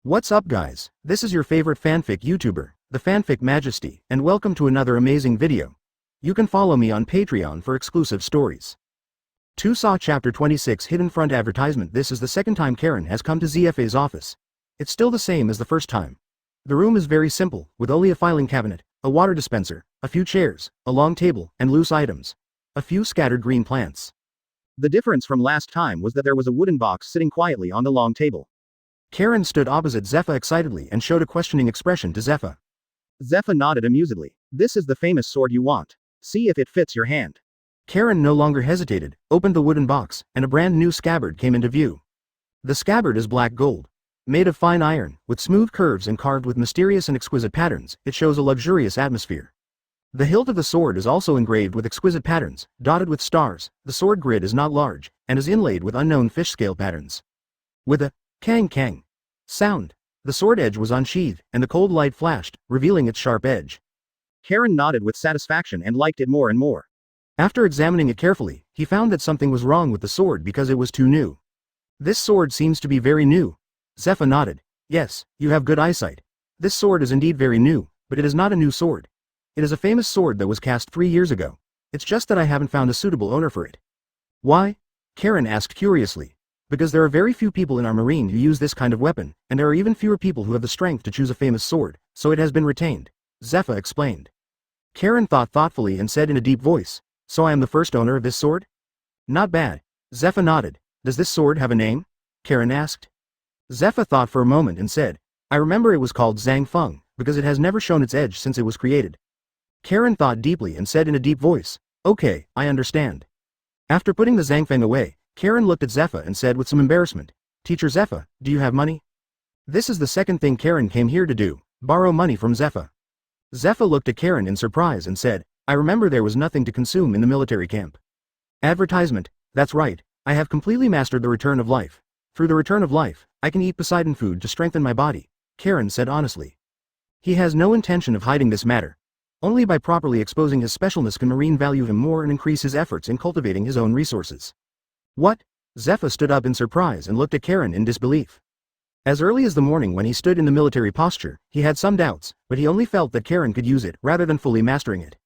What's up guys, this is your favorite fanfic YouTuber, the Fanfic Majesty, and welcome to another amazing video. You can follow me on Patreon for exclusive stories. 2 Saw Chapter 26 Hidden Front Advertisement. This is the second time Karen has come to ZFA's office. It's still the same as the first time. The room is very simple, with only a filing cabinet, a water dispenser, a few chairs, a long table, and loose items. A few scattered green plants. The difference from last time was that there was a wooden box sitting quietly on the long table. Karen stood opposite Zephyr excitedly and showed a questioning expression to Zephyr. Zephyr nodded amusedly. This is the famous sword you want. See if it fits your hand. Karen no longer hesitated, opened the wooden box, and a brand new scabbard came into view. The scabbard is black gold. Made of fine iron, with smooth curves and carved with mysterious and exquisite patterns, it shows a luxurious atmosphere. The hilt of the sword is also engraved with exquisite patterns, dotted with stars. The sword grid is not large, and is inlaid with unknown fish scale patterns. With a kang kang sound, the sword edge was unsheathed, and the cold light flashed, revealing its sharp edge. Karen nodded with satisfaction and liked it more and more. After examining it carefully, he found that something was wrong with the sword because it was too new. This sword seems to be very new. Zephyr nodded. Yes, you have good eyesight. This sword is indeed very new, but it is not a new sword. It is a famous sword that was cast 3 years ago. It's just that I haven't found a suitable owner for it. Why? Karen asked curiously. Because there are very few people in our marine who use this kind of weapon, and there are even fewer people who have the strength to choose a famous sword, so it has been retained. Zephyr explained. Karen thought thoughtfully and said in a deep voice, so I am the first owner of this sword? Not bad. Zephyr nodded. Does this sword have a name? Karen asked. Zephyr thought for a moment and said, I remember it was called Zhang Feng, because it has never shown its edge since it was created. Karen thought deeply and said in a deep voice, okay, I understand. After putting the Zhangfeng away, Karen looked at Zephyr and said with some embarrassment, Teacher Zephyr, do you have money? This is the second thing Karen came here to do, borrow money from Zephyr. Zephyr looked at Karen in surprise and said, I remember there was nothing to consume in the military camp. Advertisement, that's right, I have completely mastered the return of life. Through the return of life, I can eat Poseidon food to strengthen my body, Karen said honestly. He has no intention of hiding this matter. Only by properly exposing his specialness can Marine value him more and increase his efforts in cultivating his own resources. What? Zephyr stood up in surprise and looked at Karen in disbelief. As early as the morning when he stood in the military posture, he had some doubts, but he only felt that Karen could use it rather than fully mastering it.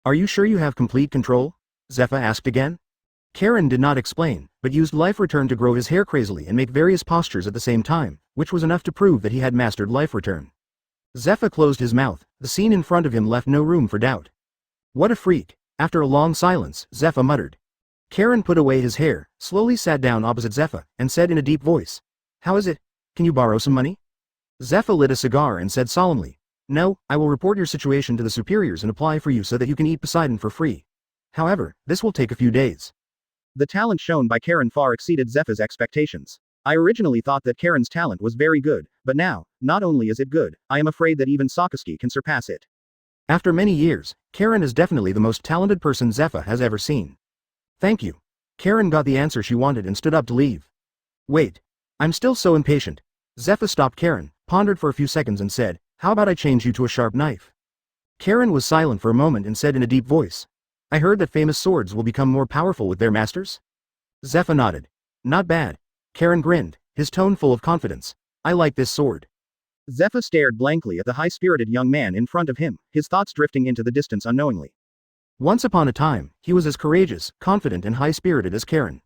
Are you sure you have complete control? Zephyr asked again. Karen did not explain, but used life return to grow his hair crazily and make various postures at the same time, which was enough to prove that he had mastered life return. Zephyr closed his mouth. The scene in front of him left no room for doubt. What a freak. After a long silence, Zephyr muttered. Karen put away his hair, slowly sat down opposite Zephyr, and said in a deep voice, How is it? Can you borrow some money? Zephyr lit a cigar and said solemnly, No, I will report your situation to the superiors and apply for you so that you can eat Poseidon for free. However, this will take a few days. The talent shown by Karen far exceeded Zephyr's expectations. I originally thought that Karen's talent was very good, but now, not only is it good, I am afraid that even Sakaski can surpass it. After many years, Karen is definitely the most talented person Zephyr has ever seen. Thank you. Karen got the answer she wanted and stood up to leave. Wait. I'm still so impatient. Zephyr stopped Karen, pondered for a few seconds and said, How about I change you to a sharp knife? Karen was silent for a moment and said in a deep voice, I heard that famous swords will become more powerful with their masters? Zephyr nodded. Not bad. Karen grinned, his tone full of confidence. I like this sword. Zephyr stared blankly at the high-spirited young man in front of him, his thoughts drifting into the distance unknowingly. Once upon a time, he was as courageous, confident and high-spirited as Karen.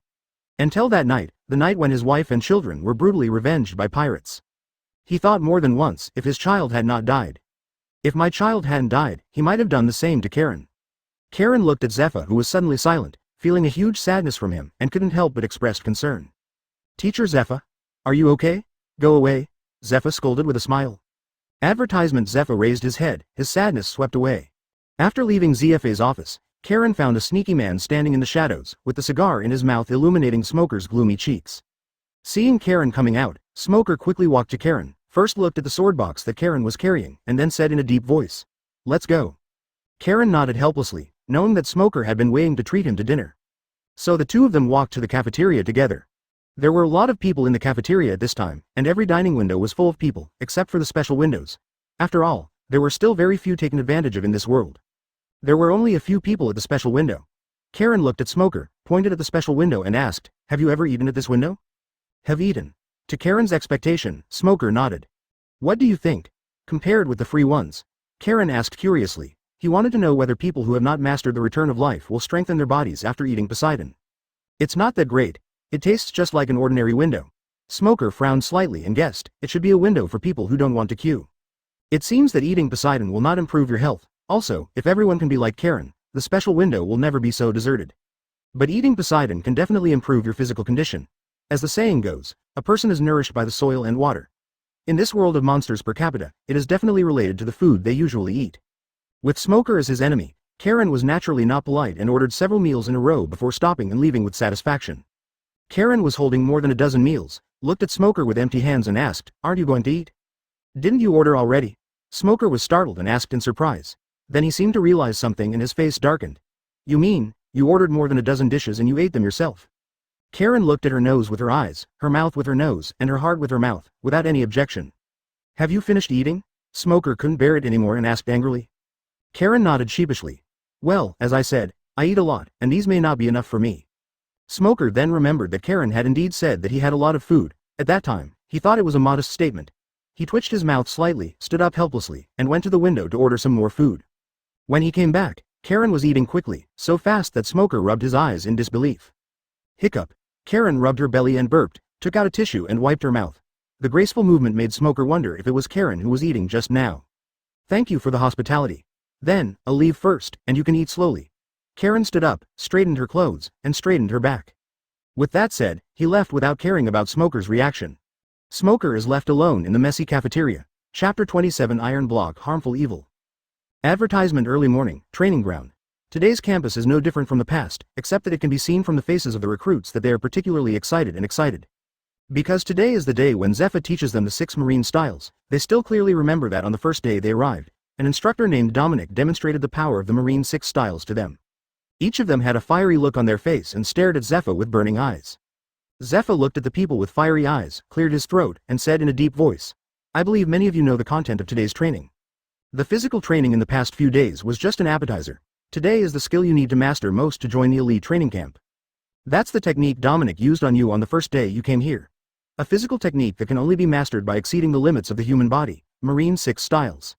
Until that night, the night when his wife and children were brutally revenged by pirates. He thought more than once, if his child had not died. If my child hadn't died, he might have done the same to Karen. Karen looked at Zephyr who was suddenly silent, feeling a huge sadness from him, and couldn't help but express concern. Teacher Zephyr? Are you okay? Go away, Zephyr scolded with a smile. Advertisement. Zephyr raised his head, his sadness swept away. After leaving ZFA's office, Karen found a sneaky man standing in the shadows, with the cigar in his mouth illuminating Smoker's gloomy cheeks. Seeing Karen coming out, Smoker quickly walked to Karen, first looked at the sword box that Karen was carrying, and then said in a deep voice, Let's go. Karen nodded helplessly, knowing that Smoker had been waiting to treat him to dinner. So the two of them walked to the cafeteria together. There were a lot of people in the cafeteria at this time, and every dining window was full of people, except for the special windows. After all, there were still very few taken advantage of in this world. There were only a few people at the special window. Karen looked at Smoker, pointed at the special window and asked, Have you ever eaten at this window? Have eaten. To Karen's expectation, Smoker nodded. What do you think? Compared with the free ones? Karen asked curiously. He wanted to know whether people who have not mastered the return of life will strengthen their bodies after eating Poseidon. It's not that great. It tastes just like an ordinary window. Smoker frowned slightly and guessed, it should be a window for people who don't want to queue. It seems that eating Poseidon will not improve your health. Also, if everyone can be like Karen, the special window will never be so deserted. But eating Poseidon can definitely improve your physical condition. As the saying goes, a person is nourished by the soil and water. In this world of monsters per capita, it is definitely related to the food they usually eat. With Smoker as his enemy, Karen was naturally not polite and ordered several meals in a row before stopping and leaving with satisfaction. Karen was holding more than a dozen meals, looked at Smoker with empty hands and asked, "Aren't you going to eat? Didn't you order already?" Smoker was startled and asked in surprise. Then he seemed to realize something and his face darkened. "You mean, you ordered more than a dozen dishes and you ate them yourself?" Karen looked at her nose with her eyes, her mouth with her nose, and her heart with her mouth, without any objection. "Have you finished eating?" Smoker couldn't bear it anymore and asked angrily. Karen nodded sheepishly. "Well, as I said, I eat a lot, and these may not be enough for me." Smoker then remembered that Karen had indeed said that he had a lot of food. At that time, he thought it was a modest statement. He twitched his mouth slightly, stood up helplessly, and went to the window to order some more food. When he came back, Karen was eating quickly, so fast that Smoker rubbed his eyes in disbelief. Hiccup. Karen rubbed her belly and burped, took out a tissue and wiped her mouth. The graceful movement made Smoker wonder if it was Karen who was eating just now. "Thank you for the hospitality. Then, I'll leave first, and you can eat slowly." Karen stood up, straightened her clothes, and straightened her back. With that said, he left without caring about Smoker's reaction. Smoker is left alone in the messy cafeteria. Chapter 27 Iron Block Harmful Evil. Advertisement early morning, training ground. Today's campus is no different from the past, except that it can be seen from the faces of the recruits that they are particularly excited. Because today is the day when Zephyr teaches them the 6 marine styles, they still clearly remember that on the first day they arrived, an instructor named Dominic demonstrated the power of the marine 6 styles to them. Each of them had a fiery look on their face and stared at Zephyr with burning eyes. Zephyr looked at the people with fiery eyes, cleared his throat, and said in a deep voice, "I believe many of you know the content of today's training. The physical training in the past few days was just an appetizer. Today is the skill you need to master most to join the elite training camp. That's the technique Dominic used on you on the first day you came here. A physical technique that can only be mastered by exceeding the limits of the human body, Marine 6 styles."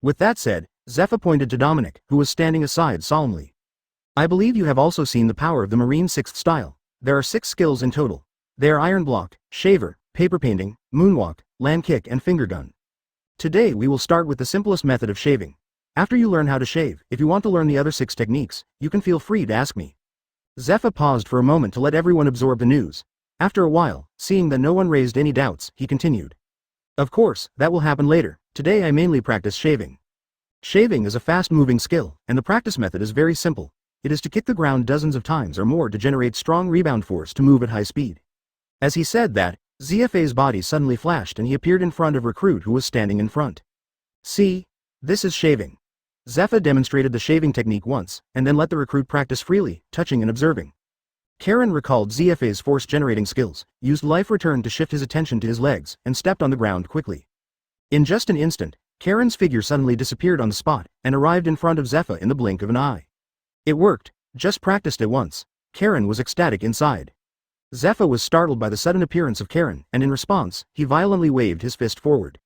With that said, Zephyr pointed to Dominic, who was standing aside solemnly. "I believe you have also seen the power of the Marine 6th style. There are 6 skills in total. They are Iron Block, Shaver, Paper Painting, Moonwalk, Land Kick and Finger Gun. Today we will start with the simplest method of shaving. After you learn how to shave, if you want to learn the other 6 techniques, you can feel free to ask me." Zephyr paused for a moment to let everyone absorb the news. After a while, seeing that no one raised any doubts, he continued. "Of course, that will happen later. Today I mainly practice shaving. Shaving is a fast-moving skill, and the practice method is very simple. It is to kick the ground dozens of times or more to generate strong rebound force to move at high speed." As he said that, ZFA's body suddenly flashed and he appeared in front of Recruit who was standing in front. "See? This is shaving." Zephyr demonstrated the shaving technique once, and then let the recruit practice freely, touching and observing. Karen recalled ZFA's force-generating skills, used life return to shift his attention to his legs, and stepped on the ground quickly. In just an instant, Karen's figure suddenly disappeared on the spot, and arrived in front of Zephyr in the blink of an eye. It worked, just practiced it once. Karen was ecstatic inside. Zephyr was startled by the sudden appearance of Karen, and in response, he violently waved his fist forward.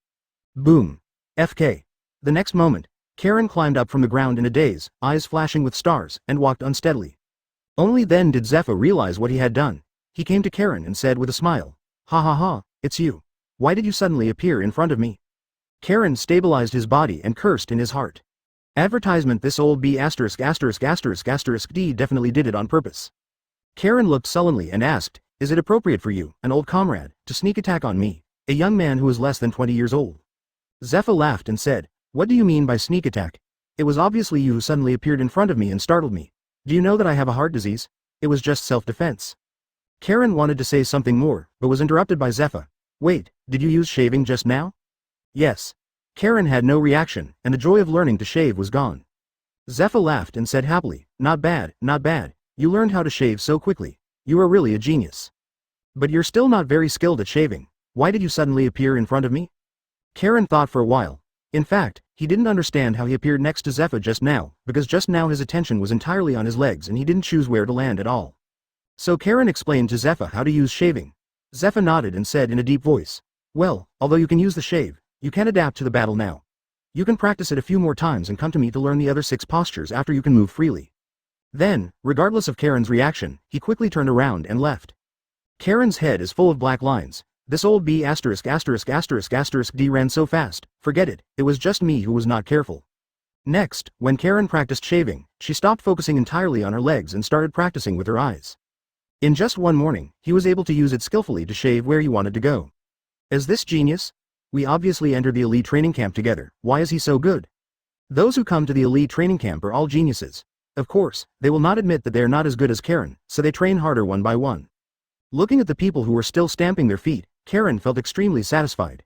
Boom. FK. The next moment, Karen climbed up from the ground in a daze, eyes flashing with stars, and walked unsteadily. Only then did Zephyr realize what he had done. He came to Karen and said with a smile, "Ha ha ha, it's you. Why did you suddenly appear in front of me?" Karen stabilized his body and cursed in his heart. Advertisement this old B********* D definitely did it on purpose. Karen looked sullenly and asked, "Is it appropriate for you, an old comrade, to sneak attack on me, a young man who is less than 20 years old?" Zephyr laughed and said, "What do you mean by sneak attack? It was obviously you who suddenly appeared in front of me and startled me. Do you know that I have a heart disease? It was just self-defense." Karen wanted to say something more, but was interrupted by Zephyr. "Wait, did you use shaving just now?" "Yes." Karen had no reaction, and the joy of learning to shave was gone. Zephyr laughed and said happily, "Not bad, not bad. You learned how to shave so quickly. You are really a genius. But you're still not very skilled at shaving. Why did you suddenly appear in front of me?" Karen thought for a while. In fact, he didn't understand how he appeared next to Zephyr just now, because just now his attention was entirely on his legs and he didn't choose where to land at all. So Karen explained to Zephyr how to use shaving. Zephyr nodded and said in a deep voice, "Well, although you can use the shave, You can adapt to the battle now. You can practice it a few more times and come to me to learn the other 6 postures after you can move freely. Then, regardless of Karen's reaction, he quickly turned around and left. Karen's head is full of black lines. This old B************ D ran so fast, forget it, it was just me who was not careful. Next, when Karen practiced shaving, she stopped focusing entirely on her legs and started practicing with her eyes. In just one morning, he was able to use it skillfully to shave where he wanted to go. Is this genius? We obviously entered the elite training camp together, why is he so good? Those who come to the elite training camp are all geniuses. Of course, they will not admit that they are not as good as Karen, so they train harder one by one. Looking at the people who were still stamping their feet, Karen felt extremely satisfied.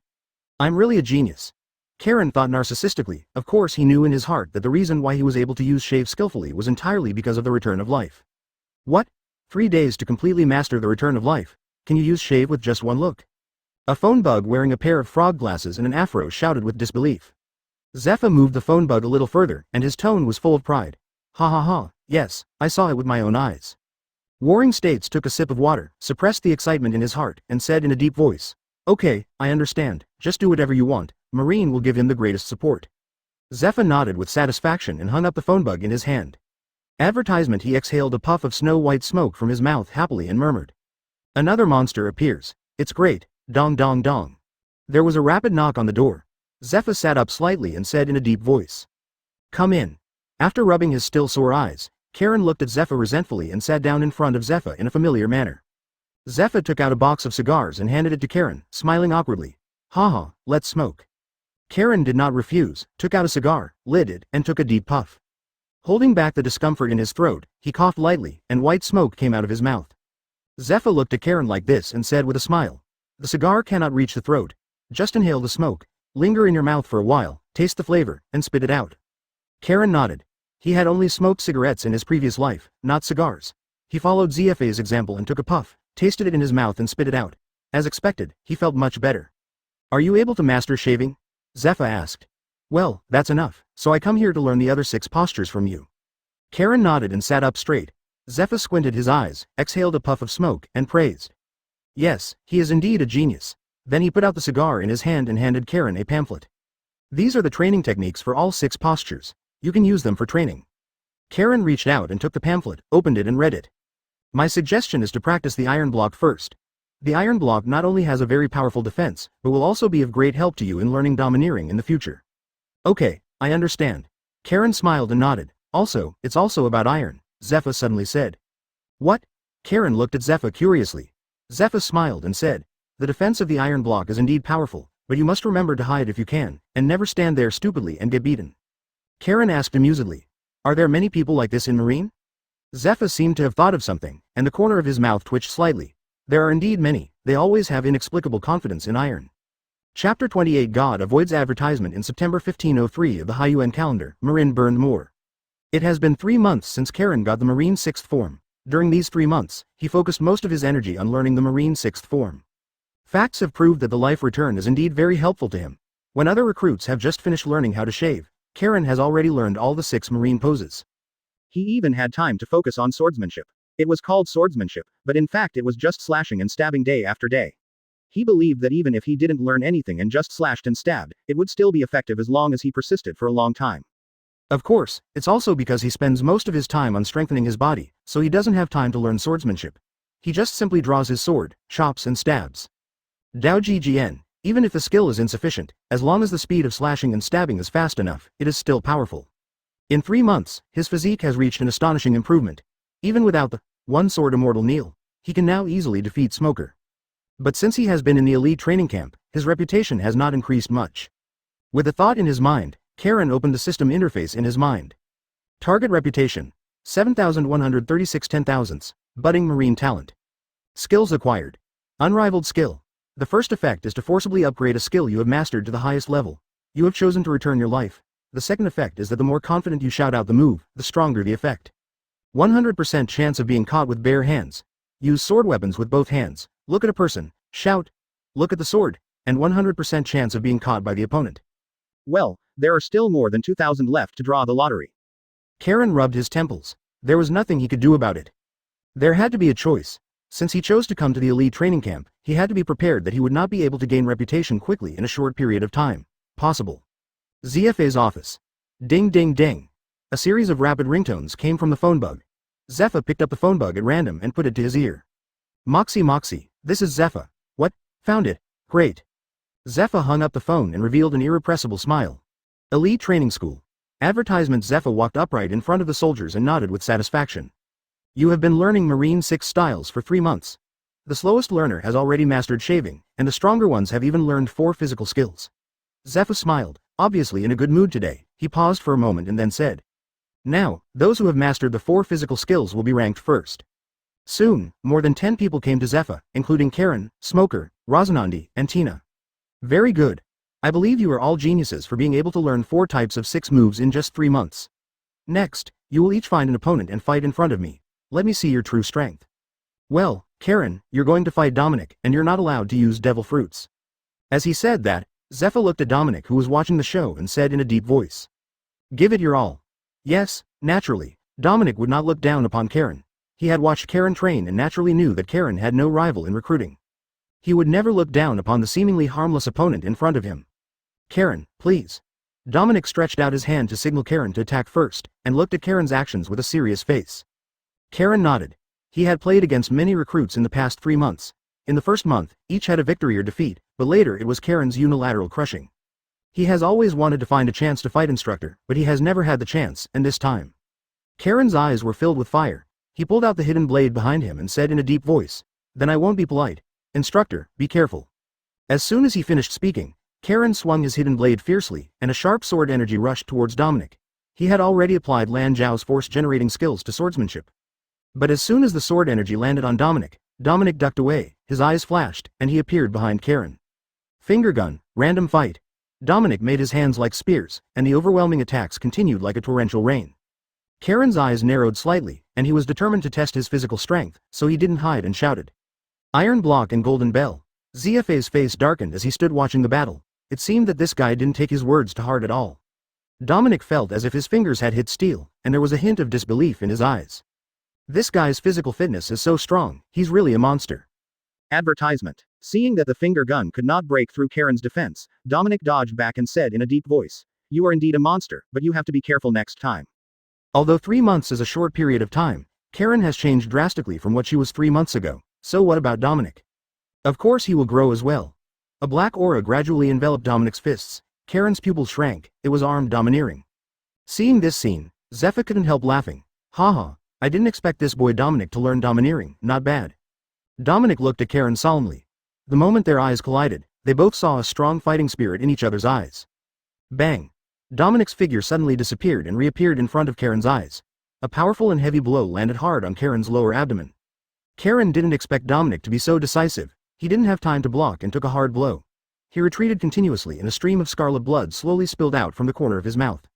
I'm really a genius. Karen thought narcissistically. Of course he knew in his heart that the reason why he was able to use shave skillfully was entirely because of the return of life. What? 3 days to completely master the return of life? Can you use shave with just one look? A phone bug wearing a pair of frog glasses and an afro shouted with disbelief. Zephyr moved the phone bug a little further, and his tone was full of pride. Ha ha ha, yes, I saw it with my own eyes. Warring States took a sip of water, suppressed the excitement in his heart, and said in a deep voice, okay, I understand, just do whatever you want, Marine will give him the greatest support. Zephyr nodded with satisfaction and hung up the phone bug in his hand. Advertisement. He exhaled a puff of snow-white smoke from his mouth happily and murmured. Another monster appears. It's great, dong dong dong. There was a rapid knock on the door. Zephyr sat up slightly and said in a deep voice. Come in. After rubbing his still sore eyes, Karen looked at Zephyr resentfully and sat down in front of Zephyr in a familiar manner. Zephyr took out a box of cigars and handed it to Karen, smiling awkwardly. Haha, let's smoke. Karen did not refuse, took out a cigar, lit it, and took a deep puff. Holding back the discomfort in his throat, he coughed lightly, and white smoke came out of his mouth. Zephyr looked at Karen like this and said with a smile. The cigar cannot reach the throat. Just inhale the smoke, linger in your mouth for a while, taste the flavor, and spit it out. Karen nodded. He had only smoked cigarettes in his previous life, not cigars. He followed Zephy's example and took a puff, tasted it in his mouth and spit it out. As expected, he felt much better. Are you able to master shaving? Zephyr asked. Well, that's enough, so I come here to learn the other 6 postures from you. Karen nodded and sat up straight. Zephyr squinted his eyes, exhaled a puff of smoke, and praised. Yes, he is indeed a genius. Then he put out the cigar in his hand and handed Karen a pamphlet. These are the training techniques for all 6 postures. You can use them for training. Karen reached out and took the pamphlet, opened it and read it. My suggestion is to practice the iron block first. The iron block not only has a very powerful defense, but will also be of great help to you in learning domineering in the future. Okay, I understand. Karen smiled and nodded. Also, it's also about iron, Zephyr suddenly said. What? Karen looked at Zephyr curiously. Zephyr smiled and said, the defense of the iron block is indeed powerful, but you must remember to hide if you can, and never stand there stupidly and get beaten. Karen asked amusedly, are there many people like this in Marine? Zephyr seemed to have thought of something, and the corner of his mouth twitched slightly. There are indeed many, they always have inexplicable confidence in iron. Chapter 28 God avoids advertisement. In September 1503 of the Hyuan calendar, Marin burned more. It has been 3 months since Karen got the Marine 6th form. During these 3 months, he focused most of his energy on learning the Marine 6th form. Facts have proved that the life return is indeed very helpful to him. When other recruits have just finished learning how to shave, Karen has already learned all the 6 Marine poses. He even had time to focus on swordsmanship. It was called swordsmanship, but in fact it was just slashing and stabbing day after day. He believed that even if he didn't learn anything and just slashed and stabbed, it would still be effective as long as he persisted for a long time. Of course, it's also because he spends most of his time on strengthening his body, so he doesn't have time to learn swordsmanship. He just simply draws his sword, chops and stabs. Dao Ji. Even if the skill is insufficient, as long as the speed of slashing and stabbing is fast enough, it is still powerful. In 3 months, his physique has reached an astonishing improvement. Even without the one sword immortal Neil, he can now easily defeat Smoker. But since he has been in the elite training camp, his reputation has not increased much. With a thought in his mind, Karen opened the system interface in his mind. Target reputation, 7,136 10,000ths, budding Marine talent. Skills acquired. Unrivaled skill. The first effect is to forcibly upgrade a skill you have mastered to the highest level. You have chosen to return your life. The second effect is that the more confident you shout out the move, the stronger the effect. 100% chance of being caught with bare hands. Use sword weapons with both hands. Look at a person, shout, look at the sword, and 100% chance of being caught by the opponent. Well, there are still more than 2,000 left to draw the lottery. Karen rubbed his temples. There was nothing he could do about it. There had to be a choice. Since he chose to come to the elite training camp, he had to be prepared that he would not be able to gain reputation quickly in a short period of time. Possible. ZFA's office. Ding ding ding. A series of rapid ringtones came from the phone bug. Zephyr picked up the phone bug at random and put it to his ear. Moxie, this is Zephyr. What? Found it. Great. Zephyr hung up the phone and revealed an irrepressible smile. Elite Training School. Advertisement. Zephyr walked upright in front of the soldiers and nodded with satisfaction. You have been learning Marine 6 styles for 3 months. The slowest learner has already mastered shaving, and the stronger ones have even learned 4 physical skills. Zephyr smiled, obviously in a good mood today. He paused for a moment and then said, now, those who have mastered the 4 physical skills will be ranked first. Soon, more than 10 people came to Zephyr, including Karen, Smoker, Rosanandi, and Tina. Very good. I believe you are all geniuses for being able to learn 4 types of 6 moves in just 3 months. Next, you will each find an opponent and fight in front of me. Let me see your true strength. Well, Karen, you're going to fight Dominic, and you're not allowed to use devil fruits. As he said that, Zephyr looked at Dominic, who was watching the show, and said in a deep voice, give it your all. Yes, naturally, Dominic would not look down upon Karen. He had watched Karen train and naturally knew that Karen had no rival in recruiting. He would never look down upon the seemingly harmless opponent in front of him. Karen, please. Dominic stretched out his hand to signal Karen to attack first, and looked at Karen's actions with a serious face. Karen nodded. He had played against many recruits in the past 3 months. In the first month, each had a victory or defeat, but later it was Karen's unilateral crushing. He has always wanted to find a chance to fight instructor, but he has never had the chance, and this time. Karen's eyes were filled with fire. He pulled out the hidden blade behind him and said in a deep voice, then I won't be polite. Instructor, be careful. As soon as he finished speaking, Karen swung his hidden blade fiercely, and a sharp sword energy rushed towards Dominic. He had already applied Lan Zhao's force-generating skills to swordsmanship. But as soon as the sword energy landed on Dominic, Dominic ducked away, his eyes flashed, and he appeared behind Karen. Finger gun, random fight. Dominic made his hands like spears, and the overwhelming attacks continued like a torrential rain. Karen's eyes narrowed slightly, and he was determined to test his physical strength, so he didn't hide and shouted. Iron block and golden bell. ZFA's face darkened as he stood watching the battle. It seemed that this guy didn't take his words to heart at all. Dominic felt as if his fingers had hit steel, and there was a hint of disbelief in his eyes. This guy's physical fitness is so strong, he's really a monster. Advertisement. Seeing that the finger gun could not break through Karen's defense, Dominic dodged back and said in a deep voice, you are indeed a monster, but you have to be careful next time. Although 3 months is a short period of time, Karen has changed drastically from what she was 3 months ago, so what about Dominic? Of course he will grow as well. A black aura gradually enveloped Dominic's fists. Karen's pupils shrank. It was armed domineering. Seeing this scene, Zephyr couldn't help laughing. Haha, I didn't expect this boy Dominic to learn domineering, not bad. Dominic looked at Karen solemnly. The moment their eyes collided, they both saw a strong fighting spirit in each other's eyes. Bang! Dominic's figure suddenly disappeared and reappeared in front of Karen's eyes. A powerful and heavy blow landed hard on Karen's lower abdomen. Karen didn't expect Dominic to be so decisive. He didn't have time to block and took a hard blow. He retreated continuously and a stream of scarlet blood slowly spilled out from the corner of his mouth.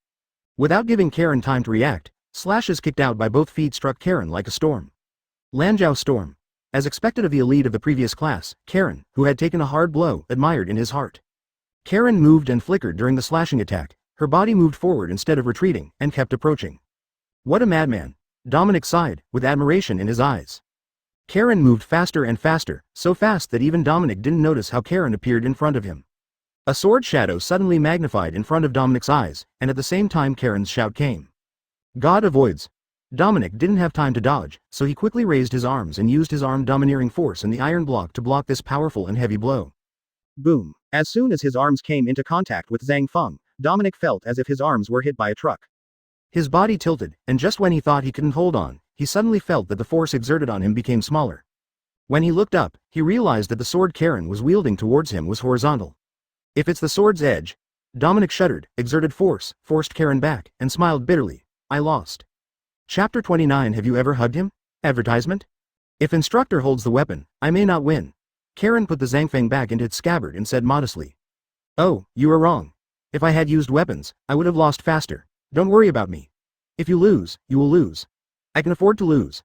Without giving Karen time to react, slashes kicked out by both feet struck Karen like a storm. Lan Zhao storm. As expected of the elite of the previous class, Karen, who had taken a hard blow, admired in his heart. Karen moved and flickered during the slashing attack. Her body moved forward instead of retreating, and kept approaching. What a madman! Dominic sighed, with admiration in his eyes. Karen moved faster and faster, so fast that even Dominic didn't notice how Karen appeared in front of him. A sword shadow suddenly magnified in front of Dominic's eyes, and at the same time Karen's shout came. God avoids. Dominic didn't have time to dodge, so he quickly raised his arms and used his arm domineering force and the iron block to block this powerful and heavy blow. Boom. As soon as his arms came into contact with Zhang Feng, Dominic felt as if his arms were hit by a truck. His body tilted, and just when he thought he couldn't hold on, he suddenly felt that the force exerted on him became smaller. When he looked up, he realized that the sword Karen was wielding towards him was horizontal. If it's the sword's edge. Dominic shuddered, exerted force, forced Karen back, and smiled bitterly. I lost. Chapter 29. Have you ever hugged him? Advertisement? If instructor holds the weapon, I may not win. Karen put the Zhangfeng back into its scabbard and said modestly. Oh, you are wrong. If I had used weapons, I would have lost faster. Don't worry about me. If you lose, you will lose. I can afford to lose.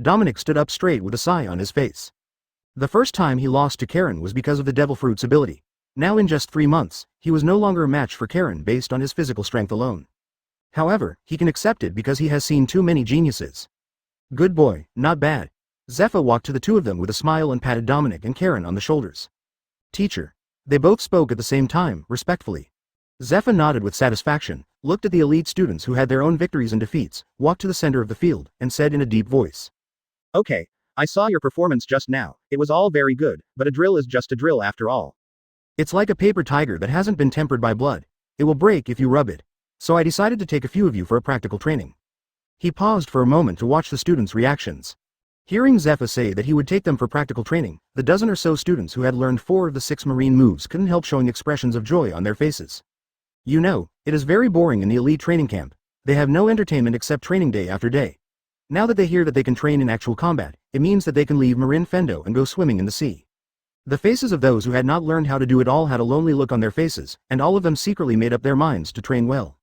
Dominic stood up straight with a sigh on his face. The first time he lost to Karen was because of the Devil Fruit's ability. Now in just 3 months, he was no longer a match for Karen based on his physical strength alone. However, he can accept it because he has seen too many geniuses. Good boy, not bad. Zephyr walked to the two of them with a smile and patted Dominic and Karen on the shoulders. Teacher. They both spoke at the same time, respectfully. Zephyr nodded with satisfaction, looked at the elite students who had their own victories and defeats, walked to the center of the field, and said in a deep voice. Okay. I saw your performance just now. It was all very good, but a drill is just a drill after all. It's like a paper tiger that hasn't been tempered by blood. It will break if you rub it. So I decided to take a few of you for a practical training. He paused for a moment to watch the students' reactions. Hearing Zephyr say that he would take them for practical training, the dozen or so students who had learned 4 of the 6 marine moves couldn't help showing expressions of joy on their faces. You know, it is very boring in the elite training camp. They have no entertainment except training day after day. Now that they hear that they can train in actual combat, it means that they can leave Marin Fendo and go swimming in the sea. The faces of those who had not learned how to do it all had a lonely look on their faces, and all of them secretly made up their minds to train well.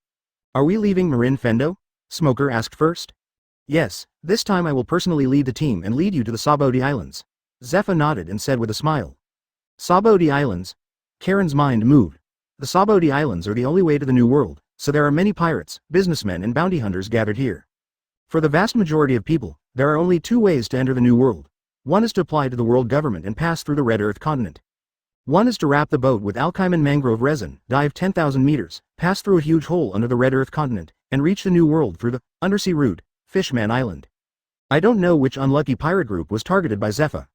Are we leaving Marin Fendo? Smoker asked first. Yes, this time I will personally lead the team and lead you to the Sabody Islands. Zephyr nodded and said with a smile. Sabody Islands? Karen's mind moved. The Sabody Islands are the only way to the New World, so there are many pirates, businessmen and bounty hunters gathered here. For the vast majority of people, there are only 2 ways to enter the New World. One is to apply to the world government and pass through the Red Earth continent. One is to wrap the boat with alkymon mangrove resin, dive 10,000 meters, pass through a huge hole under the Red Earth continent, and reach the New World through the undersea route, Fisherman Island. I don't know which unlucky pirate group was targeted by Zephyr.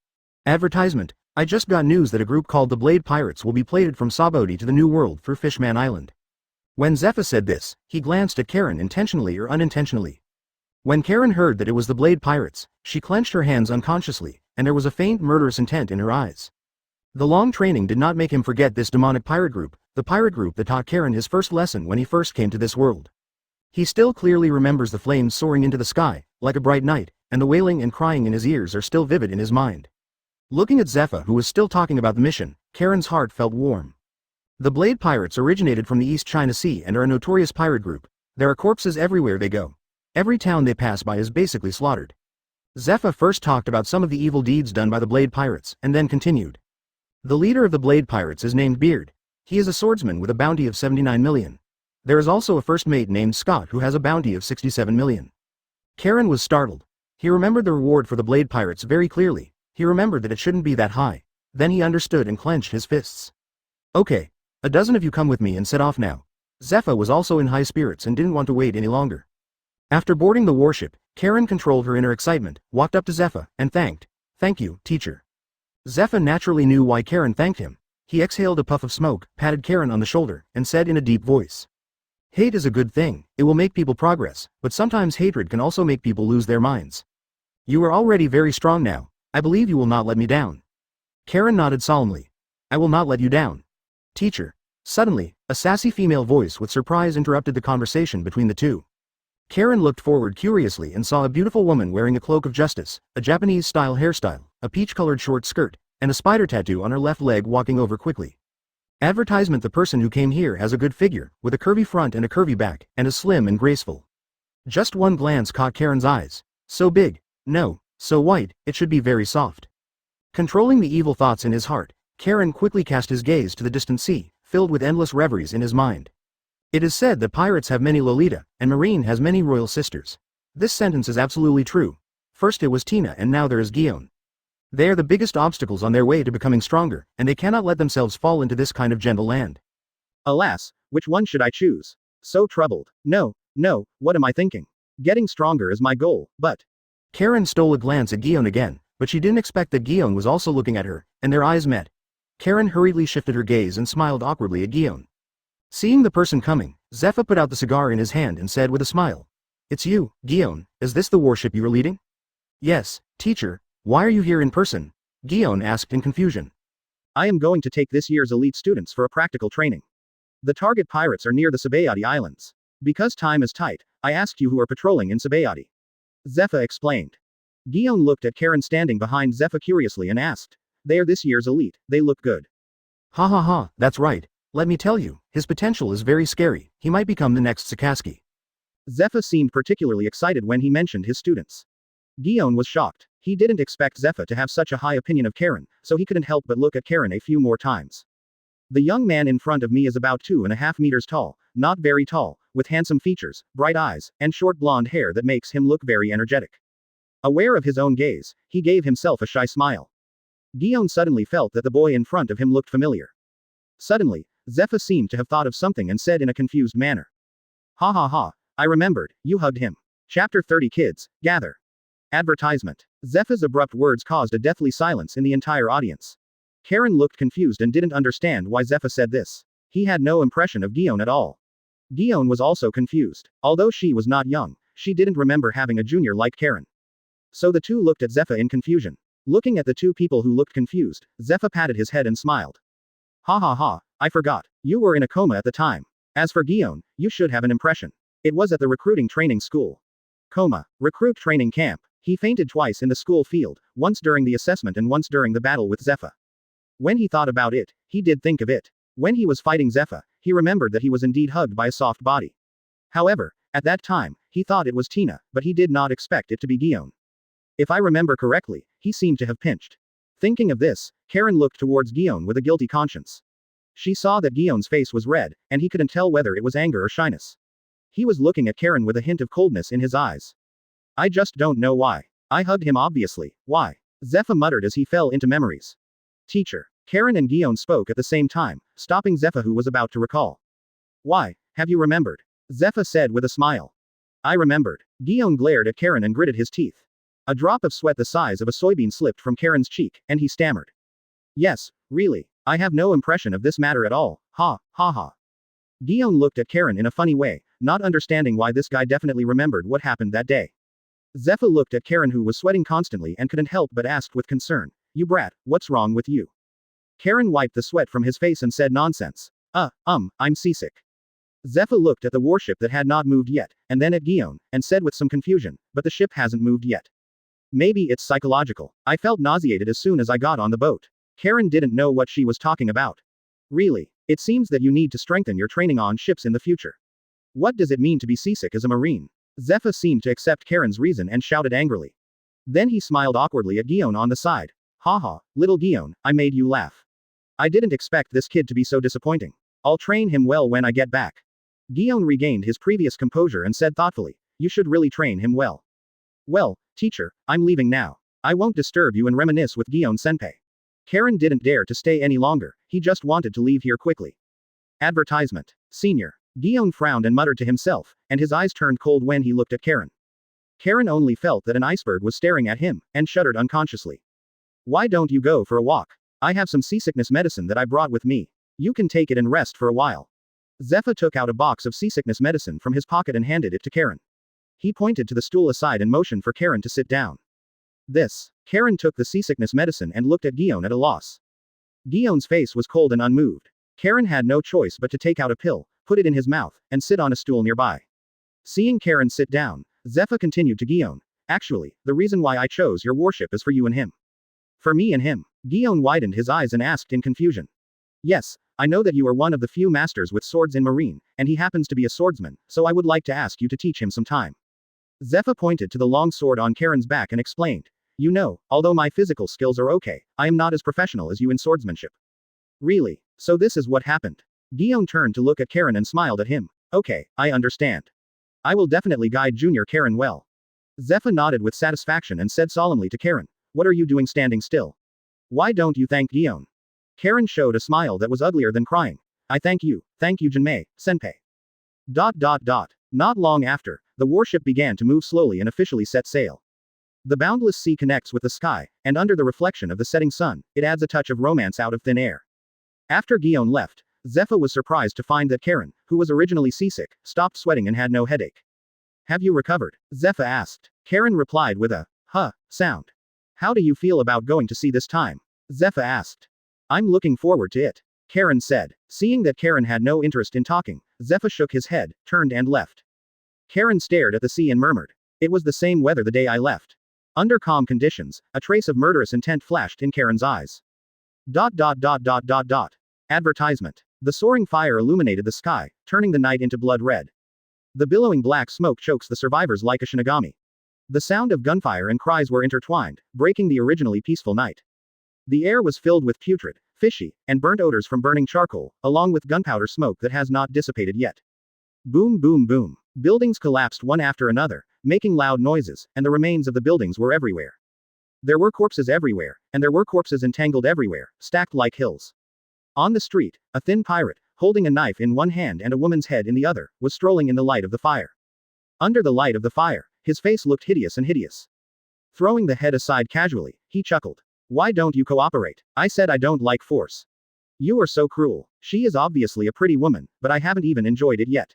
Advertisement. I just got news that a group called the Blade Pirates will be plated from Sabody to the New World through Fishman Island. When Zephyr said this, he glanced at Karen intentionally or unintentionally. When Karen heard that it was the Blade Pirates, she clenched her hands unconsciously, and there was a faint murderous intent in her eyes. The long training did not make him forget this demonic pirate group, the pirate group that taught Karen his first lesson when he first came to this world. He still clearly remembers the flames soaring into the sky, like a bright night, and the wailing and crying in his ears are still vivid in his mind. Looking at Zephyr, who was still talking about the mission, Karen's heart felt warm. The Blade Pirates originated from the East China Sea and are a notorious pirate group. There are corpses everywhere they go. Every town they pass by is basically slaughtered. Zephyr first talked about some of the evil deeds done by the Blade Pirates, and then continued. The leader of the Blade Pirates is named Beard. He is a swordsman with a bounty of 79 million. There is also a first mate named Scott who has a bounty of 67 million. Karen was startled. He remembered the reward for the Blade Pirates very clearly. He remembered that it shouldn't be that high. Then he understood and clenched his fists. Okay. A dozen of you come with me and set off now. Zephyr was also in high spirits and didn't want to wait any longer. After boarding the warship, Karen controlled her inner excitement, walked up to Zephyr, and thanked. Thank you, teacher. Zephyr naturally knew why Karen thanked him. He exhaled a puff of smoke, patted Karen on the shoulder, and said in a deep voice. Hate is a good thing, it will make people progress, but sometimes hatred can also make people lose their minds. You are already very strong now. I believe you will not let me down. Karen nodded solemnly. I will not let you down. Teacher. Suddenly, a sassy female voice with surprise interrupted the conversation between the two. Karen looked forward curiously and saw a beautiful woman wearing a cloak of justice, a Japanese-style hairstyle, a peach-colored short skirt, and a spider tattoo on her left leg walking over quickly. Advertisement. The person who came here has a good figure, with a curvy front and a curvy back, and is slim and graceful. Just one glance caught Karen's eyes. So big. No, so white, it should be very soft. Controlling the evil thoughts in his heart, Karen quickly cast his gaze to the distant sea, filled with endless reveries in his mind. It is said that pirates have many Lolita, and Marine has many royal sisters. This sentence is absolutely true. First it was Tina and now there is Guon. They are the biggest obstacles on their way to becoming stronger, and they cannot let themselves fall into this kind of gentle land. Alas, which one should I choose? So troubled. No, what am I thinking? Getting stronger is my goal, but... Karen stole a glance at Guon again, but she didn't expect that Guon was also looking at her, and their eyes met. Karen hurriedly shifted her gaze and smiled awkwardly at Guon. Seeing the person coming, Zephyr put out the cigar in his hand and said with a smile. It's you, Guon, is this the warship you are leading? Yes, teacher. Why are you here in person? Guon asked in confusion. I am going to take this year's elite students for a practical training. The target pirates are near the Sabody Islands. Because time is tight, I asked you who are patrolling in Sabody. Zephyr explained. Guon looked at Karen standing behind Zephyr curiously and asked. They are this year's elite, they look good. Ha ha ha, that's right. Let me tell you, his potential is very scary, he might become the next Sakaski. Zephyr seemed particularly excited when he mentioned his students. Guon was shocked. He didn't expect Zephyr to have such a high opinion of Karen, so he couldn't help but look at Karen a few more times. The young man in front of me is about 2.5 meters tall, not very tall, with handsome features, bright eyes, and short blonde hair that makes him look very energetic. Aware of his own gaze, he gave himself a shy smile. Guon suddenly felt that the boy in front of him looked familiar. Suddenly, Zephyr seemed to have thought of something and said in a confused manner. Ha ha ha, I remembered, you hugged him. Chapter 30 Kids, gather. Advertisement. Zephyr's abrupt words caused a deathly silence in the entire audience. Karen looked confused and didn't understand why Zephyr said this. He had no impression of Guon at all. Guon was also confused. Although she was not young, she didn't remember having a junior like Karen. So the two looked at Zephyr in confusion. Looking at the two people who looked confused, Zephyr patted his head and smiled. Ha ha ha, I forgot. You were in a coma at the time. As for Guon, you should have an impression. It was at the recruiting training school. Coma. Recruit training camp. He fainted twice in the school field, once during the assessment and once during the battle with Zephyr. When he thought about it, he did think of it. When he was fighting Zephyr, he remembered that he was indeed hugged by a soft body. However, at that time, he thought it was Tina, but he did not expect it to be Guon. If I remember correctly, he seemed to have pinched. Thinking of this, Karen looked towards Guon with a guilty conscience. She saw that Guion's face was red, and he couldn't tell whether it was anger or shyness. He was looking at Karen with a hint of coldness in his eyes. I just don't know why. I hugged him obviously, why? Zephyr muttered as he fell into memories. Teacher. Karen and Guon spoke at the same time, stopping Zephyr who was about to recall. Why, have you remembered? Zephyr said with a smile. I remembered. Guon glared at Karen and gritted his teeth. A drop of sweat the size of a soybean slipped from Karen's cheek, and he stammered. Yes, really. I have no impression of this matter at all, ha, ha ha. Guon looked at Karen in a funny way, not understanding why this guy definitely remembered what happened that day. Zephyr looked at Karen who was sweating constantly and couldn't help but asked with concern, You brat, what's wrong with you? Karen wiped the sweat from his face and said nonsense. I'm seasick. Zephyr looked at the warship that had not moved yet, and then at Guon, and said with some confusion, but the ship hasn't moved yet. Maybe it's psychological. I felt nauseated as soon as I got on the boat. Karen didn't know what she was talking about. Really, it seems that you need to strengthen your training on ships in the future. What does it mean to be seasick as a marine? Zephyr seemed to accept Karen's reason and shouted angrily. Then he smiled awkwardly at Guon on the side. Haha, little Guon, I made you laugh. I didn't expect this kid to be so disappointing. I'll train him well when I get back. Guon regained his previous composure and said thoughtfully, You should really train him well. Well, teacher, I'm leaving now. I won't disturb you and reminisce with Guon-senpai. Karen didn't dare to stay any longer, he just wanted to leave here quickly. Advertisement. Senior. Guon frowned and muttered to himself, and his eyes turned cold when he looked at Karen. Karen only felt that an iceberg was staring at him, and shuddered unconsciously. Why don't you go for a walk? I have some seasickness medicine that I brought with me. You can take it and rest for a while. Zephyr took out a box of seasickness medicine from his pocket and handed it to Karen. He pointed to the stool aside and motioned for Karen to sit down. This. Karen took the seasickness medicine and looked at Guon at a loss. Guion's face was cold and unmoved. Karen had no choice but to take out a pill, put it in his mouth, and sit on a stool nearby. Seeing Karen sit down, Zephyr continued to Guon. Actually, the reason why I chose your warship is for you and him. For me and him. Guon widened his eyes and asked in confusion. Yes, I know that you are one of the few masters with swords in marine, and he happens to be a swordsman, so I would like to ask you to teach him some time. Zephyr pointed to the long sword on Karen's back and explained. You know, although my physical skills are okay, I am not as professional as you in swordsmanship. Really? So this is what happened. Guon turned to look at Karen and smiled at him. Okay, I understand. I will definitely guide junior Karen well. Zephyr nodded with satisfaction and said solemnly to Karen. What are you doing standing still? Why don't you thank Guon? Karen showed a smile that was uglier than crying. I thank you Junmei, senpai. Not long after, the warship began to move slowly and officially set sail. The boundless sea connects with the sky, and under the reflection of the setting sun, it adds a touch of romance out of thin air. After Guon left, Zephyr was surprised to find that Karen, who was originally seasick, stopped sweating and had no headache. Have you recovered? Zephyr asked. Karen replied with a sound. How do you feel about going to sea this time? Zephyr asked. I'm looking forward to it. Karen said. Seeing that Karen had no interest in talking, Zephyr shook his head, turned and left. Karen stared at the sea and murmured. It was the same weather the day I left. Under calm conditions, a trace of murderous intent flashed in Karen's eyes. Advertisement. The soaring fire illuminated the sky, turning the night into blood red. The billowing black smoke chokes the survivors like a shinigami. The sound of gunfire and cries were intertwined, breaking the originally peaceful night. The air was filled with putrid, fishy, and burnt odors from burning charcoal, along with gunpowder smoke that has not dissipated yet. Boom boom boom. Buildings collapsed one after another, making loud noises, and the remains of the buildings were everywhere. There were corpses everywhere, and there were corpses entangled everywhere, stacked like hills. On the street, a thin pirate, holding a knife in one hand and a woman's head in the other, was strolling in the light of the fire. Under the light of the fire, his face looked hideous and hideous. Throwing the head aside casually, he chuckled. Why don't you cooperate? I said I don't like force. You are so cruel. She is obviously a pretty woman, but I haven't even enjoyed it yet.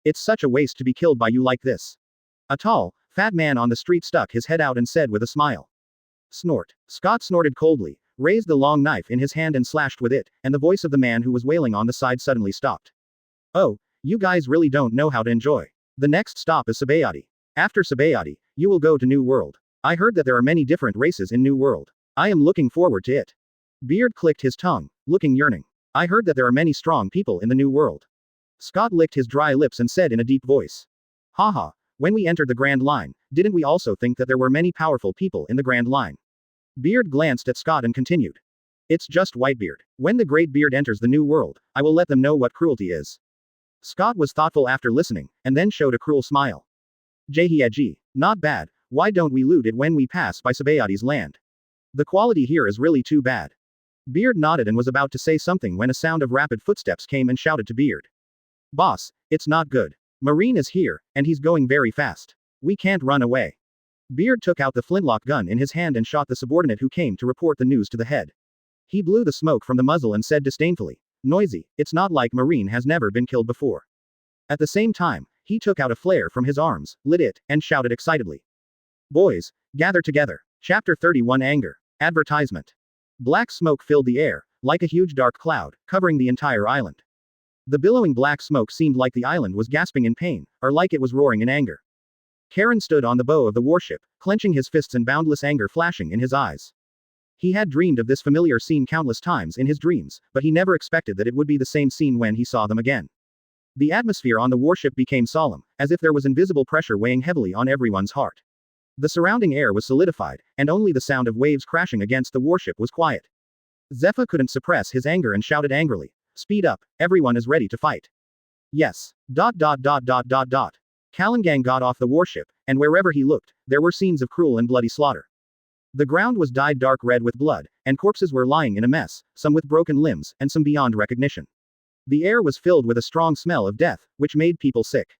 It's such a waste to be killed by you like this. A tall, fat man on the street stuck his head out and said with a smile. Snort. Scott snorted coldly, raised the long knife in his hand and slashed with it, and the voice of the man who was wailing on the side suddenly stopped. Oh, you guys really don't know how to enjoy. The next stop is Sabody. After Sabody, you will go to New World. I heard that there are many different races in New World. I am looking forward to it. Beard clicked his tongue, looking yearning. I heard that there are many strong people in the New World. Scott licked his dry lips and said in a deep voice. Haha, when we entered the Grand Line, didn't we also think that there were many powerful people in the Grand Line? Beard glanced at Scott and continued. It's just Whitebeard. When the Great Beard enters the New World, I will let them know what cruelty is. Scott was thoughtful after listening, and then showed a cruel smile. Jahiaji, not bad, why don't we loot it when we pass by Sabayody's land? The quality here is really too bad. Beard nodded and was about to say something when a sound of rapid footsteps came and shouted to Beard. Boss, it's not good. Marine is here, and he's going very fast. We can't run away. Beard took out the flintlock gun in his hand and shot the subordinate who came to report the news to the head. He blew the smoke from the muzzle and said disdainfully, Noisy, it's not like Marine has never been killed before. At the same time, he took out a flare from his arms, lit it, and shouted excitedly. Boys, gather together. Chapter 31 Anger. Advertisement. Black smoke filled the air, like a huge dark cloud, covering the entire island. The billowing black smoke seemed like the island was gasping in pain, or like it was roaring in anger. Karen stood on the bow of the warship, clenching his fists and boundless anger flashing in his eyes. He had dreamed of this familiar scene countless times in his dreams, but he never expected that it would be the same scene when he saw them again. The atmosphere on the warship became solemn, as if there was invisible pressure weighing heavily on everyone's heart. The surrounding air was solidified, and only the sound of waves crashing against the warship was quiet. Zephyr couldn't suppress his anger and shouted angrily, Speed up, everyone is ready to fight. Yes. Kalangang got off the warship, and wherever he looked, there were scenes of cruel and bloody slaughter. The ground was dyed dark red with blood, and corpses were lying in a mess, some with broken limbs, and some beyond recognition. The air was filled with a strong smell of death, which made people sick.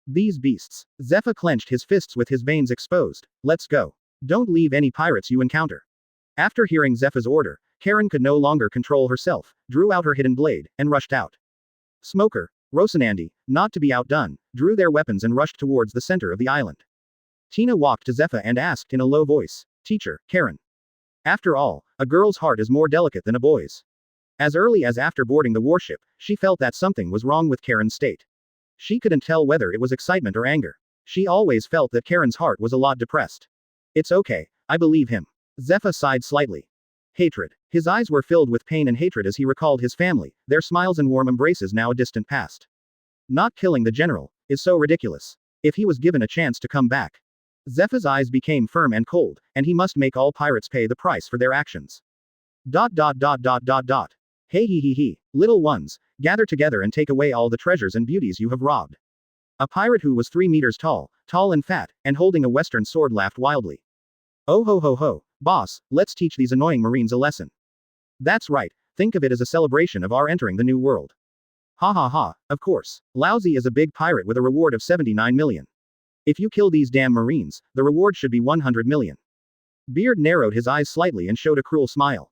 These beasts. Zephyr clenched his fists with his veins exposed. Let's go. Don't leave any pirates you encounter. After hearing Zephyr's order, Karen could no longer control herself, drew out her hidden blade, and rushed out. Smoker, Rosanandi, not to be outdone, drew their weapons and rushed towards the center of the island. Tina walked to Zephyr and asked in a low voice, Teacher, Karen. After all, a girl's heart is more delicate than a boy's. As early as after boarding the warship, she felt that something was wrong with Karen's state. She couldn't tell whether it was excitement or anger. She always felt that Karen's heart was a lot depressed. It's okay, I believe him. Zephyr sighed slightly. Hatred. His eyes were filled with pain and hatred as he recalled his family, their smiles and warm embraces now a distant past. Not killing the general is so ridiculous. If he was given a chance to come back. Zephyr's eyes became firm and cold, and he must make all pirates pay the price for their actions. Hey he, little ones, gather together and take away all the treasures and beauties you have robbed. A pirate who was 3 meters tall and fat, and holding a western sword laughed wildly. Oh ho, boss, let's teach these annoying Marines a lesson. That's right, think of it as a celebration of our entering the new world. Ha, of course. Lousy is a big pirate with a reward of 79 million. If you kill these damn Marines, the reward should be 100 million. Beard narrowed his eyes slightly and showed a cruel smile.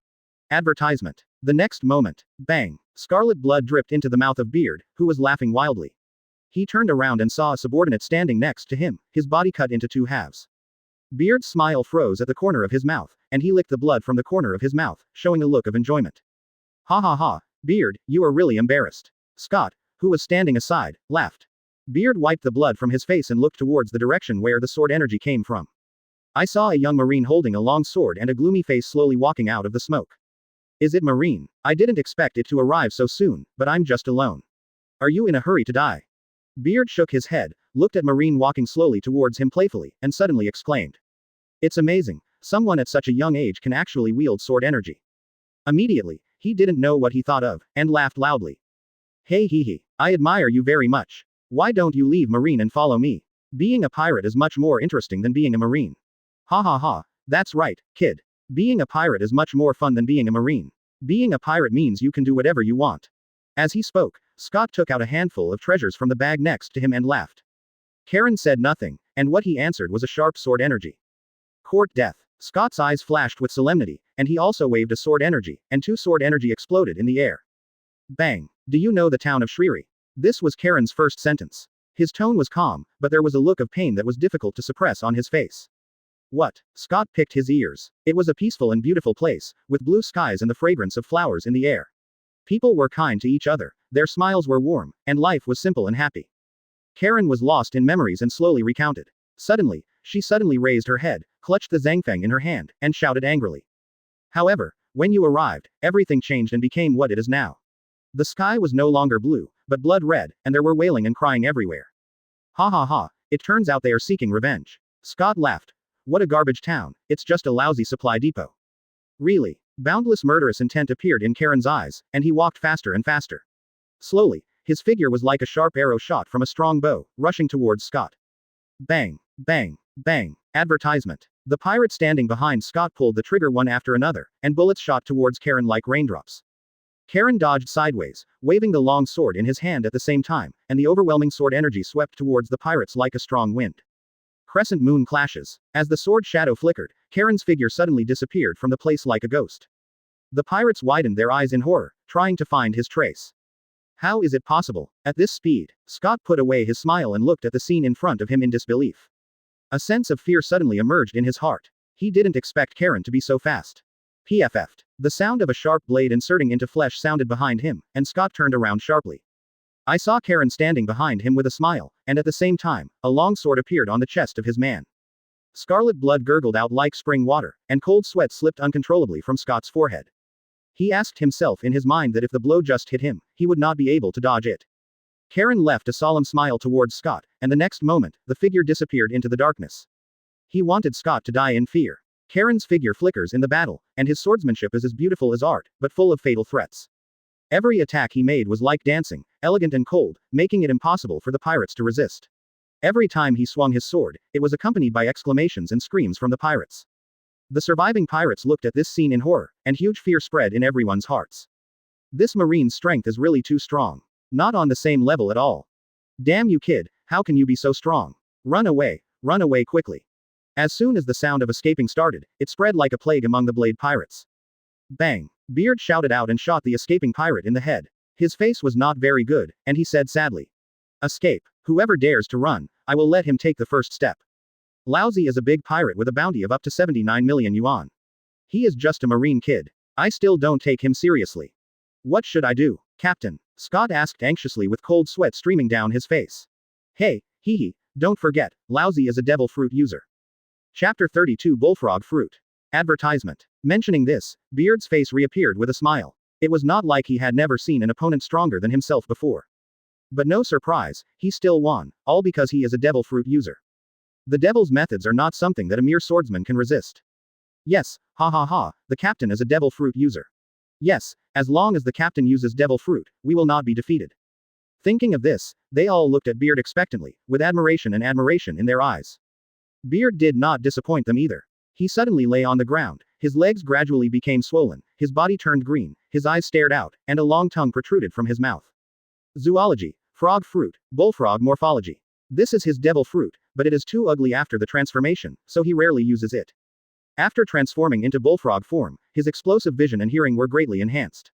Advertisement. The next moment, bang, scarlet blood dripped into the mouth of Beard, who was laughing wildly. He turned around and saw a subordinate standing next to him, his body cut into 2 halves. Beard's smile froze at the corner of his mouth, and he licked the blood from the corner of his mouth, showing a look of enjoyment. Ha, Beard, you are really embarrassed. Scott, who was standing aside, laughed. Beard wiped the blood from his face and looked towards the direction where the sword energy came from. I saw a young Marine holding a long sword and a gloomy face slowly walking out of the smoke. Is it Marine? I didn't expect it to arrive so soon, but I'm just alone. Are you in a hurry to die? Beard shook his head, looked at Marine walking slowly towards him playfully, and suddenly exclaimed. It's amazing, someone at such a young age can actually wield sword energy. Immediately, he didn't know what he thought of, and laughed loudly. Hey he, I admire you very much. Why don't you leave Marine and follow me? Being a pirate is much more interesting than being a Marine. Ha ha ha, that's right, kid. Being a pirate is much more fun than being a Marine. Being a pirate means you can do whatever you want. As he spoke, Scott took out a handful of treasures from the bag next to him and laughed. Karen said nothing, and what he answered was a sharp sword energy. Court death. Scott's eyes flashed with solemnity, and he also waved a sword energy, and 2 sword energy exploded in the air. Bang. Do you know the town of Shriri? This was Karen's first sentence. His tone was calm, but there was a look of pain that was difficult to suppress on his face. What? Scott picked his ears. It was a peaceful and beautiful place, with blue skies and the fragrance of flowers in the air. People were kind to each other, their smiles were warm, and life was simple and happy. Karen was lost in memories and slowly recounted. Suddenly, she suddenly raised her head, clutched the zangfeng in her hand, and shouted angrily. However, when you arrived, everything changed and became what it is now. The sky was no longer blue, but blood red, and there were wailing and crying everywhere. Ha ha ha, it turns out they are seeking revenge. Scott laughed. What a garbage town, it's just a lousy supply depot. Really? Boundless murderous intent appeared in Karen's eyes, and he walked faster and faster. Slowly, his figure was like a sharp arrow shot from a strong bow, rushing towards Scott. Bang, bang, bang. Advertisement. The pirate standing behind Scott pulled the trigger one after another, and bullets shot towards Karen like raindrops. Karen dodged sideways, waving the long sword in his hand at the same time, and the overwhelming sword energy swept towards the pirates like a strong wind. Crescent moon clashes. As the sword shadow flickered, Karen's figure suddenly disappeared from the place like a ghost. The pirates widened their eyes in horror, trying to find his trace. How is it possible? At this speed, Scott put away his smile and looked at the scene in front of him in disbelief. A sense of fear suddenly emerged in his heart. He didn't expect Karen to be so fast. PFF'd. The sound of a sharp blade inserting into flesh sounded behind him, and Scott turned around sharply. I saw Karen standing behind him with a smile, and at the same time, a long sword appeared on the chest of his man. Scarlet blood gurgled out like spring water, and cold sweat slipped uncontrollably from Scott's forehead. He asked himself in his mind that if the blow just hit him, he would not be able to dodge it. Karen left a solemn smile towards Scott, and the next moment, the figure disappeared into the darkness. He wanted Scott to die in fear. Karen's figure flickers in the battle, and his swordsmanship is as beautiful as art, but full of fatal threats. Every attack he made was like dancing, elegant and cold, making it impossible for the pirates to resist. Every time he swung his sword, it was accompanied by exclamations and screams from the pirates. The surviving pirates looked at this scene in horror, and huge fear spread in everyone's hearts. This marine's strength is really too strong. Not on the same level at all. Damn you kid, how can you be so strong? Run away quickly. As soon as the sound of escaping started, it spread like a plague among the Blade pirates. Bang! Beard shouted out and shot the escaping pirate in the head. His face was not very good, and he said sadly. Escape. Whoever dares to run, I will let him take the first step. Lousy is a big pirate with a bounty of up to 79 million yuan. He is just a marine kid. I still don't take him seriously. What should I do, Captain? Scott asked anxiously with cold sweat streaming down his face. Hey, hee, don't forget, Lousy is a devil fruit user. Chapter 32 Bullfrog Fruit. Advertisement. Mentioning this, Beard's face reappeared with a smile. It was not like he had never seen an opponent stronger than himself before. But no surprise, he still won, all because he is a devil fruit user. The devil's methods are not something that a mere swordsman can resist. Yes, ha ha ha, the captain is a devil fruit user. Yes, as long as the captain uses devil fruit, we will not be defeated. Thinking of this, they all looked at Beard expectantly, with admiration in their eyes. Beard did not disappoint them either. He suddenly lay on the ground, his legs gradually became swollen, his body turned green, his eyes stared out, and a long tongue protruded from his mouth. Zoology, frog fruit, bullfrog morphology. This is his devil fruit, but it is too ugly after the transformation, so he rarely uses it. After transforming into bullfrog form, his explosive vision and hearing were greatly enhanced.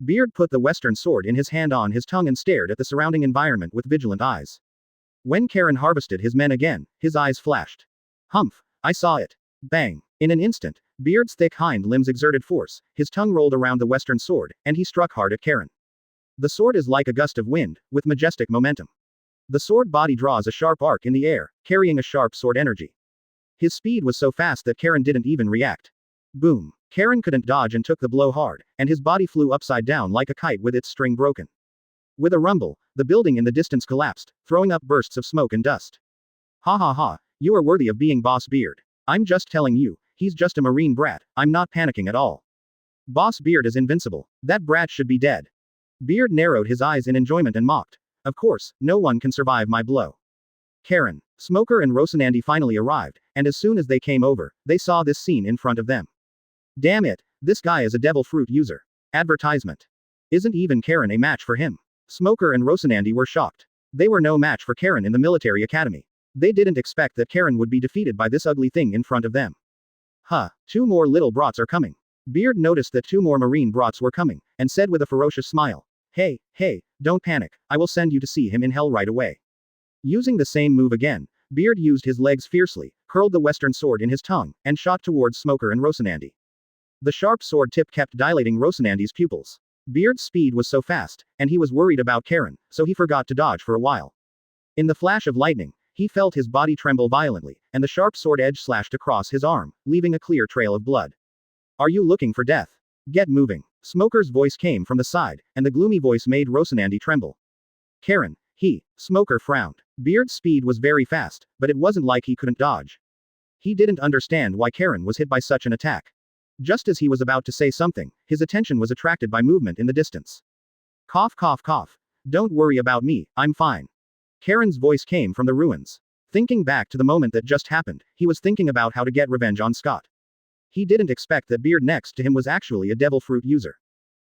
Beard put the western sword in his hand on his tongue and stared at the surrounding environment with vigilant eyes. When Karen harvested his men again, his eyes flashed. Humph, I saw it. Bang. In an instant, Beard's thick hind limbs exerted force, his tongue rolled around the western sword, and he struck hard at Karen. The sword is like a gust of wind, with majestic momentum. The sword body draws a sharp arc in the air, carrying a sharp sword energy. His speed was so fast that Karen didn't even react. Boom. Karen couldn't dodge and took the blow hard, and his body flew upside down like a kite with its string broken. With a rumble, the building in the distance collapsed, throwing up bursts of smoke and dust. Ha ha ha, you are worthy of being Boss Beard. I'm just telling you, he's just a marine brat, I'm not panicking at all. Boss Beard is invincible, that brat should be dead. Beard narrowed his eyes in enjoyment and mocked. Of course, no one can survive my blow. Karen, Smoker and Rosanandi finally arrived, and as soon as they came over, they saw this scene in front of them. Damn it, this guy is a devil fruit user. Advertisement. Isn't even Karen a match for him? Smoker and Rosanandi were shocked. They were no match for Karen in the military academy. They didn't expect that Karen would be defeated by this ugly thing in front of them. Huh, 2 more little brats are coming. Beard noticed that 2 more marine brats were coming, and said with a ferocious smile, Hey, don't panic, I will send you to see him in hell right away. Using the same move again, Beard used his legs fiercely, curled the western sword in his tongue, and shot towards Smoker and Rosanandi. The sharp sword tip kept dilating Rosanandi's pupils. Beard's speed was so fast, and he was worried about Karen, so he forgot to dodge for a while. In the flash of lightning, he felt his body tremble violently, and the sharp sword edge slashed across his arm, leaving a clear trail of blood. Are you looking for death? Get moving. Smoker's voice came from the side, and the gloomy voice made Rosanandi tremble. Karen, Smoker frowned. Beard's speed was very fast, but it wasn't like he couldn't dodge. He didn't understand why Karen was hit by such an attack. Just as he was about to say something, his attention was attracted by movement in the distance. Cough cough cough. Don't worry about me, I'm fine. Karen's voice came from the ruins. Thinking back to the moment that just happened, he was thinking about how to get revenge on Scott. He didn't expect that Beard next to him was actually a devil fruit user.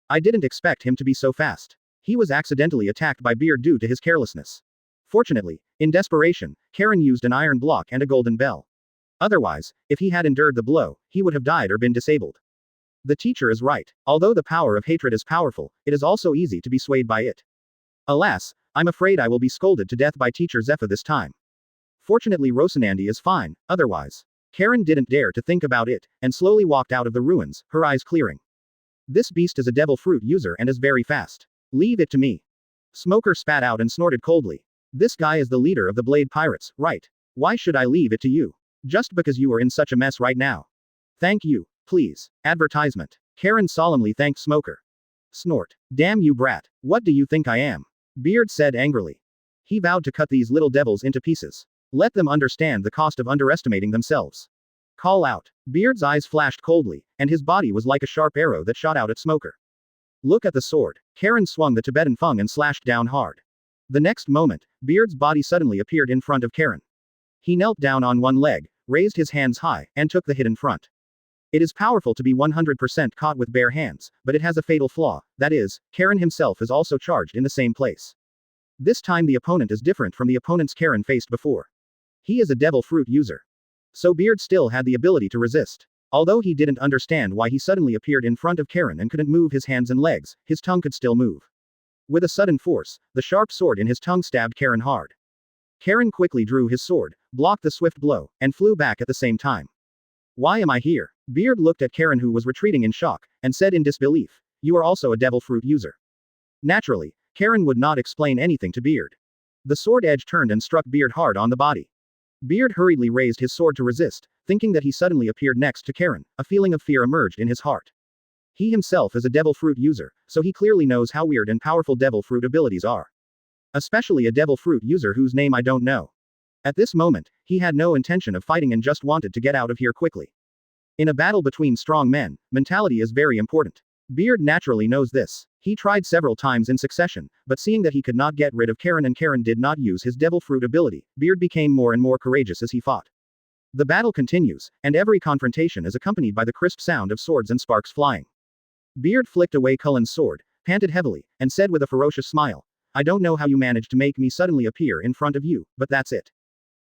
I didn't expect him to be so fast. He was accidentally attacked by Beard due to his carelessness. Fortunately, in desperation, Karen used an iron block and a golden bell. Otherwise, if he had endured the blow, he would have died or been disabled. The teacher is right. Although the power of hatred is powerful, it is also easy to be swayed by it. Alas, I'm afraid I will be scolded to death by Teacher Zephyr this time. Fortunately Rosanandi is fine, otherwise. Karen didn't dare to think about it, and slowly walked out of the ruins, her eyes clearing. This beast is a devil fruit user and is very fast. Leave it to me. Smoker spat out and snorted coldly. This guy is the leader of the Blade Pirates, right? Why should I leave it to you? Just because you are in such a mess right now. Thank you, please. Advertisement. Karen solemnly thanked Smoker. Snort. Damn you brat, what do you think I am? Beard said angrily. He vowed to cut these little devils into pieces. Let them understand the cost of underestimating themselves. Call out. Beard's eyes flashed coldly, and his body was like a sharp arrow that shot out at Smoker. Look at the sword. Karen swung the Tibetan fung and slashed down hard. The next moment, Beard's body suddenly appeared in front of Karen. He knelt down on one leg, raised his hands high, and took the hit in front. It is powerful to be 100% caught with bare hands, but it has a fatal flaw, that is, Karen himself is also charged in the same place. This time the opponent is different from the opponents Karen faced before. He is a devil fruit user. So Beard still had the ability to resist. Although he didn't understand why he suddenly appeared in front of Karen and couldn't move his hands and legs, his tongue could still move. With a sudden force, the sharp sword in his tongue stabbed Karen hard. Karen quickly drew his sword, blocked the swift blow, and flew back at the same time. Why am I here? Beard looked at Karen who was retreating in shock, and said in disbelief, You are also a devil fruit user. Naturally, Karen would not explain anything to Beard. The sword edge turned and struck Beard hard on the body. Beard hurriedly raised his sword to resist, thinking that he suddenly appeared next to Karen. A feeling of fear emerged in his heart. He himself is a devil fruit user, so he clearly knows how weird and powerful devil fruit abilities are. Especially a devil fruit user whose name I don't know. At this moment, he had no intention of fighting and just wanted to get out of here quickly. In a battle between strong men, mentality is very important. Beard naturally knows this. He tried several times in succession, but seeing that he could not get rid of Karen and Karen did not use his devil fruit ability, Beard became more and more courageous as he fought. The battle continues, and every confrontation is accompanied by the crisp sound of swords and sparks flying. Beard flicked away Cullen's sword, panted heavily, and said with a ferocious smile, I don't know how you managed to make me suddenly appear in front of you, but that's it.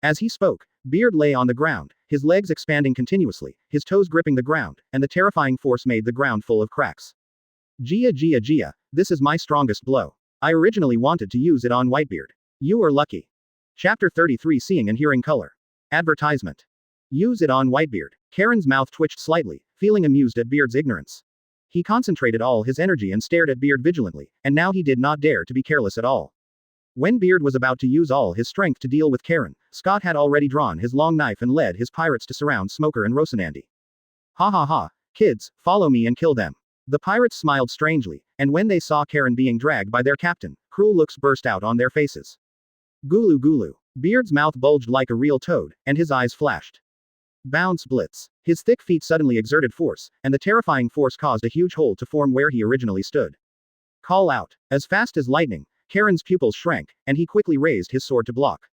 As he spoke, Beard lay on the ground, his legs expanding continuously, his toes gripping the ground, and the terrifying force made the ground full of cracks. Gia, this is my strongest blow. I originally wanted to use it on Whitebeard. You are lucky. Chapter 33 Seeing and Hearing Color. Advertisement. Use it on Whitebeard. Karen's mouth twitched slightly, feeling amused at Beard's ignorance. He concentrated all his energy and stared at Beard vigilantly, and now he did not dare to be careless at all. When Beard was about to use all his strength to deal with Karen, Scott had already drawn his long knife and led his pirates to surround Smoker and Rosanandi. Ha ha ha, kids, follow me and kill them. The pirates smiled strangely, and when they saw Karen being dragged by their captain, cruel looks burst out on their faces. Gulu gulu. Beard's mouth bulged like a real toad, and his eyes flashed. Bounce blitz. His thick feet suddenly exerted force, and the terrifying force caused a huge hole to form where he originally stood. Call out. As fast as lightning, Karen's pupils shrank, and he quickly raised his sword to block.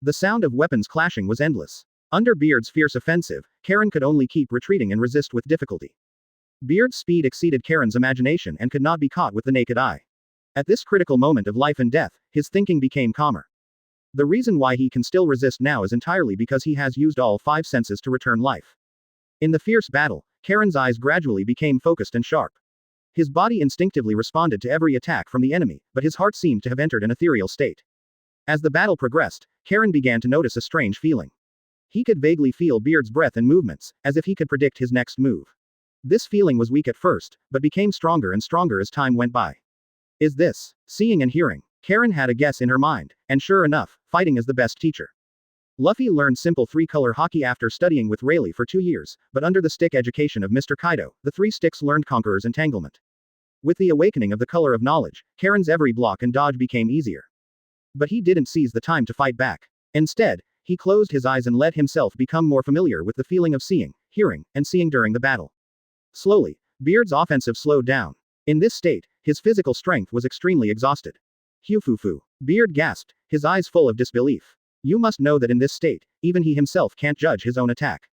The sound of weapons clashing was endless. Under Beard's fierce offensive, Karen could only keep retreating and resist with difficulty. Beard's speed exceeded Karen's imagination and could not be caught with the naked eye. At this critical moment of life and death, his thinking became calmer. The reason why he can still resist now is entirely because he has used all 5 senses to return life. In the fierce battle, Karen's eyes gradually became focused and sharp. His body instinctively responded to every attack from the enemy, but his heart seemed to have entered an ethereal state. As the battle progressed, Karen began to notice a strange feeling. He could vaguely feel Beard's breath and movements, as if he could predict his next move. This feeling was weak at first, but became stronger and stronger as time went by. Is this seeing and hearing? Karen had a guess in her mind, and sure enough, fighting is the best teacher. Luffy learned simple 3-color haki after studying with Rayleigh for 2 years, but under the stick education of Mr. Kaido, the 3 sticks learned Conqueror's Entanglement. With the awakening of the color of knowledge, Karen's every block and dodge became easier. But he didn't seize the time to fight back. Instead, he closed his eyes and let himself become more familiar with the feeling of seeing, hearing, and seeing during the battle. Slowly, Beard's offensive slowed down. In this state, his physical strength was extremely exhausted. Hufufu. Beard gasped, his eyes full of disbelief. You must know that in this state, even he himself can't judge his own attack.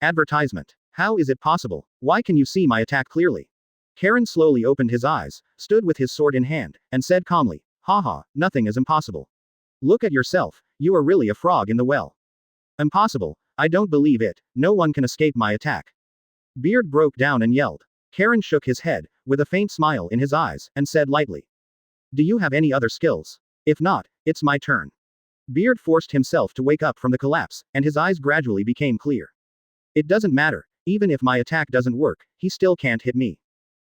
Advertisement. How is it possible? Why can you see my attack clearly? Karen slowly opened his eyes, stood with his sword in hand, and said calmly, haha, nothing is impossible. Look at yourself, you are really a frog in the well. Impossible, I don't believe it, no one can escape my attack. Beard broke down and yelled. Karen shook his head, with a faint smile in his eyes, and said lightly. Do you have any other skills? If not, it's my turn. Beard forced himself to wake up from the collapse, and his eyes gradually became clear. It doesn't matter, even if my attack doesn't work, he still can't hit me.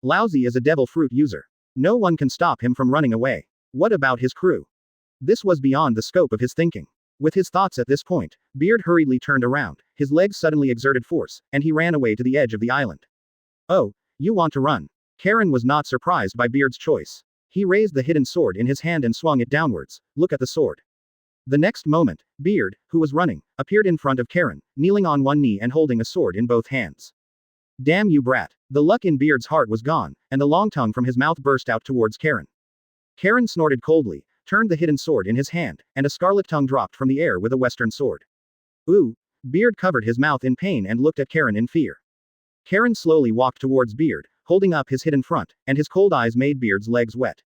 Lousy is a devil fruit user. No one can stop him from running away. What about his crew? This was beyond the scope of his thinking. With his thoughts at this point, Beard hurriedly turned around, his legs suddenly exerted force, and he ran away to the edge of the island. Oh, you want to run? Karen was not surprised by Beard's choice. He raised the hidden sword in his hand and swung it downwards. Look at the sword. The next moment, Beard, who was running, appeared in front of Karen, kneeling on one knee and holding a sword in both hands. Damn you brat. The luck in Beard's heart was gone, and the long tongue from his mouth burst out towards Karen. Karen snorted coldly, turned the hidden sword in his hand, and a scarlet tongue dropped from the air with a western sword. Ooh! Beard covered his mouth in pain and looked at Karen in fear. Karen slowly walked towards Beard, holding up his hidden front, and his cold eyes made Beard's legs wet.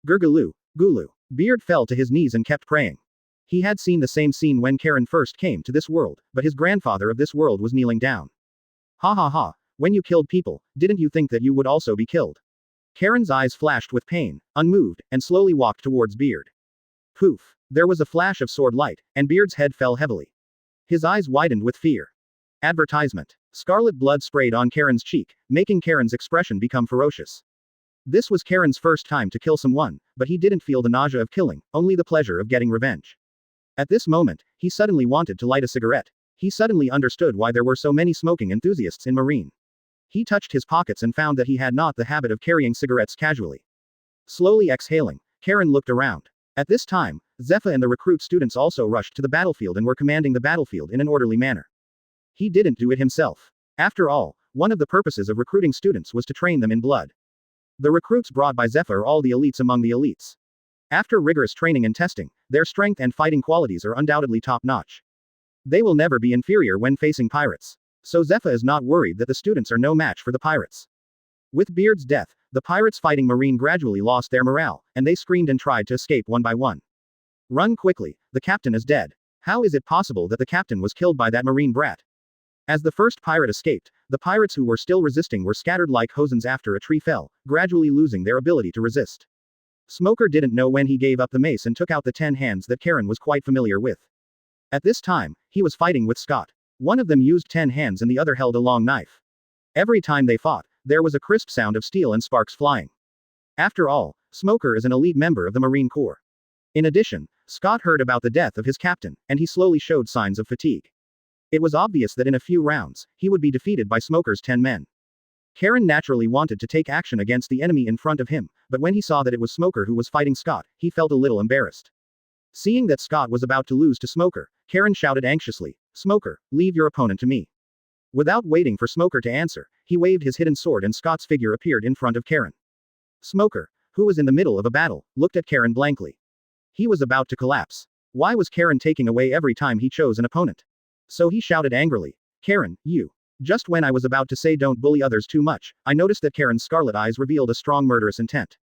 Gurguloo, Gulu. Beard fell to his knees and kept praying. He had seen the same scene when Karen first came to this world, but his grandfather of this world was kneeling down. Ha ha ha, when you killed people, didn't you think that you would also be killed? Karen's eyes flashed with pain, unmoved, and slowly walked towards Beard. Poof! There was a flash of sword light, and Beard's head fell heavily. His eyes widened with fear. Advertisement. Scarlet blood sprayed on Karen's cheek, making Karen's expression become ferocious. This was Karen's first time to kill someone, but he didn't feel the nausea of killing, only the pleasure of getting revenge. At this moment, he suddenly wanted to light a cigarette. He suddenly understood why there were so many smoking enthusiasts in Marine. He touched his pockets and found that he had not the habit of carrying cigarettes casually. Slowly exhaling, Karen looked around. At this time, Zephyr and the recruit students also rushed to the battlefield and were commanding the battlefield in an orderly manner. He didn't do it himself. After all, one of the purposes of recruiting students was to train them in blood. The recruits brought by Zephyr are all the elites among the elites. After rigorous training and testing, their strength and fighting qualities are undoubtedly top-notch. They will never be inferior when facing pirates. So Zephyr is not worried that the students are no match for the pirates. With Beard's death, the pirates fighting Marine gradually lost their morale, and they screamed and tried to escape one by one. Run quickly, the captain is dead. How is it possible that the captain was killed by that Marine brat? As the first pirate escaped, the pirates who were still resisting were scattered like hosens after a tree fell, gradually losing their ability to resist. Smoker didn't know when he gave up the mace and took out the 10 hands that Karen was quite familiar with. At this time, he was fighting with Scott. One of them used 10 hands and the other held a long knife. Every time they fought, there was a crisp sound of steel and sparks flying. After all, Smoker is an elite member of the Marine Corps. In addition, Scott heard about the death of his captain, and he slowly showed signs of fatigue. It was obvious that in a few rounds, he would be defeated by Smoker's 10 men. Karen naturally wanted to take action against the enemy in front of him, but when he saw that it was Smoker who was fighting Scott, he felt a little embarrassed. Seeing that Scott was about to lose to Smoker, Karen shouted anxiously, "Smoker, leave your opponent to me." Without waiting for Smoker to answer, he waved his hidden sword and Scott's figure appeared in front of Karen. Smoker, who was in the middle of a battle, looked at Karen blankly. He was about to collapse. Why was Karen taking away every time he chose an opponent? So he shouted angrily. Karen, you. Just when I was about to say don't bully others too much, I noticed that Karen's scarlet eyes revealed a strong murderous intent.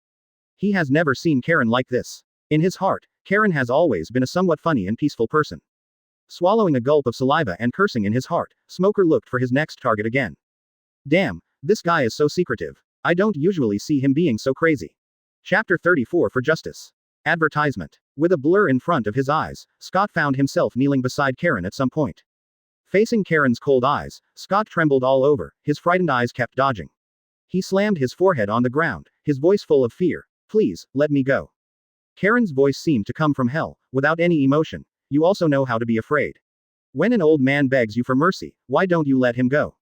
He has never seen Karen like this. In his heart, Karen has always been a somewhat funny and peaceful person. Swallowing a gulp of saliva and cursing in his heart, Smoker looked for his next target again. Damn, this guy is so secretive. I don't usually see him being so crazy. Chapter 34 for Justice. Advertisement. With a blur in front of his eyes, Scott found himself kneeling beside Karen at some point. Facing Karen's cold eyes, Scott trembled all over, his frightened eyes kept dodging. He slammed his forehead on the ground, his voice full of fear. Please, let me go. Karen's voice seemed to come from hell, without any emotion. You also know how to be afraid. When an old man begs you for mercy, why don't you let him go?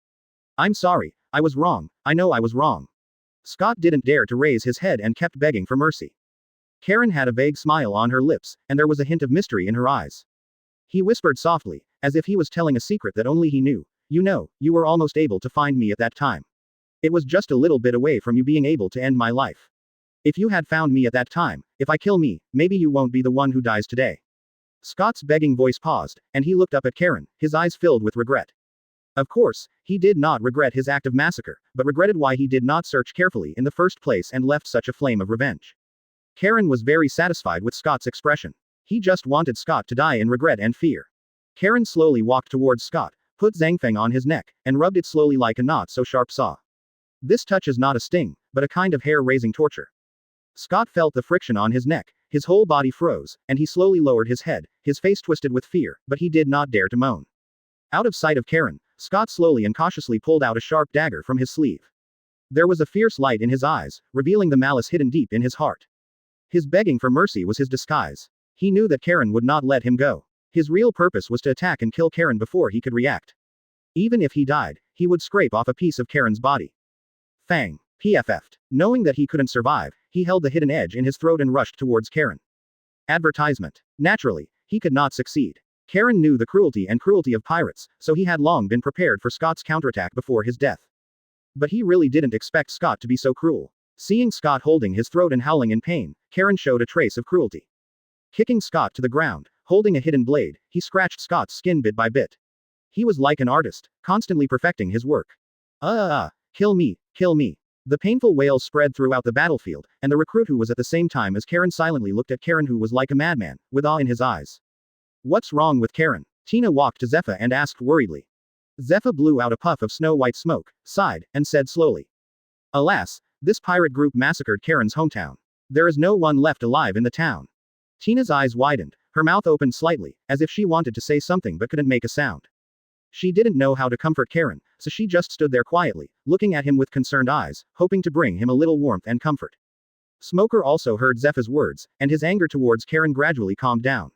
I'm sorry, I was wrong, I know I was wrong. Scott didn't dare to raise his head and kept begging for mercy. Karen had a vague smile on her lips, and there was a hint of mystery in her eyes. He whispered softly, as if he was telling a secret that only he knew. You know, you were almost able to find me at that time. It was just a little bit away from you being able to end my life. If you had found me at that time, if I kill me, maybe you won't be the one who dies today. Scott's begging voice paused, and he looked up at Karen, his eyes filled with regret. Of course, he did not regret his act of massacre, but regretted why he did not search carefully in the first place and left such a flame of revenge. Karen was very satisfied with Scott's expression. He just wanted Scott to die in regret and fear. Karen slowly walked towards Scott, put Zhangfeng on his neck, and rubbed it slowly like a not-so-sharp saw. This touch is not a sting, but a kind of hair-raising torture. Scott felt the friction on his neck, his whole body froze, and he slowly lowered his head, his face twisted with fear, but he did not dare to moan. Out of sight of Karen, Scott slowly and cautiously pulled out a sharp dagger from his sleeve. There was a fierce light in his eyes, revealing the malice hidden deep in his heart. His begging for mercy was his disguise. He knew that Karen would not let him go. His real purpose was to attack and kill Karen before he could react. Even if he died, he would scrape off a piece of Karen's body. Fang. PFF'd. Knowing that he couldn't survive, he held the hidden edge in his throat and rushed towards Karen. Advertisement. Naturally, he could not succeed. Karen knew the cruelty of pirates, so he had long been prepared for Scott's counterattack before his death. But he really didn't expect Scott to be so cruel. Seeing Scott holding his throat and howling in pain, Karen showed a trace of cruelty. Kicking Scott to the ground, holding a hidden blade, he scratched Scott's skin bit by bit. He was like an artist, constantly perfecting his work. Kill me, kill me. The painful wails spread throughout the battlefield, and the recruit who was at the same time as Karen silently looked at Karen who was like a madman, with awe in his eyes. What's wrong with Karen? Tina walked to Zephyr and asked worriedly. Zephyr blew out a puff of snow-white smoke, sighed, and said slowly. Alas, this pirate group massacred Karen's hometown. There is no one left alive in the town. Tina's eyes widened, her mouth opened slightly, as if she wanted to say something but couldn't make a sound. She didn't know how to comfort Karen, so she just stood there quietly, looking at him with concerned eyes, hoping to bring him a little warmth and comfort. Smoker also heard Zephyr's words, and his anger towards Karen gradually calmed down.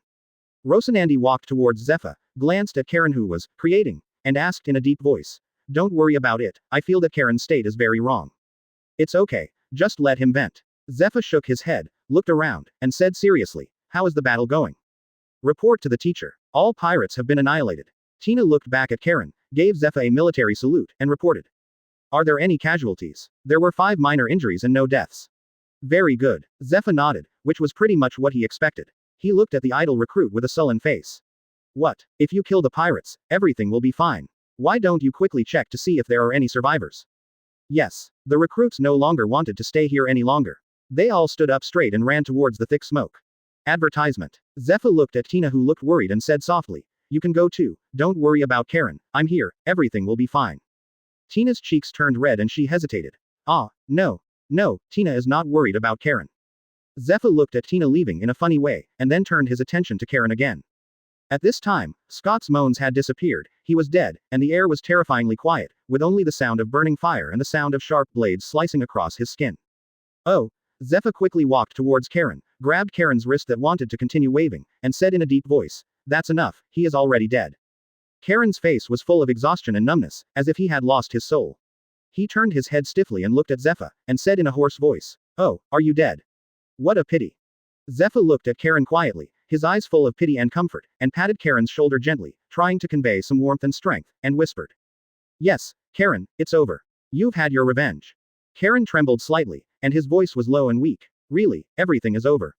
Rosanandi walked towards Zephyr, glanced at Karen who was creating, and asked in a deep voice. Don't worry about it, I feel that Karen's state is very wrong. It's okay, just let him vent. Zephyr shook his head, looked around, and said seriously, how is the battle going? Report to the teacher. All pirates have been annihilated. Tina looked back at Karen, gave Zephyr a military salute, and reported. Are there any casualties? There were 5 minor injuries and no deaths. Very good. Zephyr nodded, which was pretty much what he expected. He looked at the idle recruit with a sullen face. What? If you kill the pirates, everything will be fine. Why don't you quickly check to see if there are any survivors? Yes. The recruits no longer wanted to stay here any longer. They all stood up straight and ran towards the thick smoke. Advertisement. Zephyr looked at Tina who looked worried and said softly. You can go too, don't worry about Karen, I'm here, everything will be fine. Tina's cheeks turned red and she hesitated. No, Tina is not worried about Karen. Zephyr looked at Tina leaving in a funny way, and then turned his attention to Karen again. At this time, Scott's moans had disappeared, he was dead, and the air was terrifyingly quiet, with only the sound of burning fire and the sound of sharp blades slicing across his skin. Oh. Zephyr quickly walked towards Karen, grabbed Karen's wrist that wanted to continue waving, and said in a deep voice. That's enough, he is already dead. Karen's face was full of exhaustion and numbness, as if he had lost his soul. He turned his head stiffly and looked at Zephyr, and said in a hoarse voice. Oh, are you dead? What a pity. Zephyr looked at Karen quietly, his eyes full of pity and comfort, and patted Karen's shoulder gently, trying to convey some warmth and strength, and whispered. Yes, Karen, it's over. You've had your revenge. Karen trembled slightly, and his voice was low and weak. Really, everything is over.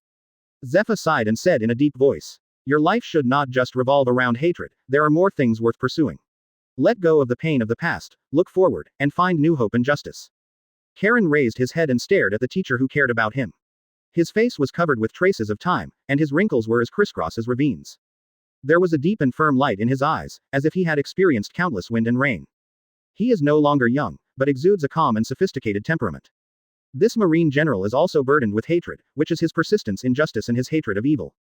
Zephyr sighed and said in a deep voice. Your life should not just revolve around hatred, there are more things worth pursuing. Let go of the pain of the past, look forward, and find new hope and justice. Karen raised his head and stared at the teacher who cared about him. His face was covered with traces of time, and his wrinkles were as crisscross as ravines. There was a deep and firm light in his eyes, as if he had experienced countless wind and rain. He is no longer young, but exudes a calm and sophisticated temperament. This Marine general is also burdened with hatred, which is his persistence in justice and his hatred of evil.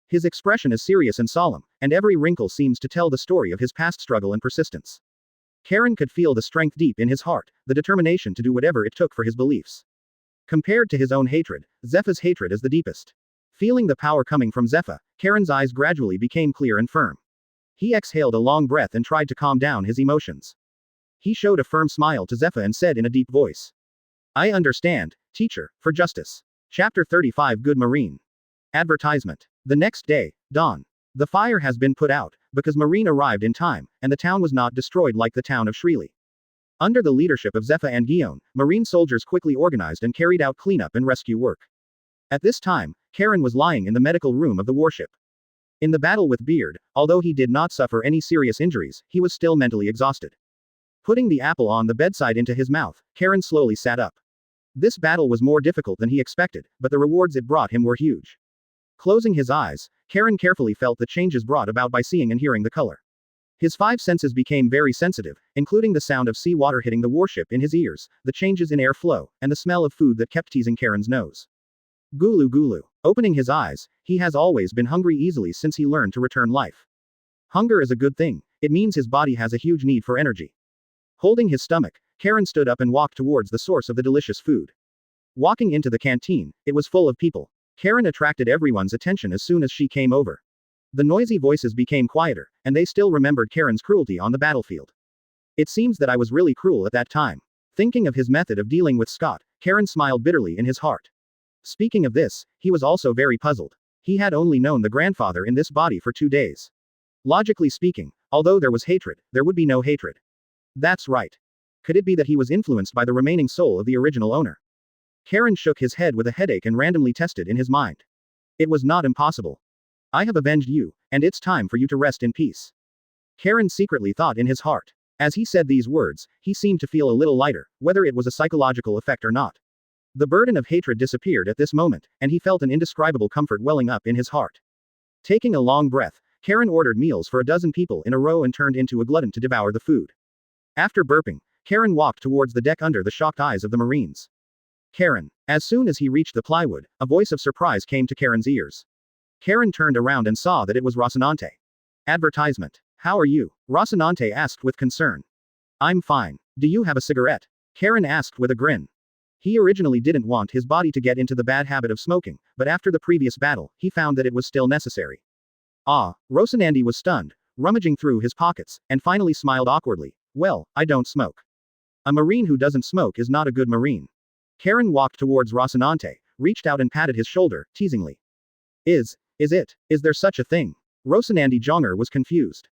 His expression is serious and solemn, and every wrinkle seems to tell the story of his past struggle and persistence. Karen could feel the strength deep in his heart, the determination to do whatever it took for his beliefs. Compared to his own hatred, Zephyr's hatred is the deepest. Feeling the power coming from Zephyr, Karen's eyes gradually became clear and firm. He exhaled a long breath and tried to calm down his emotions. He showed a firm smile to Zephyr and said in a deep voice. I understand, teacher, for justice. Chapter 35 Good Marine. Advertisement. The next day, dawn. The fire has been put out, because Marine arrived in time, and the town was not destroyed like the town of Shreely. Under the leadership of Zephyr and Guon, Marine soldiers quickly organized and carried out cleanup and rescue work. At this time, Karen was lying in the medical room of the warship. In the battle with Beard, although he did not suffer any serious injuries, he was still mentally exhausted. Putting the apple on the bedside into his mouth, Karen slowly sat up. This battle was more difficult than he expected, but the rewards it brought him were huge. Closing his eyes, Karen carefully felt the changes brought about by seeing and hearing the color. His five senses became very sensitive, including the sound of sea water hitting the warship in his ears, the changes in air flow, and the smell of food that kept teasing Karen's nose. Gulu Gulu. Opening his eyes, he has always been hungry easily since he learned to return life. Hunger is a good thing, it means his body has a huge need for energy. Holding his stomach, Karen stood up and walked towards the source of the delicious food. Walking into the canteen, it was full of people. Karen attracted everyone's attention as soon as she came over. The noisy voices became quieter, and they still remembered Karen's cruelty on the battlefield. It seems that I was really cruel at that time. Thinking of his method of dealing with Scott, Karen smiled bitterly in his heart. Speaking of this, he was also very puzzled. He had only known the grandfather in this body for 2 days. Logically speaking, although there was hatred, there would be no hatred. That's right. Could it be that he was influenced by the remaining soul of the original owner? Karen shook his head with a headache and randomly tested in his mind. It was not impossible. I have avenged you, and it's time for you to rest in peace. Karen secretly thought in his heart. As he said these words, he seemed to feel a little lighter, whether it was a psychological effect or not. The burden of hatred disappeared at this moment, and he felt an indescribable comfort welling up in his heart. Taking a long breath, Karen ordered meals for 12 people in a row and turned into a glutton to devour the food. After burping, Karen walked towards the deck under the shocked eyes of the Marines. Karen. As soon as he reached the plywood, a voice of surprise came to Karen's ears. Karen turned around and saw that it was Rocinante. Advertisement. How are you? Rocinante asked with concern. I'm fine. Do you have a cigarette? Karen asked with a grin. He originally didn't want his body to get into the bad habit of smoking, but after the previous battle, he found that it was still necessary. Ah, Rocinante was stunned, rummaging through his pockets, and finally smiled awkwardly. Well, I don't smoke. A Marine who doesn't smoke is not a good Marine. Karen walked towards Rocinante, reached out and patted his shoulder, teasingly. Is there such a thing? Rocinante Jonger was confused.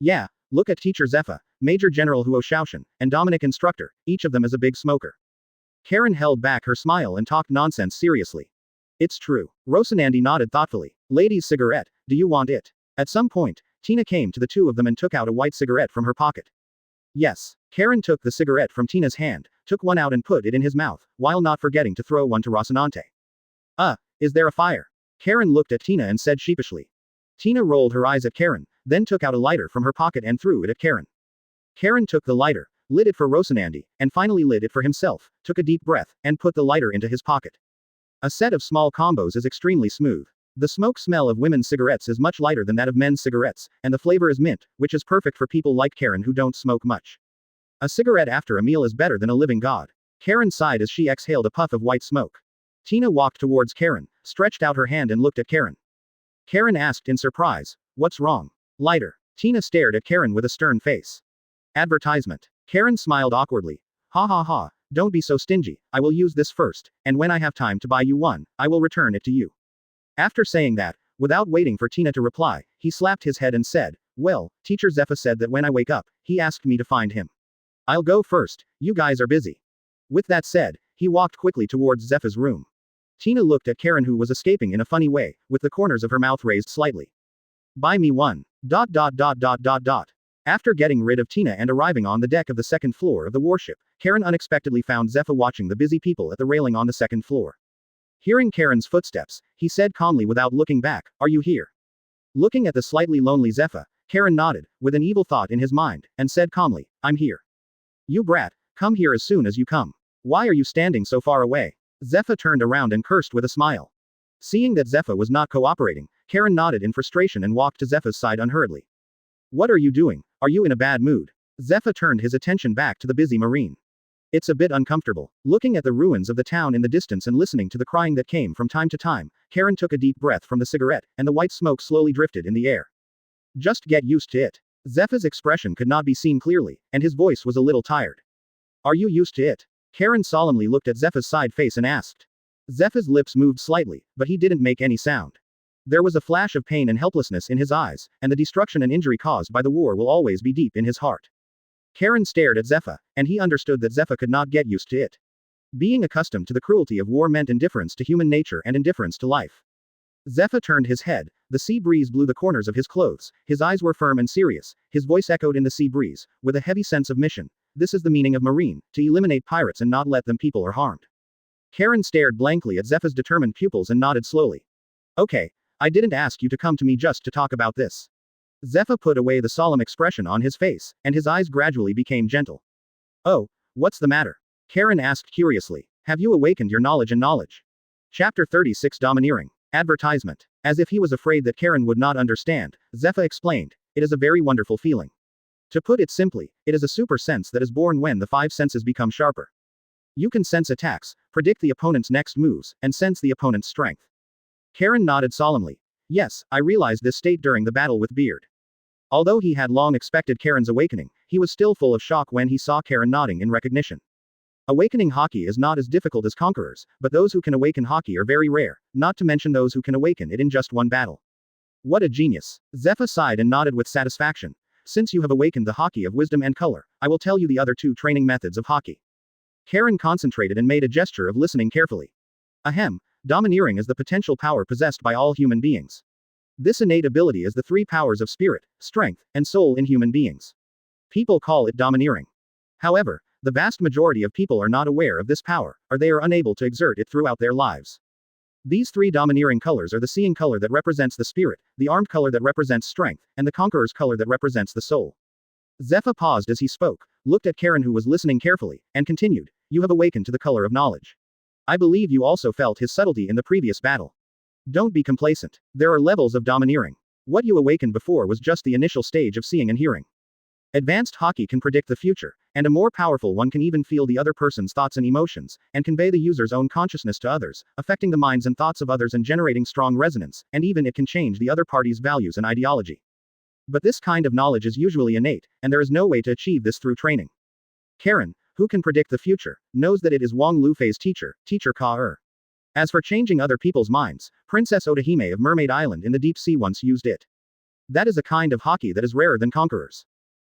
Yeah, look at Teacher Zephyr, Major General Huo Shaoshan, and Dominic Instructor, each of them is a big smoker. Karen held back her smile and talked nonsense seriously. It's true. Rocinante nodded thoughtfully. Lady's cigarette, do you want it? At some point, Tina came to the two of them and took out a white cigarette from her pocket. Yes. Karen took the cigarette from Tina's hand, took one out and put it in his mouth, while not forgetting to throw one to Rocinante. Is there a fire? Karen looked at Tina and said sheepishly. Tina rolled her eyes at Karen, then took out a lighter from her pocket and threw it at Karen. Karen took the lighter, lit it for Rocinante, and finally lit it for himself, took a deep breath, and put the lighter into his pocket. A set of small combos is extremely smooth. The smoke smell of women's cigarettes is much lighter than that of men's cigarettes, and the flavor is mint, which is perfect for people like Karen who don't smoke much. A cigarette after a meal is better than a living god. Karen sighed as she exhaled a puff of white smoke. Tina walked towards Karen, stretched out her hand and looked at Karen. Karen asked in surprise, what's wrong? Lighter. Tina stared at Karen with a stern face. Advertisement. Karen smiled awkwardly. Ha ha ha, don't be so stingy, I will use this first, and when I have time to buy you one, I will return it to you. After saying that, without waiting for Tina to reply, he slapped his head and said, well, Teacher Zephyr said that when I wake up, he asked me to find him. I'll go first, you guys are busy. With that said, he walked quickly towards Zephyr's room. Tina looked at Karen, who was escaping in a funny way, with the corners of her mouth raised slightly. Buy me one. ... After getting rid of Tina and arriving on the deck of the second floor of the warship, Karen unexpectedly found Zephyr watching the busy people at the railing on the second floor. Hearing Karen's footsteps, he said calmly without looking back, "Are you here?" Looking at the slightly lonely Zephyr, Karen nodded, with an evil thought in his mind, and said calmly, "I'm here. You brat, come here as soon as you come. Why are you standing so far away?" Zephyr turned around and cursed with a smile. Seeing that Zephyr was not cooperating, Karen nodded in frustration and walked to Zephyr's side unhurriedly. "What are you doing? Are you in a bad mood?" Zephyr turned his attention back to the busy marine. "It's a bit uncomfortable." Looking at the ruins of the town in the distance and listening to the crying that came from time to time, Karen took a deep breath from the cigarette, and the white smoke slowly drifted in the air. "Just get used to it." Zephyr's expression could not be seen clearly, and his voice was a little tired. "Are you used to it?" Karen solemnly looked at Zephyr's side face and asked. Zephyr's lips moved slightly, but he didn't make any sound. There was a flash of pain and helplessness in his eyes, and the destruction and injury caused by the war will always be deep in his heart. Karen stared at Zephyr, and he understood that Zephyr could not get used to it. Being accustomed to the cruelty of war meant indifference to human nature and indifference to life. Zephyr turned his head, the sea breeze blew the corners of his clothes, his eyes were firm and serious, his voice echoed in the sea breeze, with a heavy sense of mission. "This is the meaning of marine, to eliminate pirates and not let them people are harmed." Karen stared blankly at Zephyr's determined pupils and nodded slowly. "Okay. I didn't ask you to come to me just to talk about this." Zephyr put away the solemn expression on his face, and his eyes gradually became gentle. "Oh, what's the matter?" Karen asked curiously. "Have you awakened your knowledge and knowledge?" Chapter 36 Domineering. Advertisement. As if he was afraid that Karen would not understand, Zephyr explained, "It is a very wonderful feeling. To put it simply, it is a super sense that is born when the five senses become sharper. You can sense attacks, predict the opponent's next moves, and sense the opponent's strength." Karen nodded solemnly. "Yes, I realized this state during the battle with Beard." Although he had long expected Karen's awakening, he was still full of shock when he saw Karen nodding in recognition. Awakening haki is not as difficult as conquerors, but those who can awaken haki are very rare, not to mention those who can awaken it in just one battle. What a genius. Zephyr sighed and nodded with satisfaction. "Since you have awakened the haki of wisdom and color, I will tell you the other two training methods of haki." Karen concentrated and made a gesture of listening carefully. Ahem. Domineering is the potential power possessed by all human beings. This innate ability is the three powers of spirit, strength, and soul in human beings. People call it domineering. However, the vast majority of people are not aware of this power, or they are unable to exert it throughout their lives. These three domineering colors are the seeing color that represents the spirit, the armed color that represents strength, and the conqueror's color that represents the soul. Zephyr paused as he spoke, looked at Karen, who was listening carefully, and continued, "You have awakened to the color of knowledge. I believe you also felt his subtlety in the previous battle. Don't be complacent. There are levels of domineering. What you awakened before was just the initial stage of seeing and hearing. Advanced haki can predict the future, and a more powerful one can even feel the other person's thoughts and emotions, and convey the user's own consciousness to others, affecting the minds and thoughts of others and generating strong resonance, and even it can change the other party's values and ideology. But this kind of knowledge is usually innate, and there is no way to achieve this through training. Karen, who can predict the future, knows that it is Wang Lufei's teacher, Teacher Ka-er. As for changing other people's minds, Princess Otahime of Mermaid Island in the deep sea once used it. That is a kind of haki that is rarer than conquerors.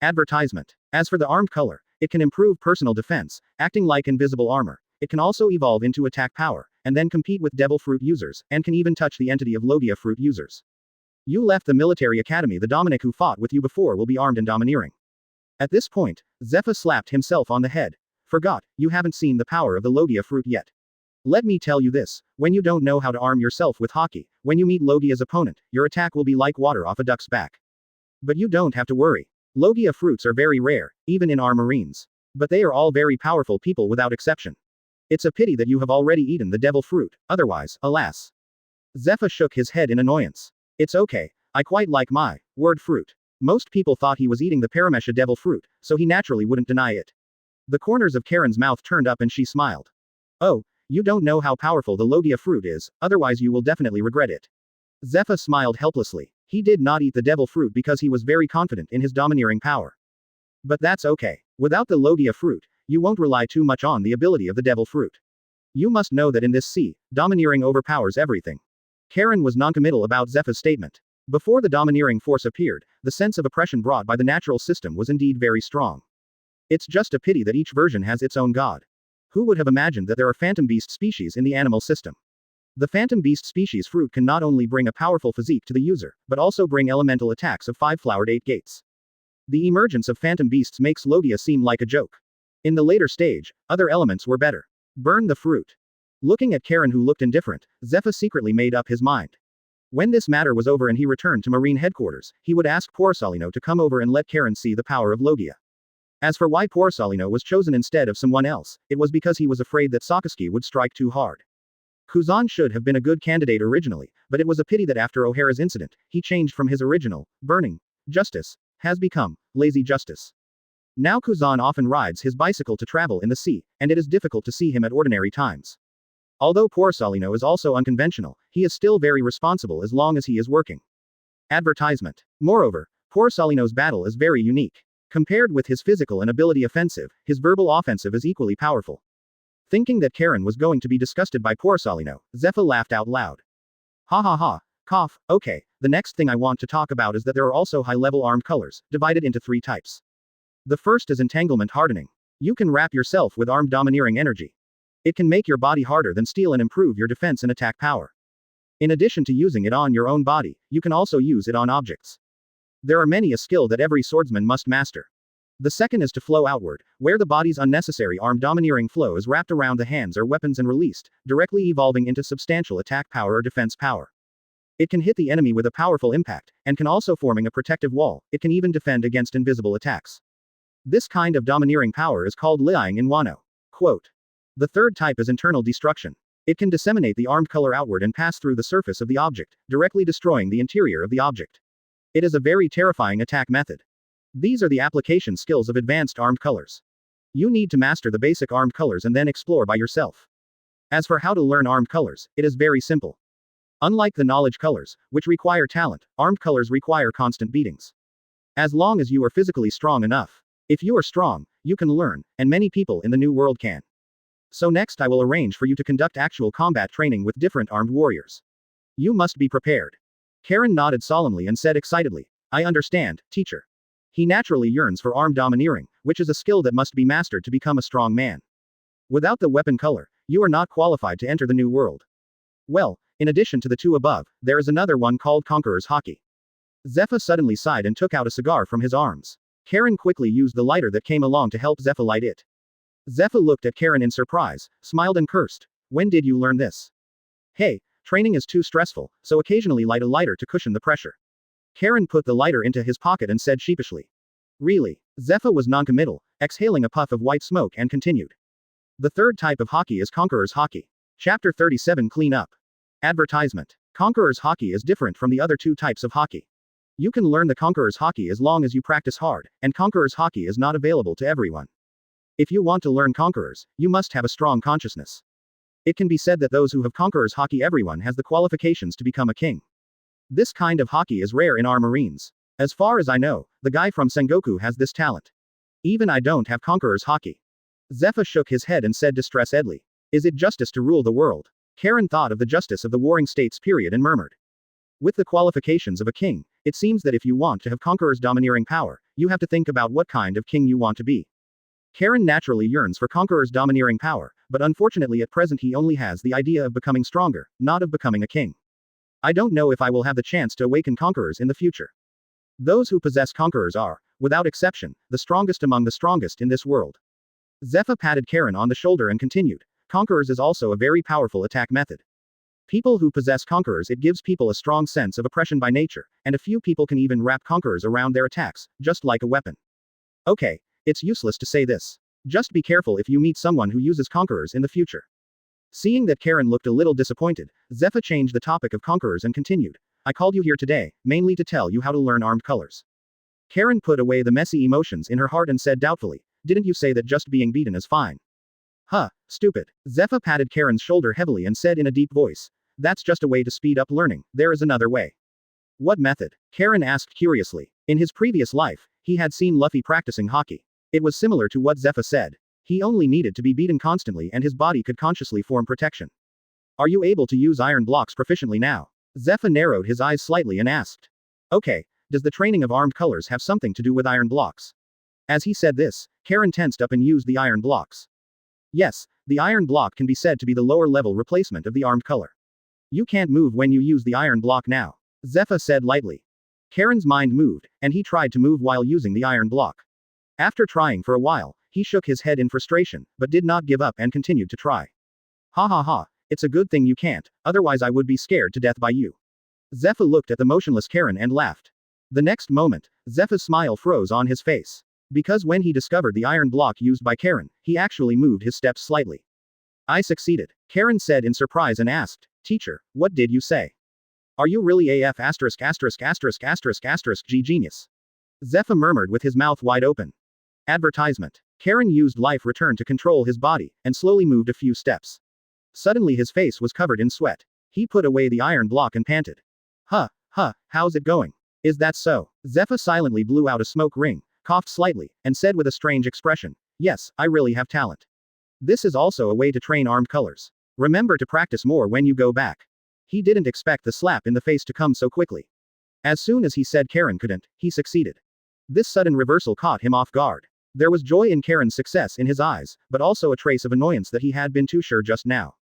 Advertisement. As for the armed color, it can improve personal defense, acting like invisible armor. It can also evolve into attack power, and then compete with devil fruit users, and can even touch the entity of Logia fruit users. You left the military academy. The Dominic who fought with you before will be armed and domineering." At this point, Zephyr slapped himself on the head. "Forgot, you haven't seen the power of the Logia fruit yet. Let me tell you this, when you don't know how to arm yourself with haki, when you meet Logia's opponent, your attack will be like water off a duck's back. But you don't have to worry. Logia fruits are very rare, even in our marines. But they are all very powerful people without exception. It's a pity that you have already eaten the devil fruit, otherwise, alas." Zephyr shook his head in annoyance. "It's okay, I quite like my word fruit." Most people thought he was eating the Paramesha devil fruit, so he naturally wouldn't deny it. The corners of Karen's mouth turned up and she smiled. "Oh, you don't know how powerful the Logia fruit is, otherwise you will definitely regret it." Zephyr smiled helplessly. He did not eat the devil fruit because he was very confident in his domineering power. But that's okay. Without the Logia fruit, you won't rely too much on the ability of the devil fruit. You must know that in this sea, domineering overpowers everything. Karen was noncommittal about Zephyr's statement. Before the domineering force appeared, the sense of oppression brought by the natural system was indeed very strong. It's just a pity that each version has its own god. Who would have imagined that there are phantom beast species in the animal system? The phantom beast species fruit can not only bring a powerful physique to the user, but also bring elemental attacks of 5-flowered 8 gates. The emergence of phantom beasts makes Logia seem like a joke. In the later stage, other elements were better. Burn the fruit. Looking at Karen, who looked indifferent, Zephyr secretly made up his mind. When this matter was over and he returned to Marine headquarters, he would ask Porcellino to come over and let Karen see the power of Logia. As for why Porcellino was chosen instead of someone else, it was because he was afraid that Sakazuki would strike too hard. Kuzan should have been a good candidate originally, but it was a pity that after O'Hara's incident, he changed from his original, burning, justice, has become, lazy justice. Now Kuzan often rides his bicycle to travel in the sea, and it is difficult to see him at ordinary times. Although Porcellino is also unconventional, he is still very responsible as long as he is working. Advertisement. Moreover, Porcellino's battle is very unique. Compared with his physical and ability offensive, his verbal offensive is equally powerful. Thinking that Karen was going to be disgusted by Porcellino, Zephyr laughed out loud. Ha ha ha, cough, okay, the next thing I want to talk about is that there are also high-level armed colors, divided into 3 types. The first is entanglement hardening. You can wrap yourself with armed domineering energy. It can make your body harder than steel and improve your defense and attack power. In addition to using it on your own body, you can also use it on objects. There are many a skill that every swordsman must master. The second is to flow outward, where the body's unnecessary armed domineering flow is wrapped around the hands or weapons and released, directly evolving into substantial attack power or defense power. It can hit the enemy with a powerful impact, and can also forming a protective wall. It can even defend against invisible attacks. This kind of domineering power is called liang in Wano. Quote. The third type is internal destruction. It can disseminate the armed color outward and pass through the surface of the object, directly destroying the interior of the object. It is a very terrifying attack method. These are the application skills of advanced armed colors. You need to master the basic armed colors and then explore by yourself. As for how to learn armed colors, it is very simple. Unlike the knowledge colors, which require talent, armed colors require constant beatings. As long as you are physically strong enough. If you are strong, you can learn, and many people in the new world can. So next I will arrange for you to conduct actual combat training with different armed warriors. You must be prepared. Karen nodded solemnly and said excitedly, I understand, teacher. He naturally yearns for armed domineering, which is a skill that must be mastered to become a strong man. Without the weapon color, you are not qualified to enter the new world. Well, in addition to the 2 above, there is another one called Conqueror's Haki. Zephyr suddenly sighed and took out a cigar from his arms. Karen quickly used the lighter that came along to help Zephyr light it. Zephyr looked at Karen in surprise, smiled and cursed. When did you learn this? Hey, training is too stressful, so occasionally light a lighter to cushion the pressure. Karen put the lighter into his pocket and said sheepishly. Really? Zephyr was noncommittal, exhaling a puff of white smoke and continued. The third type of haki is Conqueror's Haki. Chapter 37 Clean Up. Advertisement. Conqueror's Haki is different from the other 2 types of haki. You can learn the Conqueror's Haki as long as you practice hard, and Conqueror's Haki is not available to everyone. If you want to learn Conquerors, you must have a strong consciousness. It can be said that those who have Conqueror's Haki, everyone has the qualifications to become a king. This kind of haki is rare in our marines. As far as I know, the guy from Sengoku has this talent. Even I don't have Conqueror's Haki. Zephyr shook his head and said distressedly. Is it justice to rule the world? Karen thought of the justice of the warring states period and murmured. With the qualifications of a king, it seems that if you want to have Conqueror's domineering power, you have to think about what kind of king you want to be. Karen naturally yearns for Conqueror's domineering power, but unfortunately at present he only has the idea of becoming stronger, not of becoming a king. I don't know if I will have the chance to awaken Conquerors in the future. Those who possess Conquerors are, without exception, the strongest among the strongest in this world. Zephyr patted Karen on the shoulder and continued. Conquerors is also a very powerful attack method. People who possess Conquerors, it gives people a strong sense of oppression by nature, and a few people can even wrap Conquerors around their attacks, just like a weapon. Okay, it's useless to say this. Just be careful if you meet someone who uses Conquerors in the future. Seeing that Karen looked a little disappointed, Zephyr changed the topic of Conquerors and continued. I called you here today, mainly to tell you how to learn armed colors. Karen put away the messy emotions in her heart and said doubtfully, didn't you say that just being beaten is fine? Huh, stupid. Zephyr patted Karen's shoulder heavily and said in a deep voice. That's just a way to speed up learning, there is another way. What method? Karen asked curiously. In his previous life, he had seen Luffy practicing haki. It was similar to what Zephyr said. He only needed to be beaten constantly and his body could consciously form protection. Are you able to use iron blocks proficiently now? Zephyr narrowed his eyes slightly and asked. Okay, does the training of armed colors have something to do with iron blocks? As he said this, Karen tensed up and used the iron blocks. Yes, the iron block can be said to be the lower level replacement of the armed color. You can't move when you use the iron block now, Zephyr said lightly. Karen's mind moved, and he tried to move while using the iron block. After trying for a while, he shook his head in frustration, but did not give up and continued to try. Ha ha ha, it's a good thing you can't, otherwise I would be scared to death by you. Zephyr looked at the motionless Karen and laughed. The next moment, Zephyr's smile froze on his face. Because when he discovered the iron block used by Karen, he actually moved his steps slightly. I succeeded, Karen said in surprise and asked, Teacher, what did you say? Are you really AF G genius? Zephyr murmured with his mouth wide open. Advertisement. Karen used life return to control his body, and slowly moved a few steps. Suddenly his face was covered in sweat. He put away the iron block and panted. Huh, how's it going? Is that so? Zephyr silently blew out a smoke ring, coughed slightly, and said with a strange expression, yes, I really have talent. This is also a way to train armed colors. Remember to practice more when you go back. He didn't expect the slap in the face to come so quickly. As soon as he said Karen couldn't, he succeeded. This sudden reversal caught him off guard. There was joy in Karen's success in his eyes, but also a trace of annoyance that he had been too sure just now.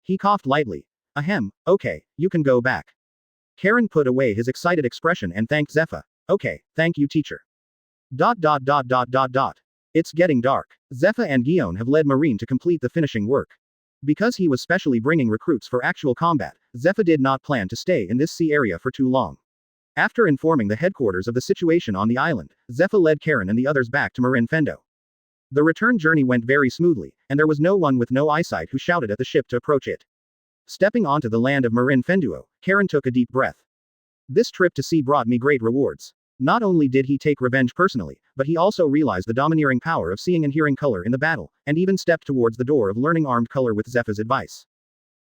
He coughed lightly. Ahem, okay, you can go back. Karen put away his excited expression and thanked Zephyr. Okay, thank you teacher. ... It's getting dark. Zephyr and Guon have led Marine to complete the finishing work. Because he was specially bringing recruits for actual combat, Zephyr did not plan to stay in this sea area for too long. After informing the headquarters of the situation on the island, Zephyr led Karen and the others back to Marin Fendo. The return journey went very smoothly, and there was no one with no eyesight who shouted at the ship to approach it. Stepping onto the land of Marin Fenduo, Karen took a deep breath. This trip to sea brought me great rewards. Not only did he take revenge personally, but he also realized the domineering power of seeing and hearing color in the battle, and even stepped towards the door of learning armed color with Zephyr's advice.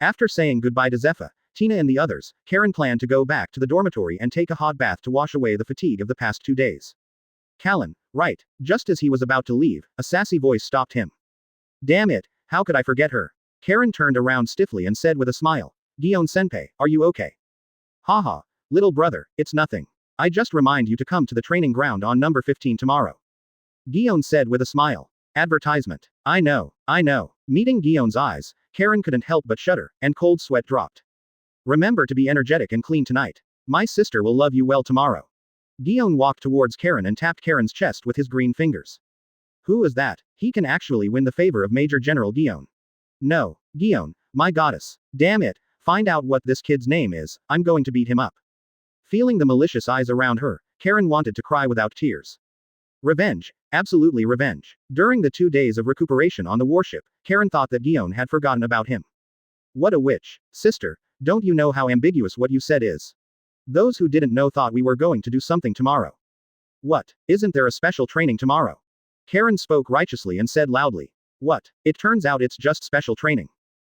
After saying goodbye to Zephyr, Tina and the others, Karen planned to go back to the dormitory and take a hot bath to wash away the fatigue of the past 2 days. Callan, right, just as he was about to leave, a sassy voice stopped him. Damn it, how could I forget her? Karen turned around stiffly and said with a smile, Guon-senpai, are you okay? Haha, little brother, it's nothing. I just remind you to come to the training ground on number 15 tomorrow. Guon said with a smile. Advertisement. I know. Meeting Guion's eyes, Karen couldn't help but shudder, and cold sweat dropped. Remember to be energetic and clean tonight. My sister will love you well tomorrow. Guon walked towards Karen and tapped Karen's chest with his green fingers. Who is that? He can actually win the favor of Major General Guon. No, Guon, my goddess. Damn it, find out what this kid's name is, I'm going to beat him up. Feeling the malicious eyes around her, Karen wanted to cry without tears. Revenge, absolutely revenge. During the 2 days of recuperation on the warship, Karen thought that Guon had forgotten about him. What a witch. Sister, don't you know how ambiguous what you said is? Those who didn't know thought we were going to do something tomorrow. What, isn't there a special training tomorrow? Karen spoke righteously and said loudly. What, it turns out it's just special training.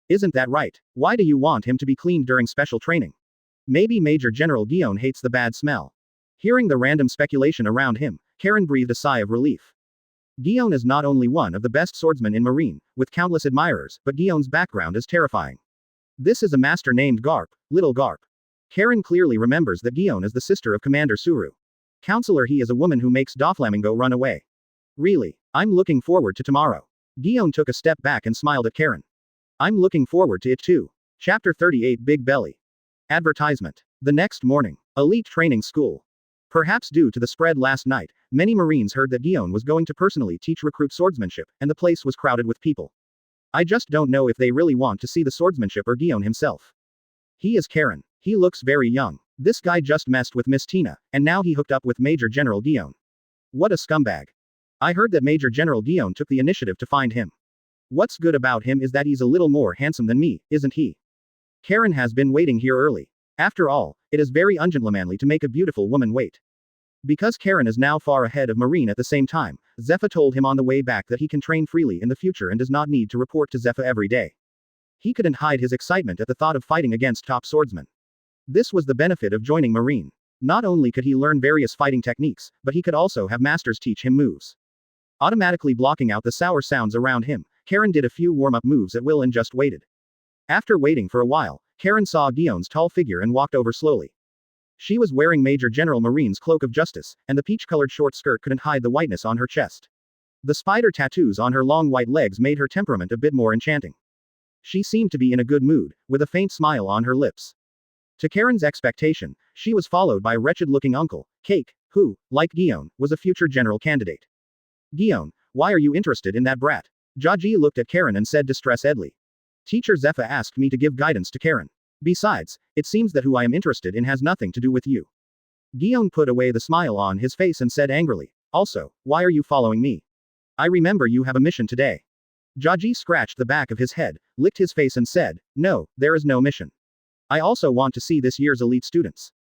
Isn't that right? Why do you want him to be cleaned during special training? Maybe Major General Guon hates the bad smell. Hearing the random speculation around him, Karen breathed a sigh of relief. Guon is not only one of the best swordsmen in Marine, with countless admirers, but Guion's background is terrifying. This is a master named Garp, Little Garp. Karen clearly remembers that Guon is the sister of Commander Suru. Counselor, he is a woman who makes Doflamingo run away. Really, I'm looking forward to tomorrow. Guon took a step back and smiled at Karen. I'm looking forward to it too. Chapter 38 Big Belly. Advertisement. The next morning. Elite Training School. Perhaps due to the spread last night, many Marines heard that Guon was going to personally teach recruit swordsmanship, and the place was crowded with people. I just don't know if they really want to see the swordsmanship or Guon himself. He is Karen. He looks very young. This guy just messed with Miss Tina, and now he hooked up with Major General Guon. What a scumbag. I heard that Major General Guon took the initiative to find him. What's good about him is that he's a little more handsome than me, isn't he? Karen has been waiting here early. After all, it is very ungentlemanly to make a beautiful woman wait. Because Karen is now far ahead of Marine at the same time, Zephyr told him on the way back that he can train freely in the future and does not need to report to Zephyr every day. He couldn't hide his excitement at the thought of fighting against top swordsmen. This was the benefit of joining Marine. Not only could he learn various fighting techniques, but he could also have masters teach him moves. Automatically blocking out the sour sounds around him, Karen did a few warm-up moves at will and just waited. After waiting for a while, Karen saw Guion's tall figure and walked over slowly. She was wearing Major General Marine's cloak of justice, and the peach-colored short skirt couldn't hide the whiteness on her chest. The spider tattoos on her long white legs made her temperament a bit more enchanting. She seemed to be in a good mood, with a faint smile on her lips. To Karen's expectation, she was followed by a wretched-looking uncle, Cake, who, like Guon, was a future general candidate. Guon, why are you interested in that brat? Jaji looked at Karen and said distressedly. Teacher Zepha asked me to give guidance to Karen. Besides, it seems that who I am interested in has nothing to do with you. Guon put away the smile on his face and said angrily, also, why are you following me? I remember you have a mission today. Jaji scratched the back of his head, licked his face and said, no, there is no mission. I also want to see this year's elite students.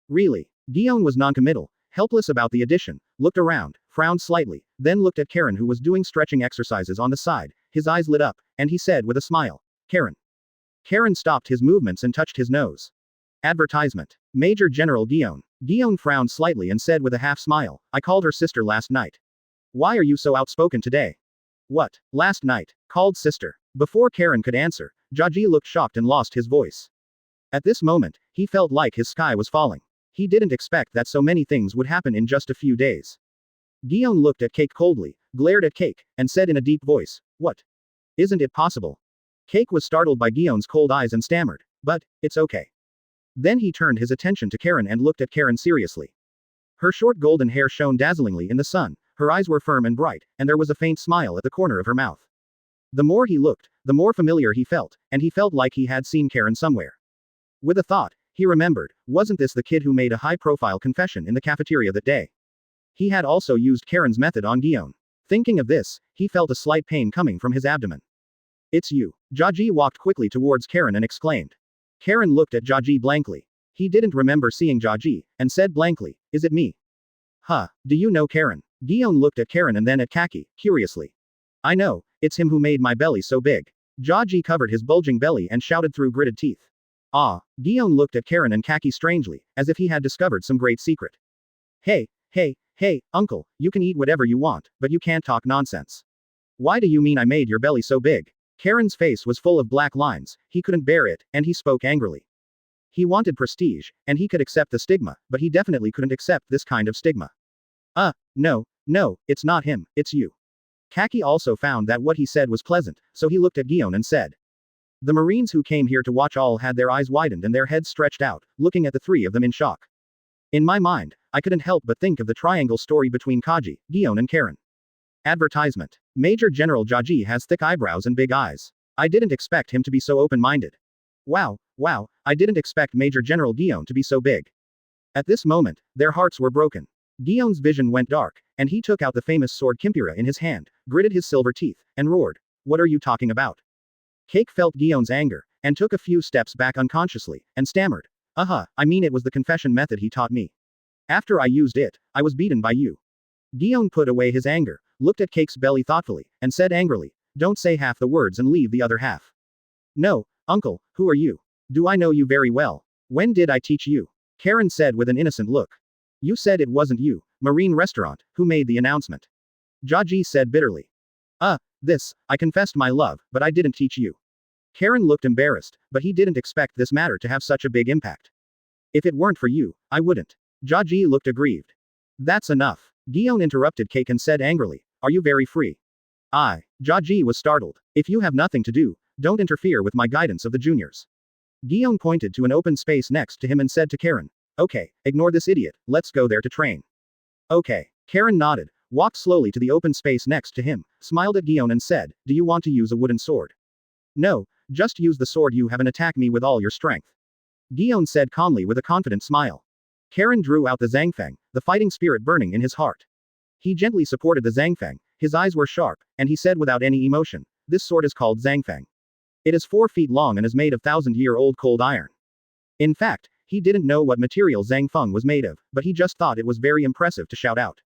Really? Guon was noncommittal, helpless about the addition, looked around, frowned slightly, then looked at Karen who was doing stretching exercises on the side, his eyes lit up, and he said with a smile, Karen. Karen stopped his movements and touched his nose. Advertisement. Major General Guon. Guon frowned slightly and said with a half smile, I called her sister last night. Why are you so outspoken today? What? Last night? Called sister. Before Karen could answer, Jaji looked shocked and lost his voice. At this moment, he felt like his sky was falling. He didn't expect that so many things would happen in just a few days. Guon looked at Cake coldly, glared at Cake, and said in a deep voice, what? Isn't it possible? Cake was startled by Guon's cold eyes and stammered, but, it's okay. Then he turned his attention to Karen and looked at Karen seriously. Her short golden hair shone dazzlingly in the sun, her eyes were firm and bright, and there was a faint smile at the corner of her mouth. The more he looked, the more familiar he felt, and he felt like he had seen Karen somewhere. With a thought, he remembered, wasn't this the kid who made a high-profile confession in the cafeteria that day? He had also used Karen's method on Guon. Thinking of this, he felt a slight pain coming from his abdomen. It's you. Jaji walked quickly towards Karen and exclaimed. Karen looked at Jaji blankly. He didn't remember seeing Jaji, and said blankly, is it me? Huh, do you know Karen? Guon looked at Karen and then at Kaki, curiously. I know, it's him who made my belly so big. Jaji covered his bulging belly and shouted through gritted teeth. Ah, Guon looked at Karen and Kaki strangely, as if he had discovered some great secret. Hey, uncle, you can eat whatever you want, but you can't talk nonsense. Why do you mean I made your belly so big? Karen's face was full of black lines, he couldn't bear it, and he spoke angrily. He wanted prestige, and he could accept the stigma, but he definitely couldn't accept this kind of stigma. No, it's not him, it's you. Kaki also found that what he said was pleasant, so he looked at Guon and said. The Marines who came here to watch all had their eyes widened and their heads stretched out, looking at the three of them in shock. In my mind, I couldn't help but think of the triangle story between Kaji, Guon and Karen. Advertisement. Major General Jaji has thick eyebrows and big eyes. I didn't expect him to be so open-minded. Wow, I didn't expect Major General Guon to be so big. At this moment, their hearts were broken. Guon's vision went dark, and he took out the famous sword Kimpira in his hand, gritted his silver teeth, and roared. What are you talking about? Cake felt Guon's anger, and took a few steps back unconsciously, and stammered. I mean it was the confession method he taught me. After I used it, I was beaten by you. Guon put away his anger, looked at Cake's belly thoughtfully, and said angrily, don't say half the words and leave the other half. No, uncle, who are you? Do I know you very well? When did I teach you? Karen said with an innocent look. You said it wasn't you, Marine Restaurant, who made the announcement. Jaji said bitterly. I confessed my love, but I didn't teach you. Karen looked embarrassed, but he didn't expect this matter to have such a big impact. If it weren't for you, I wouldn't. Jaji looked aggrieved. That's enough. Guon interrupted Cake and said angrily, are you very free? Jaji was startled. If you have nothing to do, don't interfere with my guidance of the juniors. Guon pointed to an open space next to him and said to Karen, okay, ignore this idiot, let's go there to train. Okay. Karen nodded, walked slowly to the open space next to him, smiled at Guon and said, do you want to use a wooden sword? No, just use the sword you have and attack me with all your strength. Guon said calmly with a confident smile. Karen drew out the Zhangfeng, the fighting spirit burning in his heart. He gently supported the Zhangfeng, his eyes were sharp, and he said without any emotion, this sword is called Zhangfeng. It is 4 feet long and is made of 1,000-year-old cold iron. In fact, he didn't know what material Zhangfeng was made of, but he just thought it was very impressive to shout out.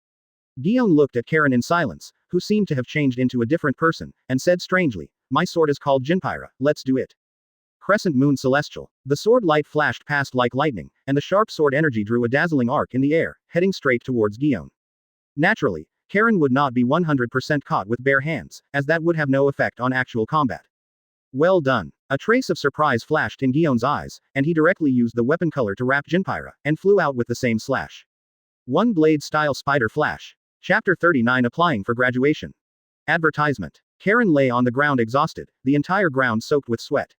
Guon looked at Karen in silence, who seemed to have changed into a different person, and said strangely, my sword is called Jinpira, let's do it. Crescent Moon Celestial. The sword light flashed past like lightning, and the sharp sword energy drew a dazzling arc in the air, heading straight towards Guon. Naturally, Karen would not be 100% caught with bare hands, as that would have no effect on actual combat. Well done. A trace of surprise flashed in Guon's eyes, and he directly used the weapon color to wrap Jinpira, and flew out with the same slash. One blade style spider flash. Chapter 39 Applying for Graduation. Advertisement. Karen lay on the ground exhausted, the entire ground soaked with sweat.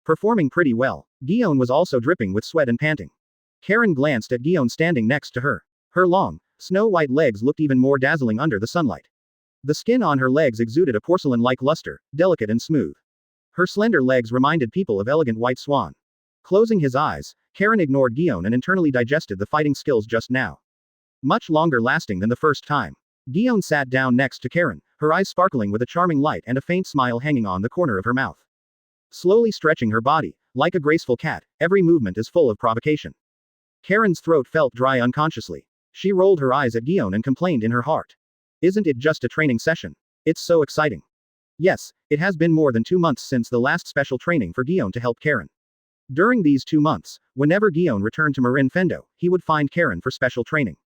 Performing pretty well. Guon was also dripping with sweat and panting. Karen glanced at Guon standing next to her. Her long, snow-white legs looked even more dazzling under the sunlight. The skin on her legs exuded a porcelain-like luster, delicate and smooth. Her slender legs reminded people of elegant white swan. Closing his eyes, Karen ignored Guon and internally digested the fighting skills just now. Much longer lasting than the first time. Guon sat down next to Karen, her eyes sparkling with a charming light and a faint smile hanging on the corner of her mouth. Slowly stretching her body, like a graceful cat, every movement is full of provocation. Karen's throat felt dry unconsciously. She rolled her eyes at Guon and complained in her heart. Isn't it just a training session? It's so exciting. Yes, it has been more than 2 months since the last special training for Guon to help Karen. During these 2 months, whenever Guon returned to Marin Fendo, he would find Karen for special training.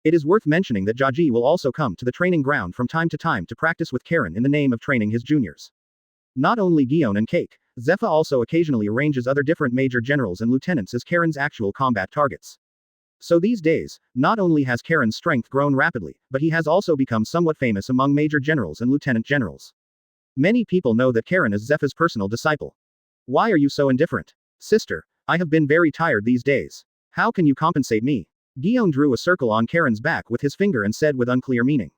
It is worth mentioning that Jaji will also come to the training ground from time to time to practice with Karen in the name of training his juniors. Not only Guon and Cake, Zephyr also occasionally arranges other different major generals and lieutenants as Karen's actual combat targets. So these days, not only has Karen's strength grown rapidly, but he has also become somewhat famous among major generals and lieutenant generals. Many people know that Karen is Zephyr's personal disciple. Why are you so indifferent? Sister, I have been very tired these days. How can you compensate me? Guon drew a circle on Karen's back with his finger and said with unclear meaning.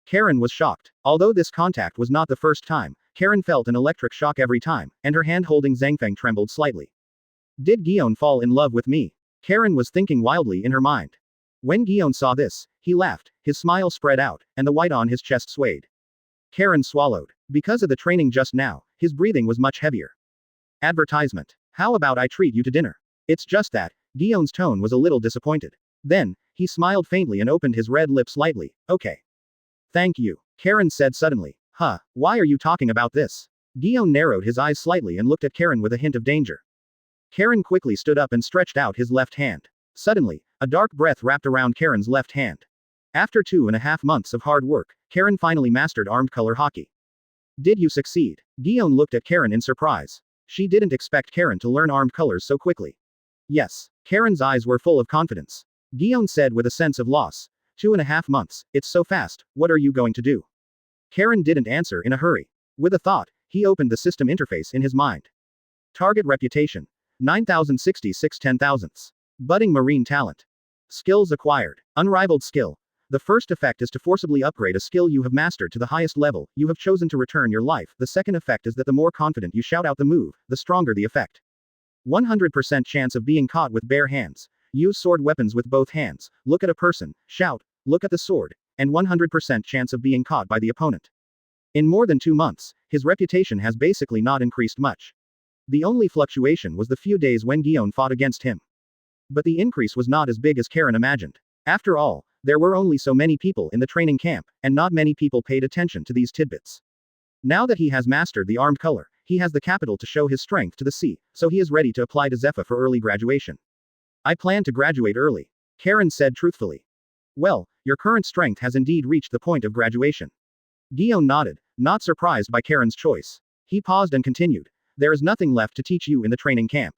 Karen was shocked. Although this contact was not the first time, Karen felt an electric shock every time, and her hand holding Zhangfeng trembled slightly. Did Guon fall in love with me? Karen was thinking wildly in her mind. When Guon saw this, he laughed, his smile spread out, and the white on his chest swayed. Karen swallowed. Because of the training just now, his breathing was much heavier. Advertisement. How about I treat you to dinner? It's just that. Guon's tone was a little disappointed. Then, he smiled faintly and opened his red lips lightly. Okay. Thank you. Karen said suddenly. Why are you talking about this? Guon narrowed his eyes slightly and looked at Karen with a hint of danger. Karen quickly stood up and stretched out his left hand. Suddenly, a dark breath wrapped around Karen's left hand. After 2.5 months of hard work, Karen finally mastered armed color haki. Did you succeed? Guon looked at Karen in surprise. She didn't expect Karen to learn armed colors so quickly. Yes. Karen's eyes were full of confidence. Guon said with a sense of loss. 2.5 months, it's so fast, what are you going to do? Karen didn't answer in a hurry. With a thought, he opened the system interface in his mind. Target reputation. 9066 10,000ths. Budding marine talent. Skills acquired. Unrivaled skill. The first effect is to forcibly upgrade a skill you have mastered to the highest level you have chosen to return your life. The second effect is that the more confident you shout out the move, the stronger the effect. 100% chance of being caught with bare hands. Use sword weapons with both hands. Look at a person, shout, look at the sword, and 100% chance of being caught by the opponent. In more than 2 months, his reputation has basically not increased much. The only fluctuation was the few days when Guon fought against him. But the increase was not as big as Karen imagined. After all, there were only so many people in the training camp, and not many people paid attention to these tidbits. Now that he has mastered the armed color, he has the capital to show his strength to the sea, so he is ready to apply to Zephyr for early graduation. I plan to graduate early. Karen said truthfully. Well, your current strength has indeed reached the point of graduation. Guon nodded, not surprised by Karen's choice. He paused and continued. There is nothing left to teach you in the training camp.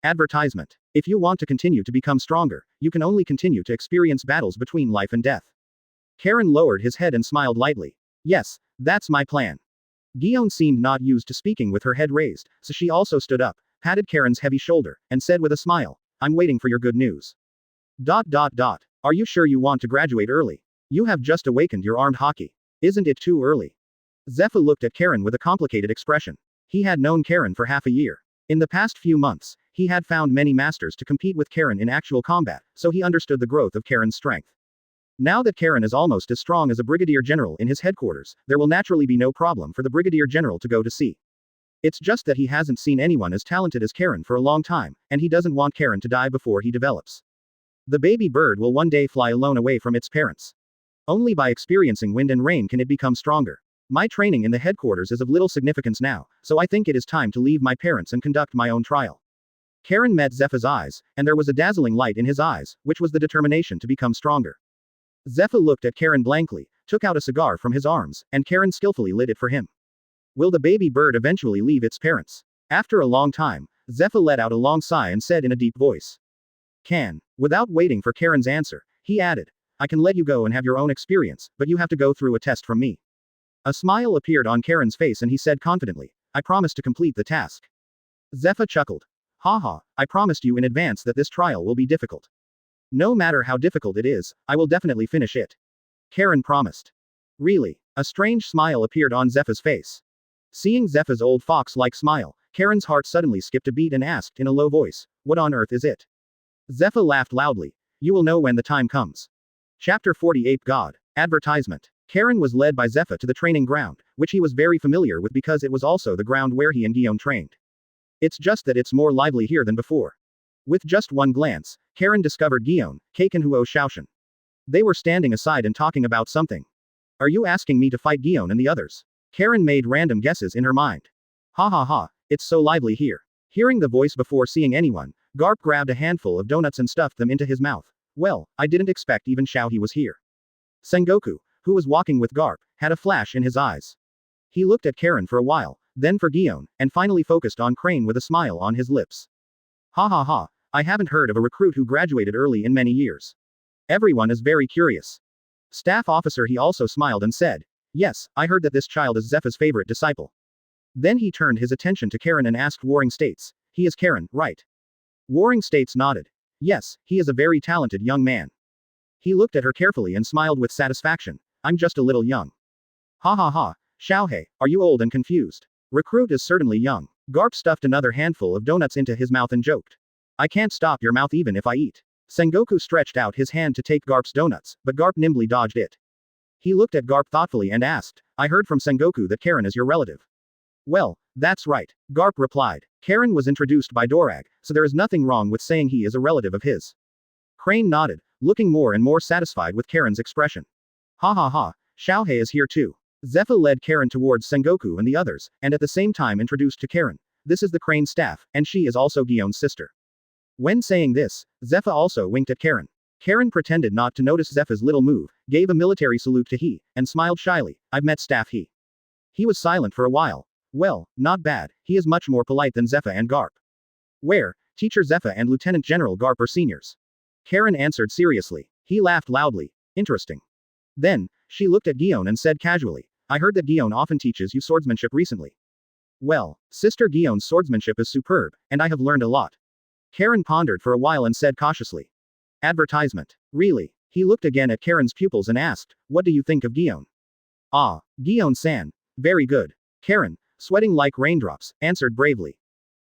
Advertisement. If you want to continue to become stronger, you can only continue to experience battles between life and death. Karen lowered his head and smiled lightly. Yes, that's my plan. Guon seemed not used to speaking with her head raised, so she also stood up, patted Karen's heavy shoulder, and said with a smile, I'm waiting for your good news. ... Are you sure you want to graduate early? You have just awakened your armed haki. Isn't it too early? Zephyr looked at Karen with a complicated expression. He had known Karen for half a year. In the past few months, he had found many masters to compete with Karen in actual combat, so he understood the growth of Karen's strength. Now that Karen is almost as strong as a brigadier general in his headquarters, there will naturally be no problem for the brigadier general to go to sea. It's just that he hasn't seen anyone as talented as Karen for a long time, and he doesn't want Karen to die before he develops. The baby bird will one day fly alone away from its parents. Only by experiencing wind and rain can it become stronger. My training in the headquarters is of little significance now, so I think it is time to leave my parents and conduct my own trial. Karen met Zephyr's eyes, and there was a dazzling light in his eyes, which was the determination to become stronger. Zephyr looked at Karen blankly, took out a cigar from his arms, and Karen skillfully lit it for him. Will the baby bird eventually leave its parents? After a long time, Zephyr let out a long sigh and said in a deep voice. Can. Without waiting for Karen's answer, he added. I can let you go and have your own experience, but you have to go through a test from me. A smile appeared on Karen's face and he said confidently, I promise to complete the task. Zephyr chuckled. Haha, I promised you in advance that this trial will be difficult. No matter how difficult it is, I will definitely finish it. Karen promised. Really? A strange smile appeared on Zephyr's face. Seeing Zephyr's old fox-like smile, Karen's heart suddenly skipped a beat and asked in a low voice, what on earth is it? Zephyr laughed loudly. You will know when the time comes. Chapter 48 God. Advertisement. Karen was led by Zephyr to the training ground, which he was very familiar with because it was also the ground where he and Guon trained. It's just that it's more lively here than before. With just one glance, Karen discovered Guon, Cake and Huo Shaoshan. They were standing aside and talking about something. Are you asking me to fight Guon and the others? Karen made random guesses in her mind. Ha ha ha, it's so lively here. Hearing the voice before seeing anyone, Garp grabbed a handful of donuts and stuffed them into his mouth. Well, I didn't expect even Xiao he was here. Sengoku, who was walking with Garp, had a flash in his eyes. He looked at Karen for a while, then for Guon, and finally focused on Crane with a smile on his lips. Ha ha ha, I haven't heard of a recruit who graduated early in many years. Everyone is very curious. Staff officer he also smiled and said, yes, I heard that this child is Zephyr's favorite disciple. Then he turned his attention to Karen and asked Warring States, he is Karen, right? Warring States nodded. Yes, he is a very talented young man. He looked at her carefully and smiled with satisfaction. I'm just a little young. Ha ha ha, Xiaohei, are you old and confused? Recruit is certainly young. Garp stuffed another handful of donuts into his mouth and joked. I can't stop your mouth even if I eat. Sengoku stretched out his hand to take Garp's donuts, but Garp nimbly dodged it. He looked at Garp thoughtfully and asked, I heard from Sengoku that Karen is your relative. Well, that's right, Garp replied. Karen was introduced by Dorag, so there is nothing wrong with saying he is a relative of his. Crane nodded, looking more and more satisfied with Karen's expression. Ha ha ha, Xiaohei is here too. Zephyr led Karen towards Sengoku and the others, and at the same time introduced to Karen. This is the Crane staff, and she is also Guon's sister. When saying this, Zephyr also winked at Karen. Karen pretended not to notice Zephyr's little move, gave a military salute to he, and smiled shyly. I've met staff he. He was silent for a while. Well, not bad, he is much more polite than Zephyr and Garp. Where, Teacher Zephyr and Lieutenant General Garp are seniors. Karen answered seriously. He laughed loudly. Interesting. Then, she looked at Guon and said casually, I heard that Guon often teaches you swordsmanship recently. Well, Sister Guon's swordsmanship is superb, and I have learned a lot. Karen pondered for a while and said cautiously. Advertisement. Really? He looked again at Karen's pupils and asked, what do you think of Guon? Ah, Guon-san. Very good. Karen, sweating like raindrops, answered bravely.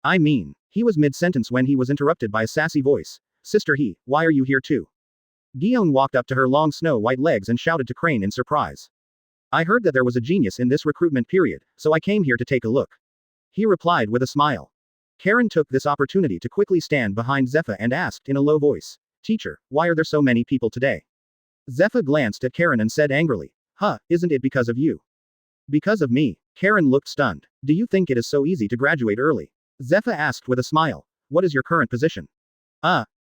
I mean, he was mid-sentence when he was interrupted by a sassy voice. Sister he, why are you here too? Guon walked up to her long snow-white legs and shouted to Crane in surprise. I heard that there was a genius in this recruitment period, so I came here to take a look. He replied with a smile. Karen took this opportunity to quickly stand behind Zephyr and asked in a low voice, Teacher, why are there so many people today? Zephyr glanced at Karen and said angrily, Huh, isn't it because of you? Because of me? Karen looked stunned. Do you think it is so easy to graduate early? Zephyr asked with a smile. What is your current position?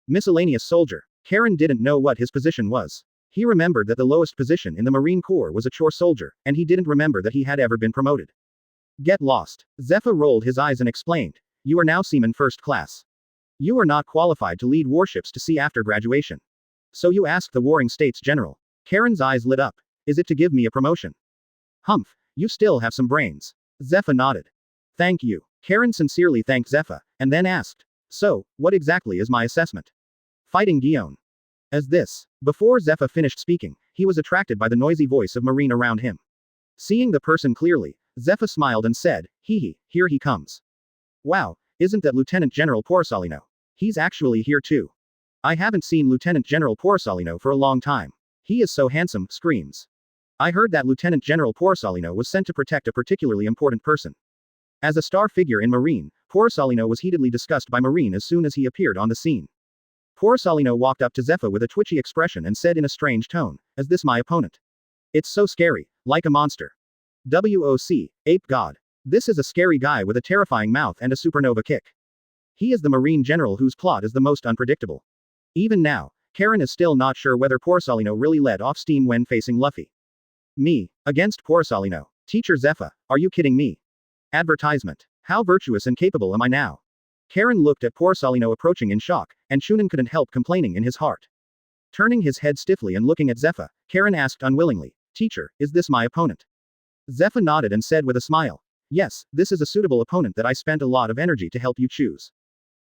Miscellaneous soldier. Karen didn't know what his position was. He remembered that the lowest position in the Marine Corps was a chore soldier, and he didn't remember that he had ever been promoted. Get lost. Zephyr rolled his eyes and explained. You are now Seaman First Class. You are not qualified to lead warships to sea after graduation. So you ask the Warring States General. Karen's eyes lit up. Is it to give me a promotion? Humph, you still have some brains. Zephyr nodded. Thank you. Karen sincerely thanked Zephyr, and then asked. So, what exactly is my assessment? Fighting Guon. As this. Before Zephyr finished speaking, he was attracted by the noisy voice of Marine around him. Seeing the person clearly, Zephyr smiled and said, here he comes. Wow, isn't that Lieutenant General Porcelino? He's actually here too. I haven't seen Lieutenant General Porcelino for a long time. He is so handsome, screams. I heard that Lieutenant General Porcelino was sent to protect a particularly important person. As a star figure in Marine, Porcelino was heatedly discussed by Marine as soon as he appeared on the scene. Porcelino walked up to Zephyr with a twitchy expression and said in a strange tone, Is this my opponent? It's so scary, like a monster. WOC, ape god. This is a scary guy with a terrifying mouth and a supernova kick. He is the Marine general whose plot is the most unpredictable. Even now, Karen is still not sure whether Porcelino really let off steam when facing Luffy. Me, against Porcelino. Teacher Zephyr, are you kidding me? Advertisement. How virtuous and capable am I now? Karen looked at Porcelino approaching in shock, and Shunin couldn't help complaining in his heart. Turning his head stiffly and looking at Zephyr, Karen asked unwillingly, Teacher, is this my opponent? Zephyr nodded and said with a smile. Yes, this is a suitable opponent that I spent a lot of energy to help you choose.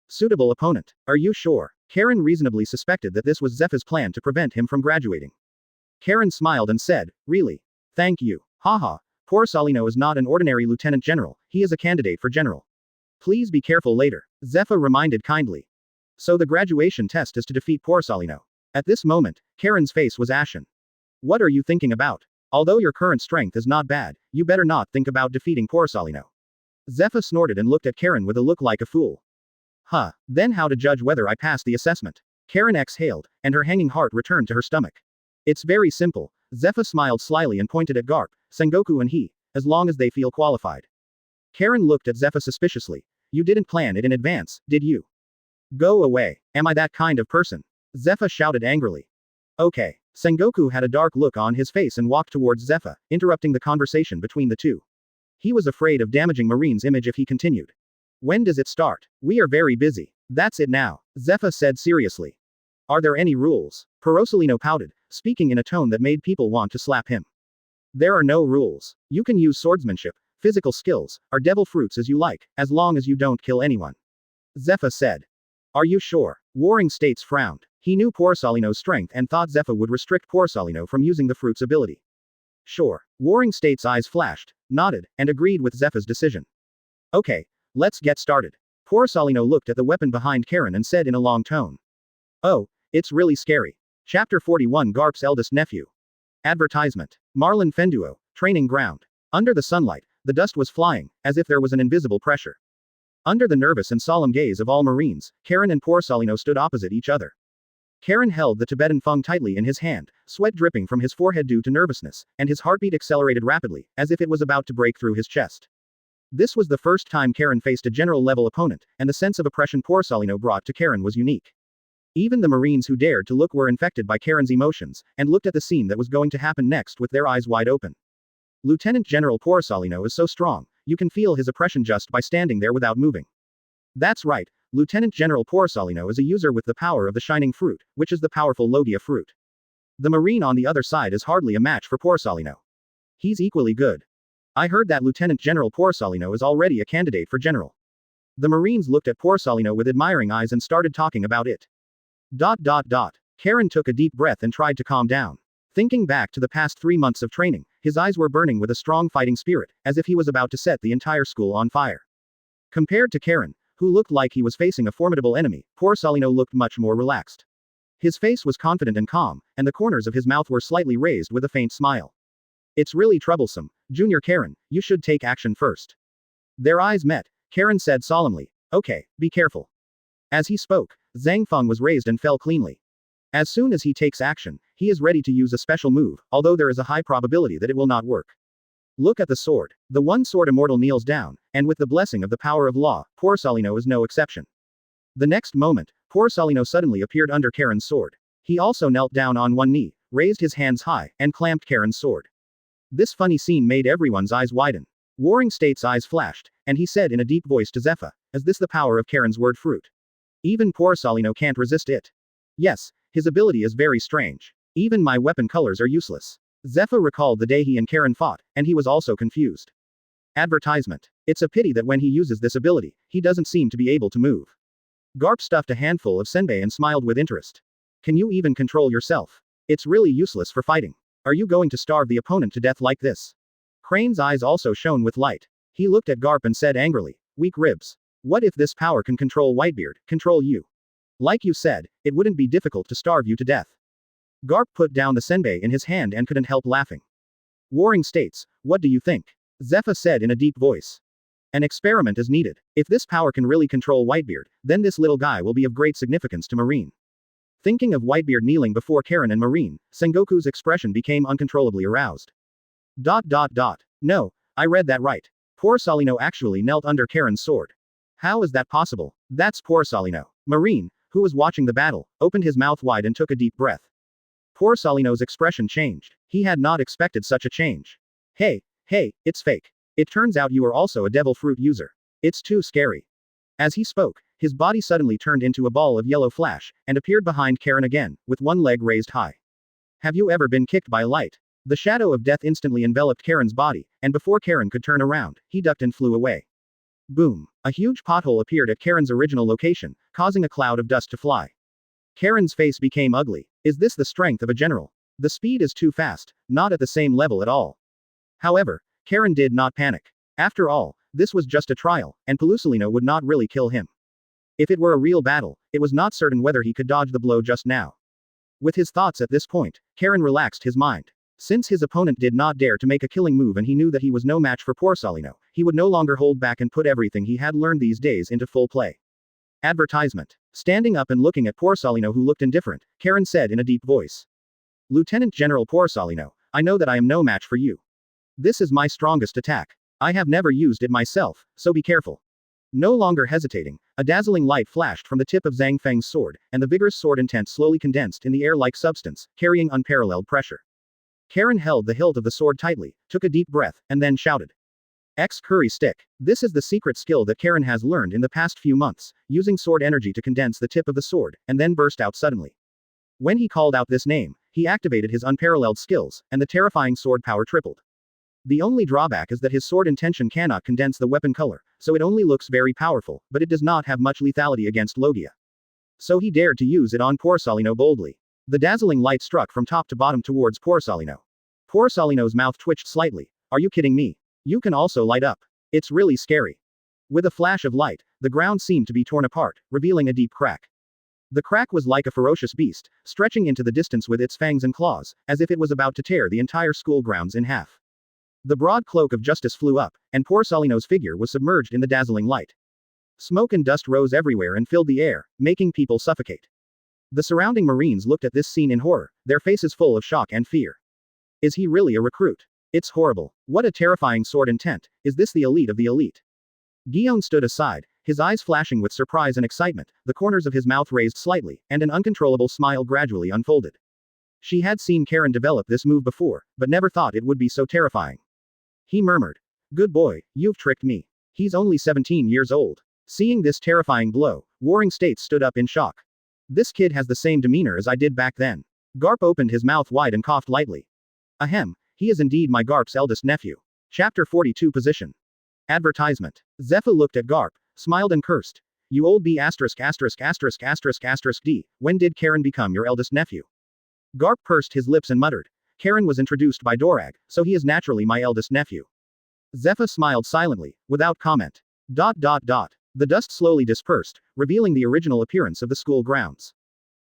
Suitable opponent. Are you sure? Karen reasonably suspected that this was Zephyr's plan to prevent him from graduating. Karen smiled and said, really? Thank you. Haha. Porsalino is not an ordinary lieutenant general, he is a candidate for general. Please be careful later. Zephyr reminded kindly. So the graduation test is to defeat Porsalino. At this moment, Karen's face was ashen. What are you thinking about? Although your current strength is not bad, you better not think about defeating Porsalino. Zephyr snorted and looked at Karen with a look like a fool. Huh, then how to judge whether I passed the assessment? Karen exhaled, and her hanging heart returned to her stomach. It's very simple. Zephyr smiled slyly and pointed at Garp, Sengoku and he, as long as they feel qualified. Karen looked at Zephyr suspiciously. You didn't plan it in advance, did you? Go away. Am I that kind of person? Zephyr shouted angrily. Okay. Sengoku had a dark look on his face and walked towards Zephyr, interrupting the conversation between the two. He was afraid of damaging Marine's image if he continued. When does it start? We are very busy. That's it now, Zephyr said seriously. Are there any rules? Porsalino pouted, speaking in a tone that made people want to slap him. There are no rules. You can use swordsmanship, physical skills, or devil fruits as you like, as long as you don't kill anyone. Zephyr said. Are you sure? Warring States frowned. He knew Porsalino's strength and thought Zephyr would restrict Porsalino from using the fruit's ability. Sure. Warring State's eyes flashed, nodded, and agreed with Zephyr's decision. Okay, let's get started. Porsalino looked at the weapon behind Karen and said in a long tone. Oh, it's really scary. Chapter 41 Garp's eldest nephew. Advertisement. Marlin Fenduo, training ground. Under the sunlight, the dust was flying, as if there was an invisible pressure. Under the nervous and solemn gaze of all Marines, Karen and Porsalino stood opposite each other. Karen held the Tibetan fung tightly in his hand, sweat dripping from his forehead due to nervousness, and his heartbeat accelerated rapidly, as if it was about to break through his chest. This was the first time Karen faced a general-level opponent, and the sense of oppression Porsalino brought to Karen was unique. Even the Marines who dared to look were infected by Karen's emotions, and looked at the scene that was going to happen next with their eyes wide open. Lieutenant General Porsalino is so strong, you can feel his oppression just by standing there without moving. That's right, Lieutenant General Porsalino is a user with the power of the shining fruit, which is the powerful Logia fruit. The Marine on the other side is hardly a match for Porsalino. He's equally good. I heard that Lieutenant General Porsalino is already a candidate for general. The Marines looked at Porsalino with admiring eyes and started talking about it. Karen took a deep breath and tried to calm down. Thinking back to the past 3 months of training, his eyes were burning with a strong fighting spirit, as if he was about to set the entire school on fire. Compared to Karen, who looked like he was facing a formidable enemy, Porsalino looked much more relaxed. His face was confident and calm, and the corners of his mouth were slightly raised with a faint smile. It's really troublesome, Junior Karen, you should take action first. Their eyes met. Karen said solemnly, okay, be careful. As he spoke, Zhang Feng was raised and fell cleanly. As soon as he takes action, he is ready to use a special move, although there is a high probability that it will not work. Look at the sword. The one sword immortal kneels down, and with the blessing of the power of law, Porsalino is no exception. The next moment, Porsalino suddenly appeared under Karen's sword. He also knelt down on one knee, raised his hands high, and clamped Karen's sword. This funny scene made everyone's eyes widen. Warring State's eyes flashed, and he said in a deep voice to Zephyr, is this the power of Karen's word fruit? Even Porsalino can't resist it. Yes, his ability is very strange. Even my weapon colors are useless. Zephyr recalled the day he and Karen fought, and he was also confused. Advertisement. It's a pity that when he uses this ability, he doesn't seem to be able to move. Garp stuffed a handful of senbei and smiled with interest. Can you even control yourself? It's really useless for fighting. Are you going to starve the opponent to death like this? Crane's eyes also shone with light. He looked at Garp and said angrily, weak ribs. What if this power can control Whitebeard, control you? Like you said, it wouldn't be difficult to starve you to death. Garp put down the senbei in his hand and couldn't help laughing. Warring States, what do you think? Zephyr said in a deep voice. An experiment is needed. If this power can really control Whitebeard, then this little guy will be of great significance to Marine. Thinking of Whitebeard kneeling before Karen and Marine, Sengoku's expression became uncontrollably aroused. No, I read that right. Porsalino actually knelt under Karen's sword. How is that possible? That's Porsalino. Marine, who was watching the battle, opened his mouth wide and took a deep breath. Porsalino's expression changed. He had not expected such a change. Hey, it's fake. It turns out you are also a devil fruit user. It's too scary. As he spoke, his body suddenly turned into a ball of yellow flash, and appeared behind Karen again, with one leg raised high. Have you ever been kicked by light? The shadow of death instantly enveloped Karen's body, and before Karen could turn around, he ducked and flew away. Boom! A huge pothole appeared at Karen's original location, causing a cloud of dust to fly. Karen's face became ugly. Is this the strength of a general? The speed is too fast, not at the same level at all. However, Karen did not panic. After all, this was just a trial, and Pelusolino would not really kill him. If it were a real battle, it was not certain whether he could dodge the blow just now. With his thoughts at this point, Karen relaxed his mind. Since his opponent did not dare to make a killing move and he knew that he was no match for Pelusolino, he would no longer hold back and put everything he had learned these days into full play. Advertisement. Standing up and looking at Pelusolino, who looked indifferent, Karen said in a deep voice. Lieutenant General Pelusolino, I know that I am no match for you. This is my strongest attack. I have never used it myself, so be careful. No longer hesitating, a dazzling light flashed from the tip of Zhang Feng's sword, and the vigorous sword intent slowly condensed in the air-like substance, carrying unparalleled pressure. Karen held the hilt of the sword tightly, took a deep breath, and then shouted. Curry stick. This is the secret skill that Karen has learned in the past few months, using sword energy to condense the tip of the sword, and then burst out suddenly. When he called out this name, he activated his unparalleled skills, and the terrifying sword power tripled. The only drawback is that his sword intention cannot condense the weapon color, so it only looks very powerful, but it does not have much lethality against Logia. So he dared to use it on Pelusolino boldly. The dazzling light struck from top to bottom towards Pelusolino. Pelusolino's mouth twitched slightly. Are you kidding me? You can also light up. It's really scary. With a flash of light, the ground seemed to be torn apart, revealing a deep crack. The crack was like a ferocious beast, stretching into the distance with its fangs and claws, as if it was about to tear the entire school grounds in half. The broad cloak of justice flew up, and Pelusolino's figure was submerged in the dazzling light. Smoke and dust rose everywhere and filled the air, making people suffocate. The surrounding Marines looked at this scene in horror, their faces full of shock and fear. Is he really a recruit? It's horrible. What a terrifying sword intent. Is this the elite of the elite? Guon stood aside, his eyes flashing with surprise and excitement, the corners of his mouth raised slightly, and an uncontrollable smile gradually unfolded. She had seen Karen develop this move before, but never thought it would be so terrifying. He murmured. Good boy, you've tricked me. He's only 17 years old. Seeing this terrifying blow, Warring States stood up in shock. This kid has the same demeanor as I did back then. Garp opened his mouth wide and coughed lightly. Ahem, he is indeed my Garp's eldest nephew. Chapter 42 Position. Advertisement. Zephyr looked at Garp, smiled and cursed. You old B*****************, when did Karen become your eldest nephew? Garp pursed his lips and muttered. Karen was introduced by Dorag, so he is naturally my eldest nephew. Zephyr smiled silently, without comment. The dust slowly dispersed, revealing the original appearance of the school grounds.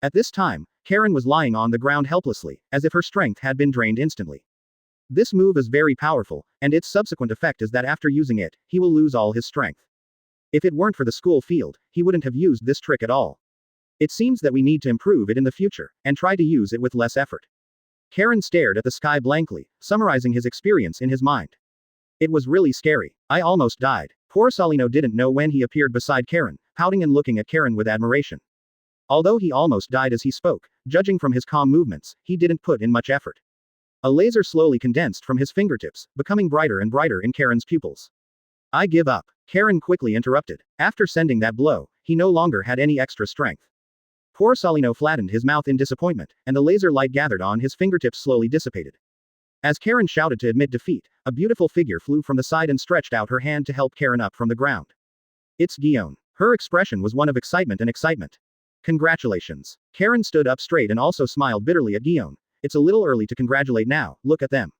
At this time, Karen was lying on the ground helplessly, as if her strength had been drained instantly. This move is very powerful, and its subsequent effect is that after using it, he will lose all his strength. If it weren't for the school field, he wouldn't have used this trick at all. It seems that we need to improve it in the future, and try to use it with less effort. Karen stared at the sky blankly, summarizing his experience in his mind. It was really scary. I almost died. Pelusolino didn't know when he appeared beside Karen, pouting and looking at Karen with admiration. Although he almost died as he spoke, judging from his calm movements, he didn't put in much effort. A laser slowly condensed from his fingertips, becoming brighter and brighter in Karen's pupils. I give up. Karen quickly interrupted. After sending that blow, he no longer had any extra strength. Pelusolino flattened his mouth in disappointment, and the laser light gathered on his fingertips slowly dissipated. As Karen shouted to admit defeat, a beautiful figure flew from the side and stretched out her hand to help Karen up from the ground. It's Guon. Her expression was one of excitement and excitement. Congratulations. Karen stood up straight and also smiled bitterly at Guon. It's a little early to congratulate now, look at them.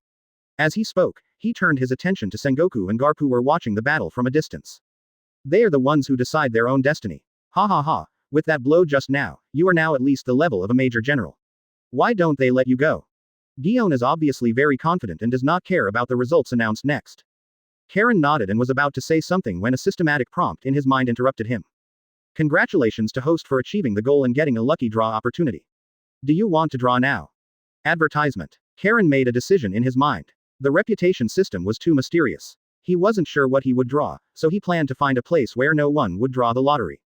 As he spoke, he turned his attention to Sengoku and Garp, who were watching the battle from a distance. They are the ones who decide their own destiny. Ha ha ha. With that blow just now, you are now at least the level of a major general. Why don't they let you go? Guon is obviously very confident and does not care about the results announced next. Karen nodded and was about to say something when a systematic prompt in his mind interrupted him. Congratulations to host for achieving the goal and getting a lucky draw opportunity. Do you want to draw now? Advertisement. Karen made a decision in his mind. The reputation system was too mysterious. He wasn't sure what he would draw, so he planned to find a place where no one would draw the lottery.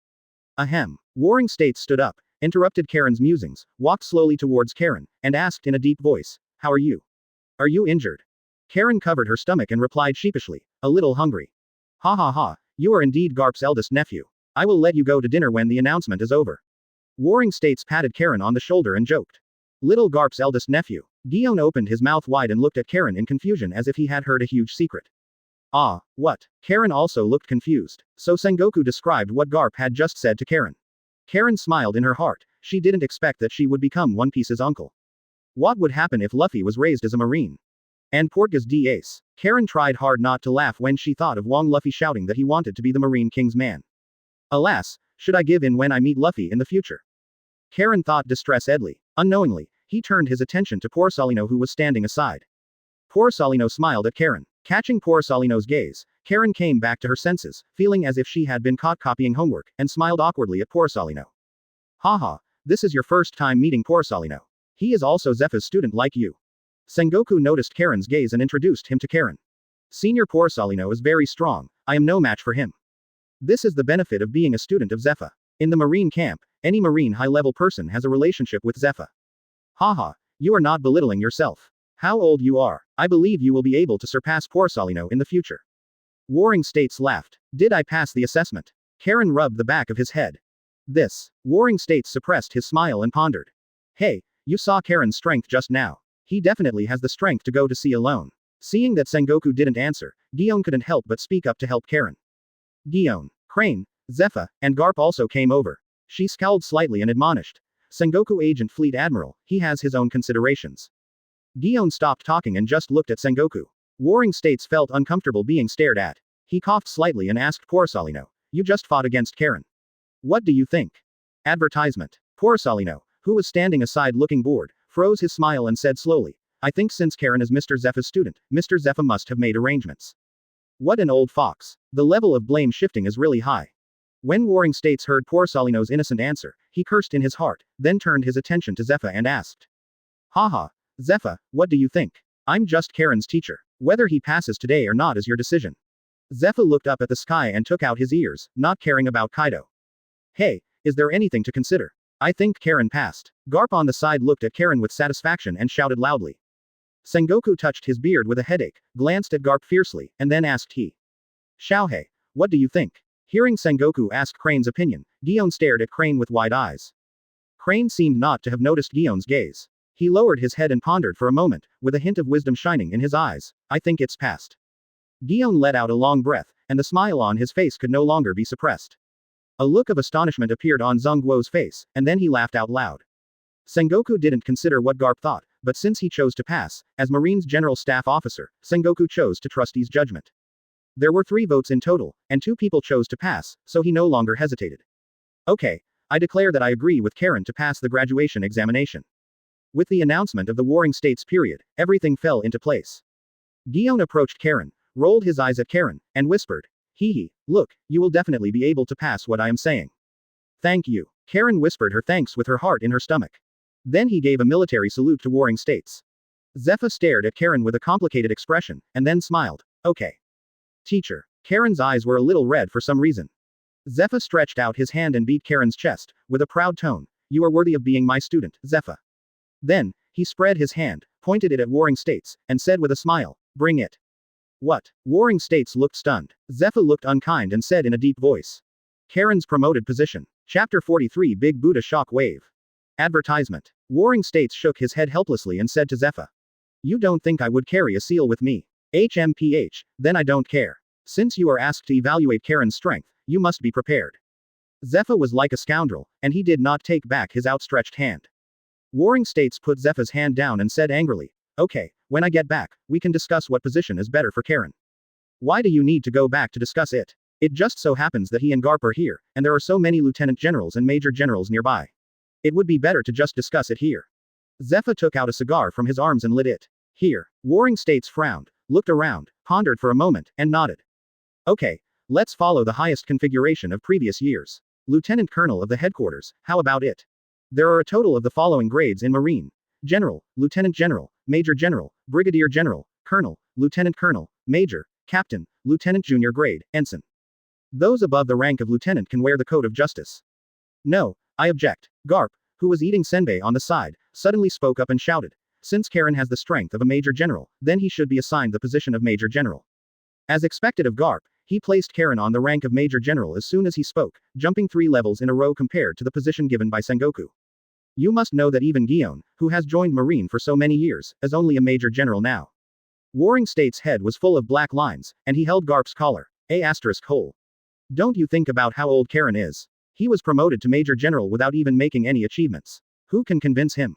Ahem. Warring States stood up, interrupted Karen's musings, walked slowly towards Karen, and asked in a deep voice, How are you? Are you injured? Karen covered her stomach and replied sheepishly, a little hungry. Ha ha ha, you are indeed Garp's eldest nephew. I will let you go to dinner when the announcement is over. Warring States patted Karen on the shoulder and joked. Little Garp's eldest nephew. Guon opened his mouth wide and looked at Karen in confusion as if he had heard a huge secret. Ah, what? Karen also looked confused. So Sengoku described what Garp had just said to Karen. Karen smiled in her heart. She didn't expect that she would become One Piece's uncle. What would happen if Luffy was raised as a marine? And Portgas d'Ace. Karen tried hard not to laugh when she thought of Wong Luffy shouting that he wanted to be the Marine King's man. Alas, should I give in when I meet Luffy in the future? Karen thought distress-edly. Unknowingly, he turned his attention to Porcelino who was standing aside. Porcelino smiled at Karen. Catching Porcelino's gaze, Karen came back to her senses, feeling as if she had been caught copying homework, and smiled awkwardly at Porcelino. Haha, this is your first time meeting Porcelino. He is also Zephyr's student like you. Sengoku noticed Karen's gaze and introduced him to Karen. Senior Porcelino is very strong, I am no match for him. This is the benefit of being a student of Zephyr. In the Marine camp, any Marine high-level person has a relationship with Zephyr. Haha, you are not belittling yourself. How old you are, I believe you will be able to surpass Porcelino in the future. Warring States laughed. Did I pass the assessment? Karen rubbed the back of his head. This. Warring States suppressed his smile and pondered. Hey, you saw Karen's strength just now. He definitely has the strength to go to sea alone. Seeing that Sengoku didn't answer, Guon couldn't help but speak up to help Karen. Guon, Crane, Zephyr, and Garp also came over. She scowled slightly and admonished. Sengoku Agent Fleet Admiral, he has his own considerations. Guon stopped talking and just looked at Sengoku. Warring States felt uncomfortable being stared at. He coughed slightly and asked Porcelino, you just fought against Karen. What do you think? Advertisement. Porcelino, who was standing aside looking bored, froze his smile and said slowly, I think since Karen is Mr. Zephyr's student, Mr. Zephyr must have made arrangements. What an old fox. The level of blame shifting is really high. When Warring States heard Porcelino's innocent answer, he cursed in his heart, then turned his attention to Zephyr and asked. Haha, Zephyr, what do you think? I'm just Karen's teacher. Whether he passes today or not is your decision. Zephyr looked up at the sky and took out his ears, not caring about Kaido. Hey, is there anything to consider? I think Karen passed. Garp on the side looked at Karen with satisfaction and shouted loudly. Sengoku touched his beard with a headache, glanced at Garp fiercely, and then asked he. Xiaohei, what do you think? Hearing Sengoku ask Crane's opinion, Guon stared at Crane with wide eyes. Crane seemed not to have noticed Guion's gaze. He lowered his head and pondered for a moment, with a hint of wisdom shining in his eyes. I think it's past. Guon let out a long breath, and the smile on his face could no longer be suppressed. A look of astonishment appeared on Zhang Guo's face, and then he laughed out loud. Sengoku didn't consider what Garp thought, but since he chose to pass, as Marine's General Staff Officer, Sengoku chose to trust his judgment. There were 3 votes in total, and 2 people chose to pass, so he no longer hesitated. Okay, I declare that I agree with Karen to pass the graduation examination. With the announcement of the Warring States period, everything fell into place. Guon approached Karen, rolled his eyes at Karen, and whispered, hee, look, you will definitely be able to pass what I am saying. Thank you. Karen whispered her thanks with her heart in her stomach. Then he gave a military salute to Warring States. Zephyr stared at Karen with a complicated expression, and then smiled. Okay. Teacher. Karen's eyes were a little red for some reason. Zephyr stretched out his hand and beat Karen's chest, with a proud tone. You are worthy of being my student, Zephyr. Then, he spread his hand, pointed it at Warring States, and said with a smile, bring it. What? Warring States looked stunned. Zephyr looked unkind and said in a deep voice. Karen's promoted position. Chapter 43 Big Buddha Shock Wave. Advertisement. Warring States shook his head helplessly and said to Zephyr. You don't think I would carry a seal with me? HMPH, then I don't care. Since you are asked to evaluate Karen's strength, you must be prepared. Zephyr was like a scoundrel, and he did not take back his outstretched hand. Warring States put Zephyr's hand down and said angrily, okay, when I get back, we can discuss what position is better for Karen. Why do you need to go back to discuss it? It just so happens that he and Garp are here, and there are so many lieutenant generals and major generals nearby. It would be better to just discuss it here. Zephyr took out a cigar from his arms and lit it. Here. Warring States frowned, looked around, pondered for a moment, and nodded. Okay, let's follow the highest configuration of previous years. Lieutenant Colonel of the headquarters, how about it? There are a total of the following grades in Marine. General, Lieutenant General, Major General, Brigadier General, Colonel, Lieutenant Colonel, Major, Captain, Lieutenant Junior Grade, Ensign. Those above the rank of Lieutenant can wear the Code of Justice. No, I object. Garp, who was eating senbei on the side, suddenly spoke up and shouted. Since Karen has the strength of a Major General, then he should be assigned the position of Major General. As expected of Garp, he placed Karen on the rank of Major General as soon as he spoke, jumping 3 levels in a row compared to the position given by Sengoku. You must know that even Guon, who has joined Marine for so many years, is only a major general now. Warring State's head was full of black lines, and he held Garp's collar. ****. Don't you think about how old Karen is? He was promoted to major general without even making any achievements. Who can convince him?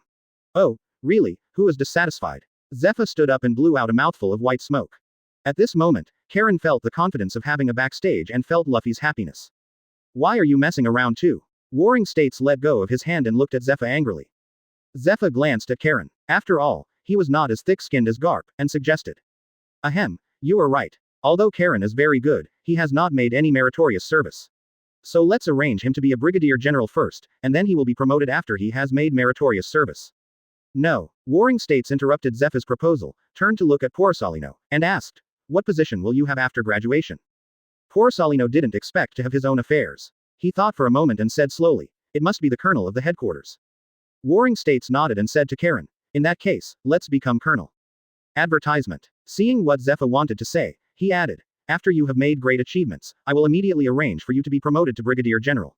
Oh, really, who is dissatisfied? Zephyr stood up and blew out a mouthful of white smoke. At this moment, Karen felt the confidence of having a backstage and felt Luffy's happiness. Why are you messing around too? Warring States let go of his hand and looked at Zephyr angrily. Zephyr glanced at Karen. After all, he was not as thick-skinned as Garp, and suggested. Ahem, you are right. Although Karen is very good, he has not made any meritorious service. So let's arrange him to be a brigadier general first, and then he will be promoted after he has made meritorious service. No. Warring States interrupted Zephyr's proposal, turned to look at Porsalino, and asked, what position will you have after graduation? Porsalino didn't expect to have his own affairs. He thought for a moment and said slowly, it must be the colonel of the headquarters. Warring States nodded and said to Karen, in that case, let's become colonel. Advertisement. Seeing what Zephyr wanted to say, he added, after you have made great achievements, I will immediately arrange for you to be promoted to brigadier general.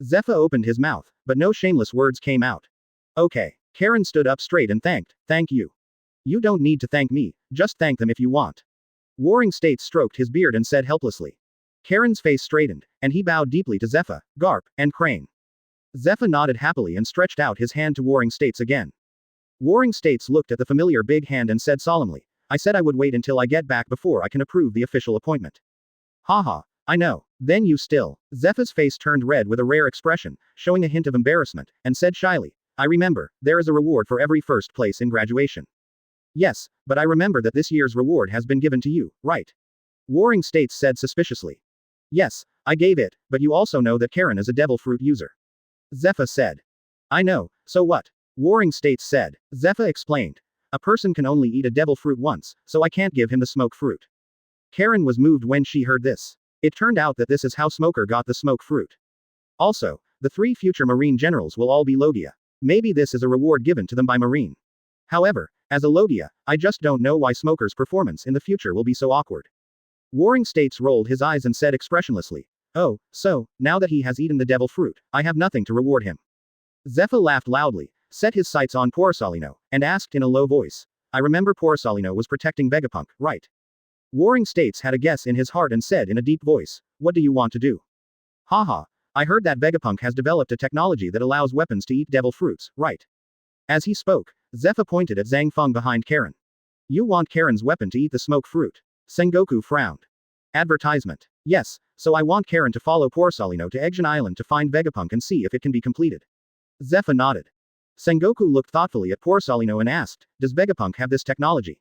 Zephyr opened his mouth, but no shameless words came out. Okay. Karen stood up straight and thank you. You don't need to thank me, just thank them if you want. Warring States stroked his beard and said helplessly. Karen's face straightened, and he bowed deeply to Zephyr, Garp, and Crane. Zephyr nodded happily and stretched out his hand to Warring States again. Warring States looked at the familiar big hand and said solemnly, I said I would wait until I get back before I can approve the official appointment. Haha, I know. Then you still. Zephyr's face turned red with a rare expression, showing a hint of embarrassment, and said shyly, I remember, there is a reward for every first place in graduation. Yes, but I remember that this year's reward has been given to you, right? Warring States said suspiciously. Yes, I gave it, but you also know that Karen is a devil fruit user. Zephyr said. I know, so what? Warring States said. Zephyr explained. A person can only eat a devil fruit once, so I can't give him the smoke fruit. Karen was moved when she heard this. It turned out that this is how Smoker got the smoke fruit. Also, the 3 future Marine generals will all be Logia. Maybe this is a reward given to them by Marine. However, as a Logia, I just don't know why Smoker's performance in the future will be so awkward. Warring States rolled his eyes and said expressionlessly, oh, so, now that he has eaten the devil fruit, I have nothing to reward him. Zephyr laughed loudly, set his sights on Porsalino, and asked in a low voice, I remember Porsalino was protecting Vegapunk, right? Warring States had a guess in his heart and said in a deep voice, what do you want to do? Haha, I heard that Vegapunk has developed a technology that allows weapons to eat devil fruits, right? As he spoke, Zephyr pointed at Zhang Feng behind Karen. You want Karen's weapon to eat the smoke fruit? Sengoku frowned. Advertisement. Yes, so I want Karen to follow Porsalino to Egjan Island to find Vegapunk and see if it can be completed. Zephyr nodded. Sengoku looked thoughtfully at Porsalino and asked, does Vegapunk have this technology?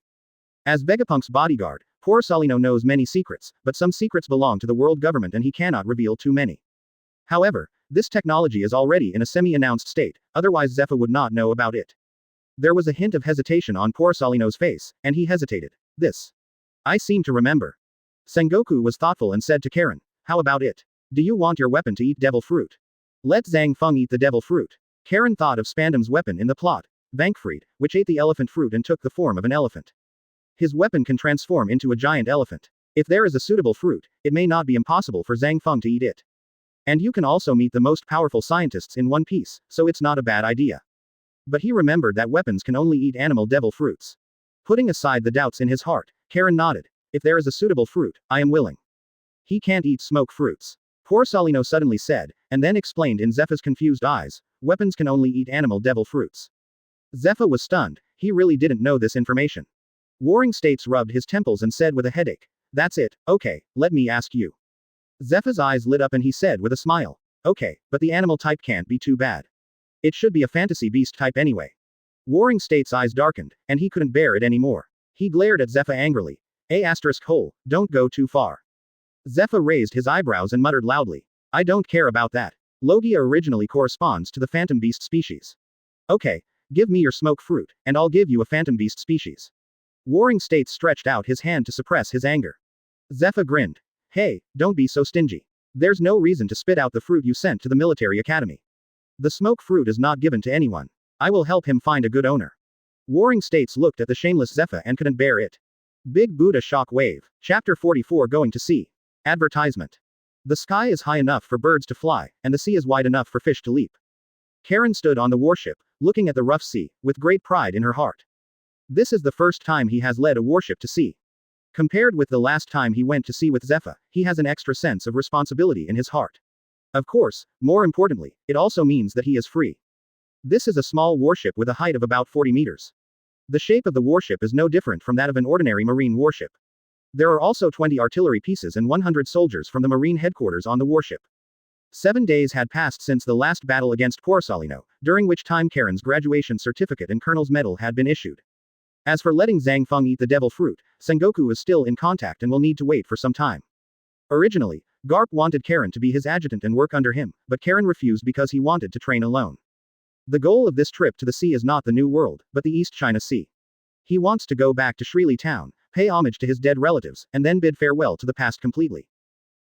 As Vegapunk's bodyguard, Porsalino knows many secrets, but some secrets belong to the world government and he cannot reveal too many. However, this technology is already in a semi-announced state, otherwise Zephyr would not know about it. There was a hint of hesitation on Porsalino's face, and he hesitated. This. I seem to remember. Sengoku was thoughtful and said to Karen, how about it? Do you want your weapon to eat devil fruit? Let Zhang Feng eat the devil fruit. Karen thought of Spandam's weapon in the plot, Vankfried, which ate the elephant fruit and took the form of an elephant. His weapon can transform into a giant elephant. If there is a suitable fruit, it may not be impossible for Zhang Feng to eat it. And you can also meet the most powerful scientists in one piece, so it's not a bad idea. But he remembered that weapons can only eat animal devil fruits. Putting aside the doubts in his heart, Karen nodded. If there is a suitable fruit, I am willing. He can't eat smoke fruits. Porsalino suddenly said, and then explained in Zephyr's confused eyes, weapons can only eat animal devil fruits. Zephyr was stunned, he really didn't know this information. Warring States rubbed his temples and said with a headache, that's it, okay, let me ask you. Zephyr's eyes lit up and he said with a smile, okay, but the animal type can't be too bad. It should be a fantasy beast type anyway. Warring States' eyes darkened, and he couldn't bear it anymore. He glared at Zephyr angrily. Don't go too far. Zephyr raised his eyebrows and muttered loudly. I don't care about that. Logia originally corresponds to the phantom beast species. Okay, give me your smoke fruit, and I'll give you a phantom beast species. Warring States stretched out his hand to suppress his anger. Zephyr grinned. Hey, don't be so stingy. There's no reason to spit out the fruit you sent to the military academy. The smoke fruit is not given to anyone. I will help him find a good owner. Warring States looked at the shameless Zephyr and couldn't bear it. Big Buddha shock wave. Chapter 44 Going to Sea. Advertisement. The sky is high enough for birds to fly, and the sea is wide enough for fish to leap. Karen stood on the warship, looking at the rough sea, with great pride in her heart. This is the first time he has led a warship to sea. Compared with the last time he went to sea with Zephyr, he has an extra sense of responsibility in his heart. Of course, more importantly, it also means that he is free. This is a small warship with a height of about 40 meters. The shape of the warship is no different from that of an ordinary marine warship. There are also 20 artillery pieces and 100 soldiers from the marine headquarters on the warship. 7 days had passed since the last battle against Porcelino, during which time Karen's graduation certificate and colonel's medal had been issued. As for letting Zhang Feng eat the devil fruit, Sengoku is still in contact and will need to wait for some time. Originally, Garp wanted Karen to be his adjutant and work under him, but Karen refused because he wanted to train alone. The goal of this trip to the sea is not the New World, but the East China Sea. He wants to go back to Shriley Town, pay homage to his dead relatives, and then bid farewell to the past completely.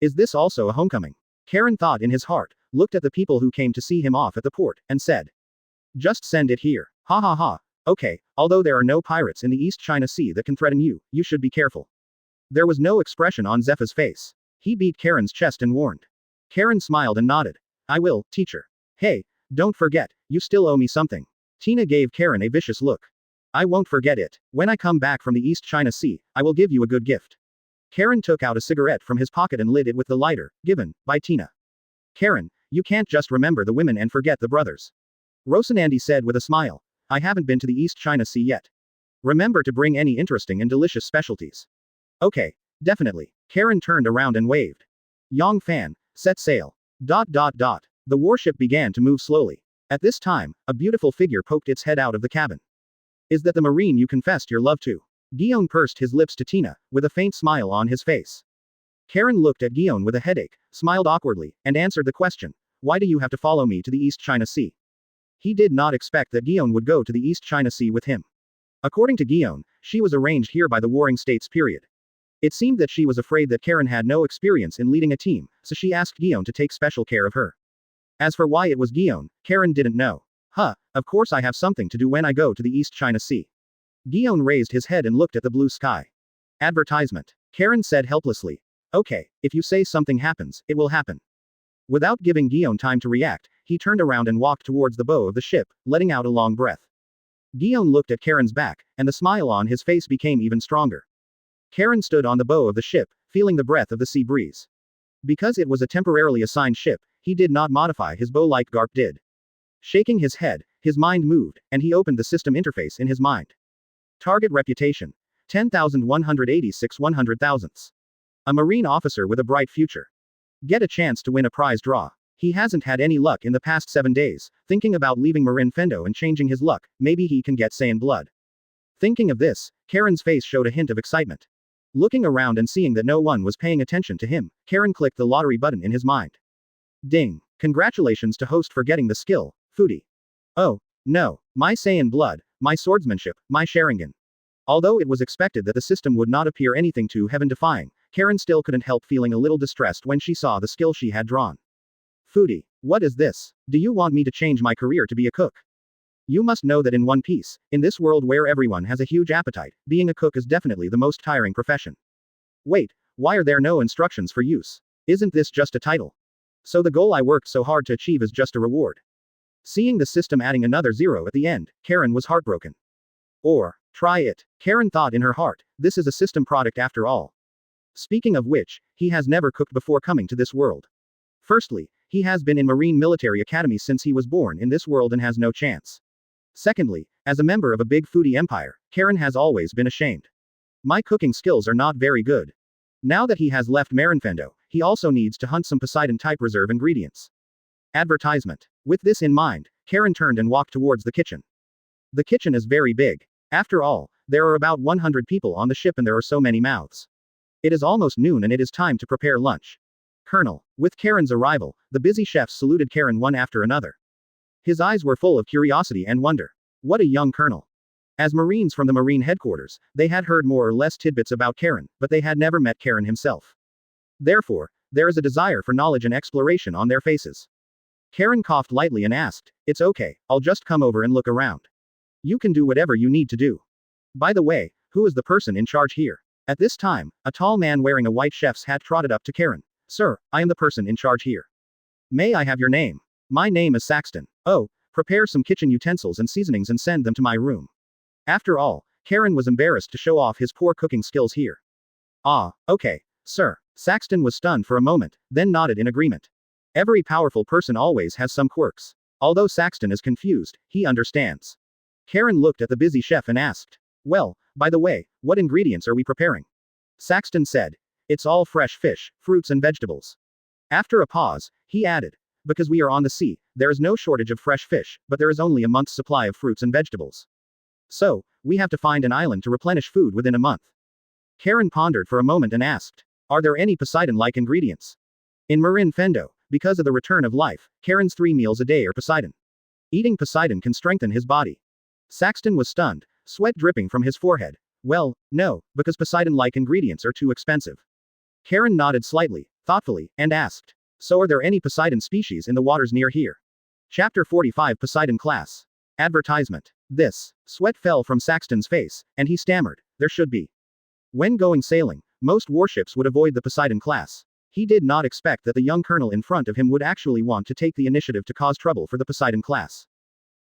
Is this also a homecoming? Karen thought in his heart, looked at the people who came to see him off at the port, and said, "Just send it here. Ha ha ha. Okay, although there are no pirates in the East China Sea that can threaten you, you should be careful." There was no expression on Zephyr's face. He beat Karen's chest and warned. Karen smiled and nodded. "I will, teacher. Hey, don't forget, you still owe me something." Tina gave Karen a vicious look. "I won't forget it. When I come back from the East China Sea, I will give you a good gift." Karen took out a cigarette from his pocket and lit it with the lighter, given by Tina. "Karen, you can't just remember the women and forget the brothers." Rosanandi said with a smile. "I haven't been to the East China Sea yet. Remember to bring any interesting and delicious specialties." "Okay, definitely." Karen turned around and waved. Yang Fan, set sail. The warship began to move slowly. At this time, a beautiful figure poked its head out of the cabin. "Is that the marine you confessed your love to?" Guon pursed his lips to Tina, with a faint smile on his face. Karen looked at Guon with a headache, smiled awkwardly, and answered the question. "Why do you have to follow me to the East China Sea?" He did not expect that Guon would go to the East China Sea with him. According to Guon, she was arranged here by the Warring States period. It seemed that she was afraid that Karen had no experience in leading a team, so she asked Guon to take special care of her. As for why it was Guon, Karen didn't know. Of course I have something to do when I go to the East China Sea." Guon raised his head and looked at the blue sky. "Advertisement." Karen said helplessly. "Okay, if you say something happens, it will happen." Without giving Guon time to react, he turned around and walked towards the bow of the ship, letting out a long breath. Guon looked at Karen's back, and the smile on his face became even stronger. Karen stood on the bow of the ship, feeling the breath of the sea breeze. Because it was a temporarily assigned ship, he did not modify his bow like Garp did. Shaking his head, his mind moved, and he opened the system interface in his mind. Target reputation. 10,186 100,000ths. A marine officer with a bright future. Get a chance to win a prize draw. He hasn't had any luck in the past 7 days, thinking about leaving Marin Fendo and changing his luck, maybe he can get Saiyan blood. Thinking of this, Karen's face showed a hint of excitement. Looking around and seeing that no one was paying attention to him, Karen clicked the lottery button in his mind. Ding. Congratulations to host for getting the skill, Foodie. Oh, no, my Saiyan blood, my swordsmanship, my Sharingan. Although it was expected that the system would not appear anything too heaven-defying, Karen still couldn't help feeling a little distressed when she saw the skill she had drawn. Foodie, what is this? Do you want me to change my career to be a cook? You must know that in One Piece, in this world where everyone has a huge appetite, being a cook is definitely the most tiring profession. Wait, why are there no instructions for use? Isn't this just a title? So the goal I worked so hard to achieve is just a reward. Seeing the system adding another zero at the end, Karen was heartbroken. Or, try it. Karen thought in her heart, this is a system product after all. Speaking of which, he has never cooked before coming to this world. Firstly, he has been in Marine Military Academy since he was born in this world and has no chance. Secondly, as a member of a big foodie empire, Karen has always been ashamed. My cooking skills are not very good. Now that he has left Marinfendo, he also needs to hunt some Poseidon-type reserve ingredients. Advertisement. With this in mind, Karen turned and walked towards the kitchen. The kitchen is very big. After all, there are about 100 people on the ship and there are so many mouths. It is almost noon and it is time to prepare lunch. Colonel. With Karen's arrival, the busy chefs saluted Karen one after another. His eyes were full of curiosity and wonder. What a young colonel. As Marines from the Marine headquarters, they had heard more or less tidbits about Karen, but they had never met Karen himself. Therefore, there is a desire for knowledge and exploration on their faces. Karen coughed lightly and asked, "It's okay, I'll just come over and look around. You can do whatever you need to do. By the way, who is the person in charge here?" At this time, a tall man wearing a white chef's hat trotted up to Karen. "Sir, I am the person in charge here. May I have your name?" "My name is Saxton." "Oh, Prepare some kitchen utensils and seasonings and send them to my room. After all, Karen was embarrassed to show off his poor cooking skills here. Ah, okay, sir. Saxton was stunned for a moment, then nodded in agreement. Every powerful person always has some quirks. Although Saxton is confused, he understands. Karen looked at the busy chef and asked, "Well, by the way, what ingredients are we preparing?" Saxton said, "It's all fresh fish, fruits and vegetables." After a pause, he added, "Because we are on the sea, there is no shortage of fresh fish, but there is only a month's supply of fruits and vegetables. So, we have to find an island to replenish food within a month." Karen pondered for a moment and asked, "Are there any Poseidon-like ingredients?" In Marin Fendo, because of the return of life, Karen's 3 meals a day are Poseidon. Eating Poseidon can strengthen his body. Saxton was stunned, sweat dripping from his forehead. "Well, no, because Poseidon-like ingredients are too expensive." Karen nodded slightly, thoughtfully, and asked, "So are there any Poseidon species in the waters near here?" Chapter 45 Poseidon Class. Advertisement. Sweat fell from Saxton's face, and he stammered, "There should be." When going sailing, most warships would avoid the Poseidon class. He did not expect that the young colonel in front of him would actually want to take the initiative to cause trouble for the Poseidon class.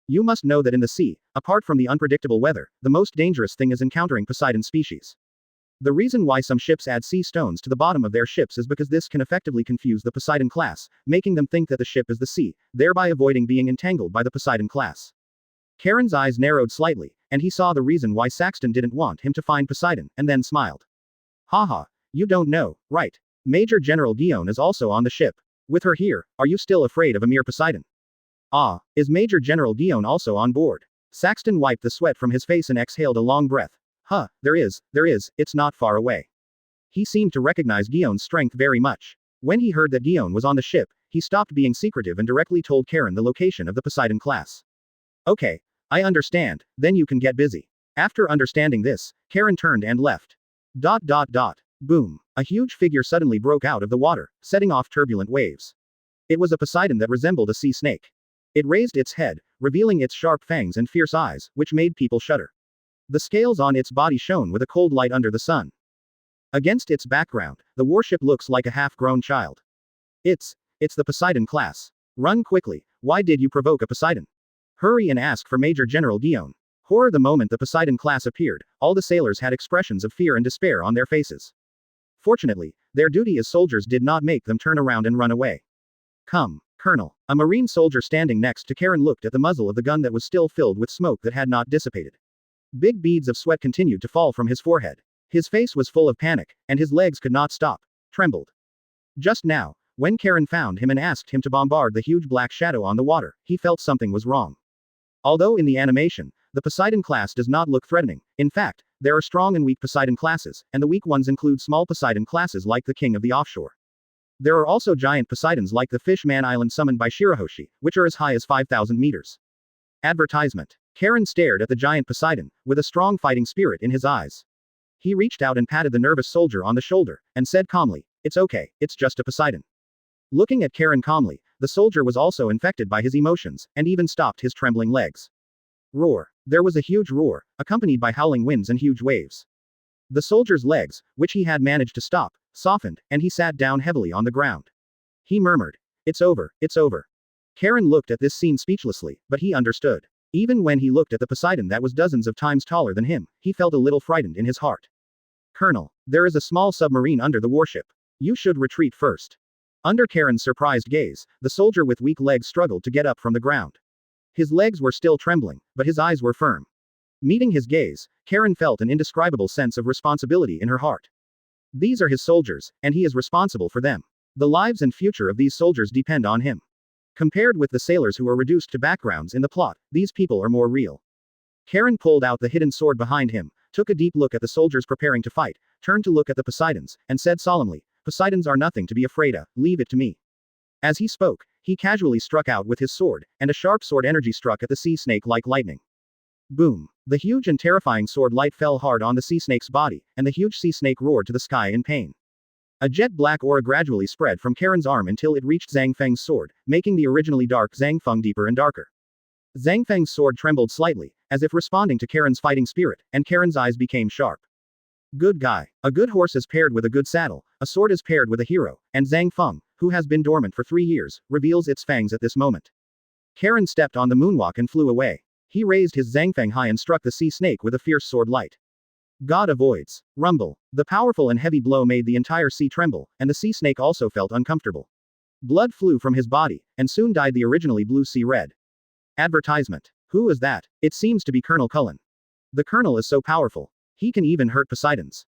You must know that in the sea, apart from the unpredictable weather, the most dangerous thing is encountering Poseidon species. The reason why some ships add sea stones to the bottom of their ships is because this can effectively confuse the Poseidon class, making them think that the ship is the sea, thereby avoiding being entangled by the Poseidon class. Karen's eyes narrowed slightly, and he saw the reason why Saxton didn't want him to find Poseidon, and then smiled. "Haha, you don't know, right? Major General Guon is also on the ship. With her here, are you still afraid of a mere Poseidon?" "Ah, is Major General Guon also on board?" Saxton wiped the sweat from his face and exhaled a long breath. There is, it's not far away." He seemed to recognize Guion's strength very much. When he heard that Guon was on the ship, he stopped being secretive and directly told Karen the location of the Poseidon class. "Okay, I understand, then you can get busy." After understanding this, Karen turned and left. Boom. A huge figure suddenly broke out of the water, setting off turbulent waves. It was a Poseidon that resembled a sea snake. It raised its head, revealing its sharp fangs and fierce eyes, which made people shudder. The scales on its body shone with a cold light under the sun. Against its background, the warship looks like a half-grown child. It's the Poseidon class. Run quickly, why did you provoke a Poseidon? Hurry and ask for Major General Guon. Horror. The moment the Poseidon class appeared, all the sailors had expressions of fear and despair on their faces. Fortunately, their duty as soldiers did not make them turn around and run away. "Come, Colonel." A Marine soldier standing next to Karen looked at the muzzle of the gun that was still filled with smoke that had not dissipated. Big beads of sweat continued to fall from his forehead. His face was full of panic, and his legs could not stop, trembled. Just now, when Karen found him and asked him to bombard the huge black shadow on the water, he felt something was wrong. Although in the animation, the Poseidon class does not look threatening, in fact, there are strong and weak Poseidon classes, and the weak ones include small Poseidon classes like the King of the Offshore. There are also giant Poseidons like the Fishman Island summoned by Shirahoshi, which are as high as 5,000 meters. Advertisement. Karen stared at the giant Poseidon, with a strong fighting spirit in his eyes. He reached out and patted the nervous soldier on the shoulder, and said calmly, "It's okay, it's just a Poseidon." Looking at Karen calmly, the soldier was also infected by his emotions, and even stopped his trembling legs. Roar. There was a huge roar, accompanied by howling winds and huge waves. The soldier's legs, which he had managed to stop, softened, and he sat down heavily on the ground. He murmured, "It's over, it's over." Karen looked at this scene speechlessly, but he understood. Even when he looked at the Poseidon that was dozens of times taller than him, he felt a little frightened in his heart. "Colonel, there is a small submarine under the warship. You should retreat first." Under Karen's surprised gaze, the soldier with weak legs struggled to get up from the ground. His legs were still trembling, but his eyes were firm. Meeting his gaze, Karen felt an indescribable sense of responsibility in her heart. These are his soldiers, and he is responsible for them. The lives and future of these soldiers depend on him. Compared with the sailors who are reduced to backgrounds in the plot, these people are more real. Karen pulled out the hidden sword behind him, took a deep look at the soldiers preparing to fight, turned to look at the Poseidons, and said solemnly, "Poseidons are nothing to be afraid of, leave it to me." As he spoke, he casually struck out with his sword, and a sharp sword energy struck at the sea snake like lightning. Boom! The huge and terrifying sword light fell hard on the sea snake's body, and the huge sea snake roared to the sky in pain. A jet black aura gradually spread from Karen's arm until it reached Zhang Feng's sword, making the originally dark Zhang Feng deeper and darker. Zhang Feng's sword trembled slightly, as if responding to Karen's fighting spirit, and Karen's eyes became sharp. Good guy. A good horse is paired with a good saddle, a sword is paired with a hero, and Zhang Feng, who has been dormant for 3 years, reveals its fangs at this moment. Karen stepped on the moonwalk and flew away. He raised his Zhangfeng high and struck the sea snake with a fierce sword light. God avoids. Rumble. The powerful and heavy blow made the entire sea tremble, and the sea snake also felt uncomfortable. Blood flew from his body, and soon dyed the originally blue sea red. Advertisement. Who is that? It seems to be Colonel Cullen. The colonel is so powerful. He can even hurt Poseidons.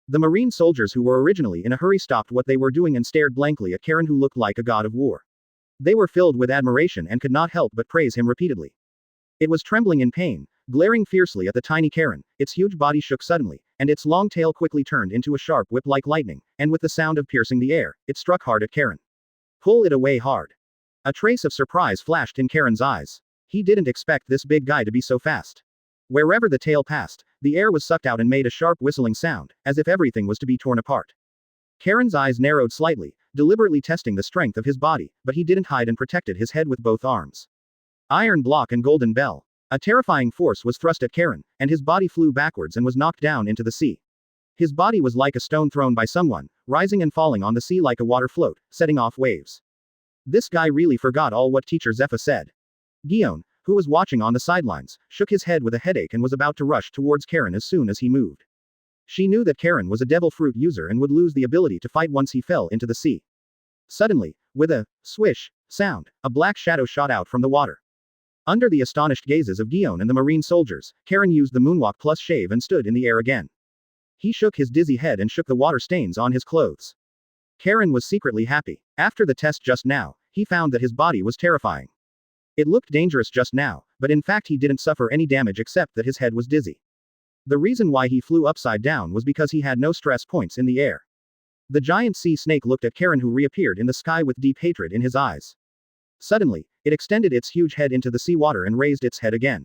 The marine soldiers who were originally in a hurry stopped what they were doing and stared blankly at Karen, who looked like a god of war. They were filled with admiration and could not help but praise him repeatedly. It was trembling in pain, glaring fiercely at the tiny Karen. Its huge body shook suddenly, and its long tail quickly turned into a sharp whip like lightning, and with the sound of piercing the air, it struck hard at Karen. Pull it away hard. A trace of surprise flashed in Karen's eyes. He didn't expect this big guy to be so fast. Wherever the tail passed, the air was sucked out and made a sharp whistling sound, as if everything was to be torn apart. Karen's eyes narrowed slightly, deliberately testing the strength of his body, but he didn't hide and protected his head with both arms. Iron block and golden bell. A terrifying force was thrust at Karen, and his body flew backwards and was knocked down into the sea. His body was like a stone thrown by someone, rising and falling on the sea like a water float, setting off waves. This guy really forgot all what teacher Zephyr said. Guon, who was watching on the sidelines, shook his head with a headache and was about to rush towards Karen as soon as he moved. She knew that Karen was a devil fruit user and would lose the ability to fight once he fell into the sea. Suddenly, with a swish sound, a black shadow shot out from the water. Under the astonished gazes of Guon and the marine soldiers, Karen used the moonwalk plus shave and stood in the air again. He shook his dizzy head and shook the water stains on his clothes. Karen was secretly happy. After the test just now, he found that his body was terrifying. It looked dangerous just now, but in fact he didn't suffer any damage except that his head was dizzy. The reason why he flew upside down was because he had no stress points in the air. The giant sea snake looked at Karen, who reappeared in the sky with deep hatred in his eyes. Suddenly, it extended its huge head into the seawater and raised its head again.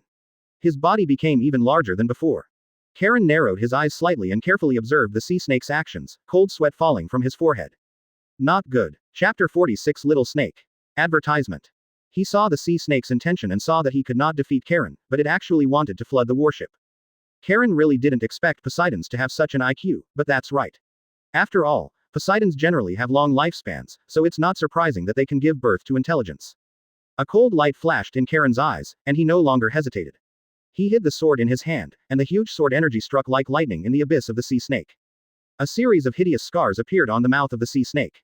His body became even larger than before. Karen narrowed his eyes slightly and carefully observed the sea snake's actions, cold sweat falling from his forehead. Not good. Chapter 46 Little Snake. Advertisement. He saw the sea snake's intention and saw that he could not defeat Karen, but it actually wanted to flood the warship. Karen really didn't expect Poseidons to have such an IQ, but that's right. After all, Poseidons generally have long lifespans, so it's not surprising that they can give birth to intelligence. A cold light flashed in Karen's eyes, and he no longer hesitated. He hid the sword in his hand, and the huge sword energy struck like lightning in the abyss of the sea snake. A series of hideous scars appeared on the mouth of the sea snake.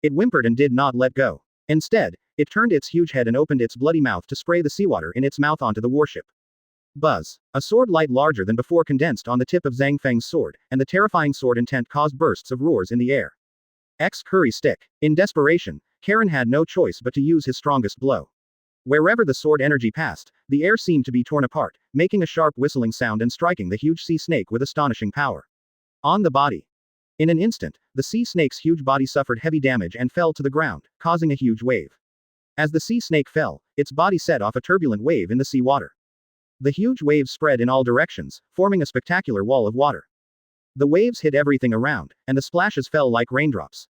It whimpered and did not let go. Instead, it turned its huge head and opened its bloody mouth to spray the seawater in its mouth onto the warship. Buzz. A sword light larger than before condensed on the tip of Zhang Feng's sword, and the terrifying sword intent caused bursts of roars in the air. Curry stick. In desperation, Karen had no choice but to use his strongest blow. Wherever the sword energy passed, the air seemed to be torn apart, making a sharp whistling sound and striking the huge sea snake with astonishing power. On the body. In an instant, the sea snake's huge body suffered heavy damage and fell to the ground, causing a huge wave. As the sea snake fell, its body set off a turbulent wave in the sea water. The huge waves spread in all directions, forming a spectacular wall of water. The waves hit everything around, and the splashes fell like raindrops.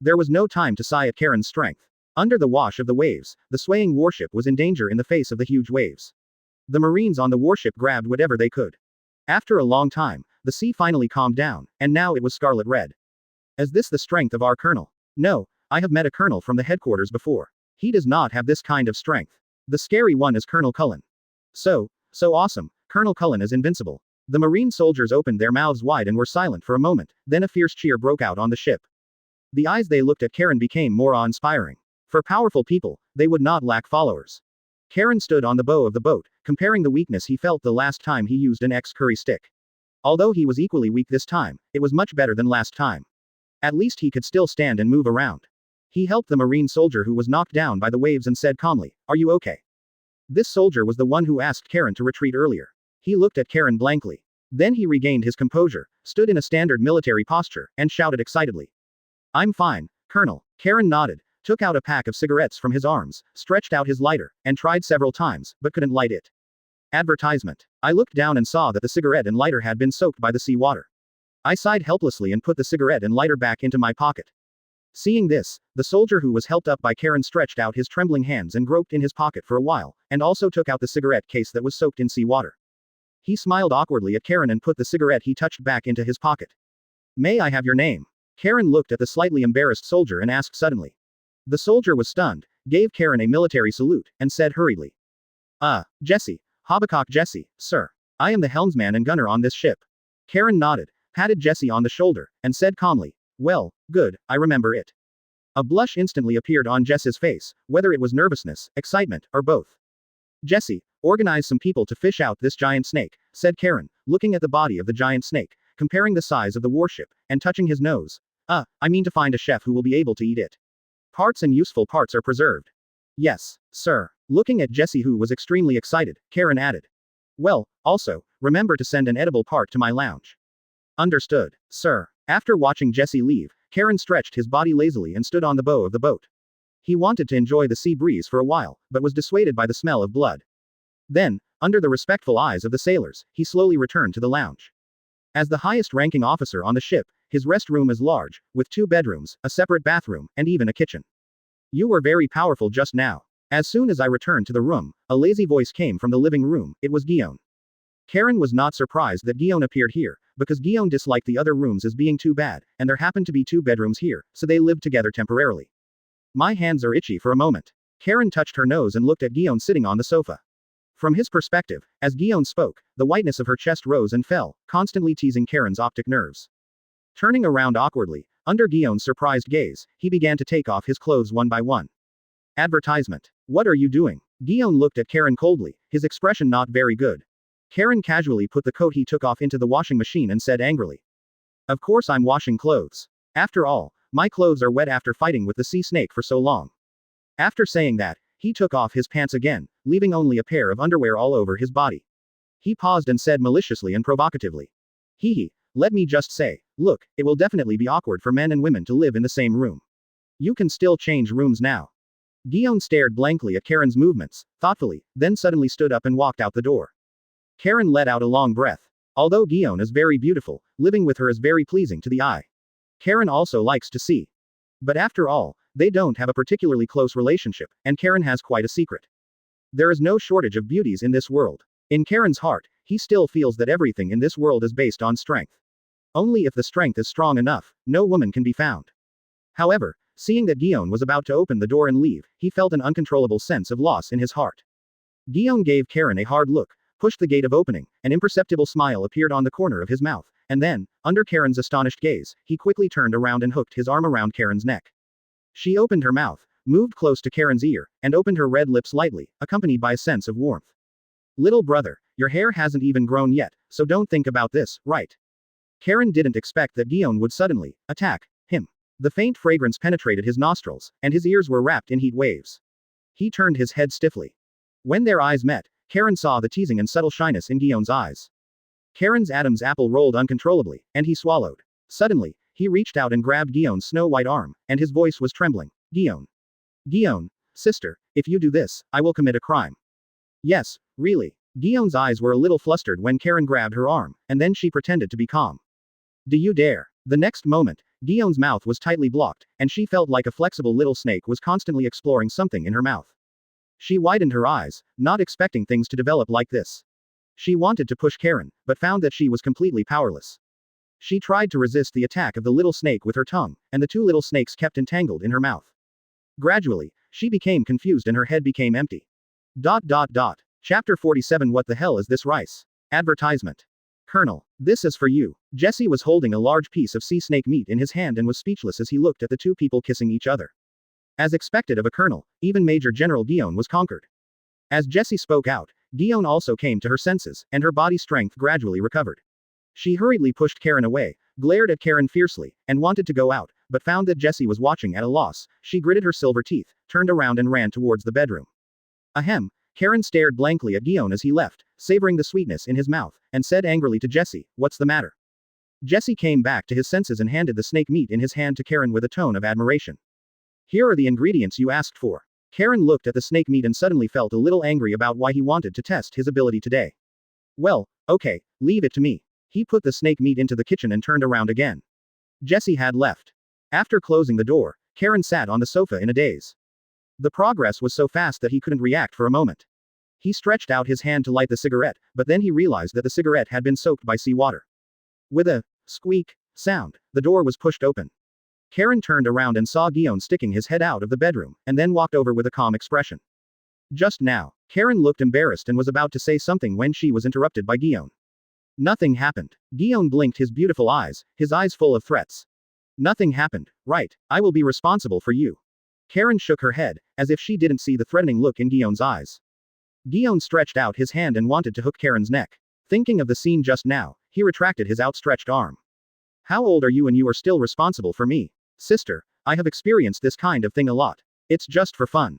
There was no time to sigh at Karen's strength. Under the wash of the waves, the swaying warship was in danger in the face of the huge waves. The Marines on the warship grabbed whatever they could. After a long time, the sea finally calmed down, and now it was scarlet red. Is this the strength of our colonel? No, I have met a colonel from the headquarters before. He does not have this kind of strength. The scary one is Colonel Cullen. So awesome, Colonel Cullen is invincible. The marine soldiers opened their mouths wide and were silent for a moment, then a fierce cheer broke out on the ship. The eyes they looked at Karen became more awe-inspiring. For powerful people, they would not lack followers. Karen stood on the bow of the boat, comparing the weakness he felt the last time he used an curry stick. Although he was equally weak this time, it was much better than last time. At least he could still stand and move around. He helped the marine soldier who was knocked down by the waves and said calmly, "Are you okay?" This soldier was the one who asked Karen to retreat earlier. He looked at Karen blankly. Then he regained his composure, stood in a standard military posture, and shouted excitedly. "I'm fine, Colonel." Karen nodded, took out a pack of cigarettes from his arms, stretched out his lighter, and tried several times, but couldn't light it. Advertisement. I looked down and saw that the cigarette and lighter had been soaked by the sea water. I sighed helplessly and put the cigarette and lighter back into my pocket. Seeing this, the soldier who was helped up by Karen stretched out his trembling hands and groped in his pocket for a while, and also took out the cigarette case that was soaked in sea water. He smiled awkwardly at Karen and put the cigarette he touched back into his pocket. "May I have your name?" Karen looked at the slightly embarrassed soldier and asked suddenly. The soldier was stunned, gave Karen a military salute, and said hurriedly. Jesse. Habakkuk Jesse, sir. I am the helmsman and gunner on this ship. Karen nodded, patted Jesse on the shoulder, and said calmly, well, good, I remember it. A blush instantly appeared on Jesse's face, whether it was nervousness, excitement, or both. Jesse, organize some people to fish out this giant snake, said Karen, looking at the body of the giant snake, comparing the size of the warship, and touching his nose. I mean to find a chef who will be able to eat it. Parts and useful parts are preserved. Yes, sir. Looking at Jesse, who was extremely excited, Karen added. Well, also, remember to send an edible part to my lounge. Understood, sir. After watching Jesse leave, Karen stretched his body lazily and stood on the bow of the boat. He wanted to enjoy the sea breeze for a while, but was dissuaded by the smell of blood. Then, under the respectful eyes of the sailors, he slowly returned to the lounge. As the highest-ranking officer on the ship, his rest room is large, with 2 bedrooms, a separate bathroom, and even a kitchen. You were very powerful just now. As soon as I returned to the room, a lazy voice came from the living room. It was Guon. Karen was not surprised that Guon appeared here, because Guon disliked the other rooms as being too bad, and there happened to be 2 bedrooms here, so they lived together temporarily. My hands are itchy for a moment. Karen touched her nose and looked at Guon sitting on the sofa. From his perspective, as Guon spoke, the whiteness of her chest rose and fell, constantly teasing Karen's optic nerves. Turning around awkwardly, under Guon's surprised gaze, he began to take off his clothes one by one. Advertisement. What are you doing? Guon looked at Karen coldly, his expression not very good. Karen casually put the coat he took off into the washing machine and said angrily. Of course I'm washing clothes. After all, my clothes are wet after fighting with the sea snake for so long. After saying that, he took off his pants again, leaving only a pair of underwear all over his body. He paused and said maliciously and provocatively. Hee. Let me just say, look, it will definitely be awkward for men and women to live in the same room. You can still change rooms now. Guon stared blankly at Karen's movements, thoughtfully, then suddenly stood up and walked out the door. Karen let out a long breath. Although Guon is very beautiful, living with her is very pleasing to the eye. Karen also likes to see. But after all, they don't have a particularly close relationship, and Karen has quite a secret. There is no shortage of beauties in this world. In Karen's heart, he still feels that everything in this world is based on strength. Only if the strength is strong enough, no woman can be found. However, seeing that Guon was about to open the door and leave, he felt an uncontrollable sense of loss in his heart. Guon gave Karen a hard look, pushed the gate of opening, an imperceptible smile appeared on the corner of his mouth, and then, under Karen's astonished gaze, he quickly turned around and hooked his arm around Karen's neck. She opened her mouth, moved close to Karen's ear, and opened her red lips lightly, accompanied by a sense of warmth. Little brother, your hair hasn't even grown yet, so don't think about this, right? Karen didn't expect that Guon would suddenly attack him. The faint fragrance penetrated his nostrils, and his ears were wrapped in heat waves. He turned his head stiffly. When their eyes met, Karen saw the teasing and subtle shyness in Guon's eyes. Karen's Adam's apple rolled uncontrollably, and he swallowed. Suddenly, he reached out and grabbed Guon's snow-white arm, and his voice was trembling. Guon, sister, if you do this, I will commit a crime. Yes, really. Guon's eyes were a little flustered when Karen grabbed her arm, and then she pretended to be calm. Do you dare? The next moment, Guon's mouth was tightly blocked, and she felt like a flexible little snake was constantly exploring something in her mouth. She widened her eyes, not expecting things to develop like this. She wanted to push Karen, but found that she was completely powerless. She tried to resist the attack of the little snake with her tongue, and the 2 little snakes kept entangled in her mouth. Gradually, she became confused and her head became empty. Chapter 47. What the hell is this rice? Advertisement. Colonel, this is for you. Jesse was holding a large piece of sea snake meat in his hand and was speechless as he looked at the 2 people kissing each other. As expected of a colonel, even Major General Guon was conquered. As Jesse spoke out, Guon also came to her senses, and her body strength gradually recovered. She hurriedly pushed Karen away, glared at Karen fiercely, and wanted to go out, but found that Jesse was watching at a loss. She gritted her silver teeth, turned around and ran towards the bedroom. Ahem. Karen stared blankly at Guon as he left, savoring the sweetness in his mouth, and said angrily to Jesse, "What's the matter?" Jesse came back to his senses and handed the snake meat in his hand to Karen with a tone of admiration. "Here are the ingredients you asked for." Karen looked at the snake meat and suddenly felt a little angry about why he wanted to test his ability today. "Well, okay, leave it to me." He put the snake meat into the kitchen and turned around again. Jesse had left. After closing the door, Karen sat on the sofa in a daze. The progress was so fast that he couldn't react for a moment. He stretched out his hand to light the cigarette, but then he realized that the cigarette had been soaked by seawater. With a squeak sound, the door was pushed open. Karen turned around and saw Guon sticking his head out of the bedroom, and then walked over with a calm expression. Just now, Karen looked embarrassed and was about to say something when she was interrupted by Guon. Nothing happened. Guon blinked his beautiful eyes, his eyes full of threats. Nothing happened, right? I will be responsible for you. Karen shook her head, as if she didn't see the threatening look in Guon's eyes. Guon stretched out his hand and wanted to hook Karen's neck. Thinking of the scene just now, he retracted his outstretched arm. How old are you and you are still responsible for me? Sister, I have experienced this kind of thing a lot. It's just for fun.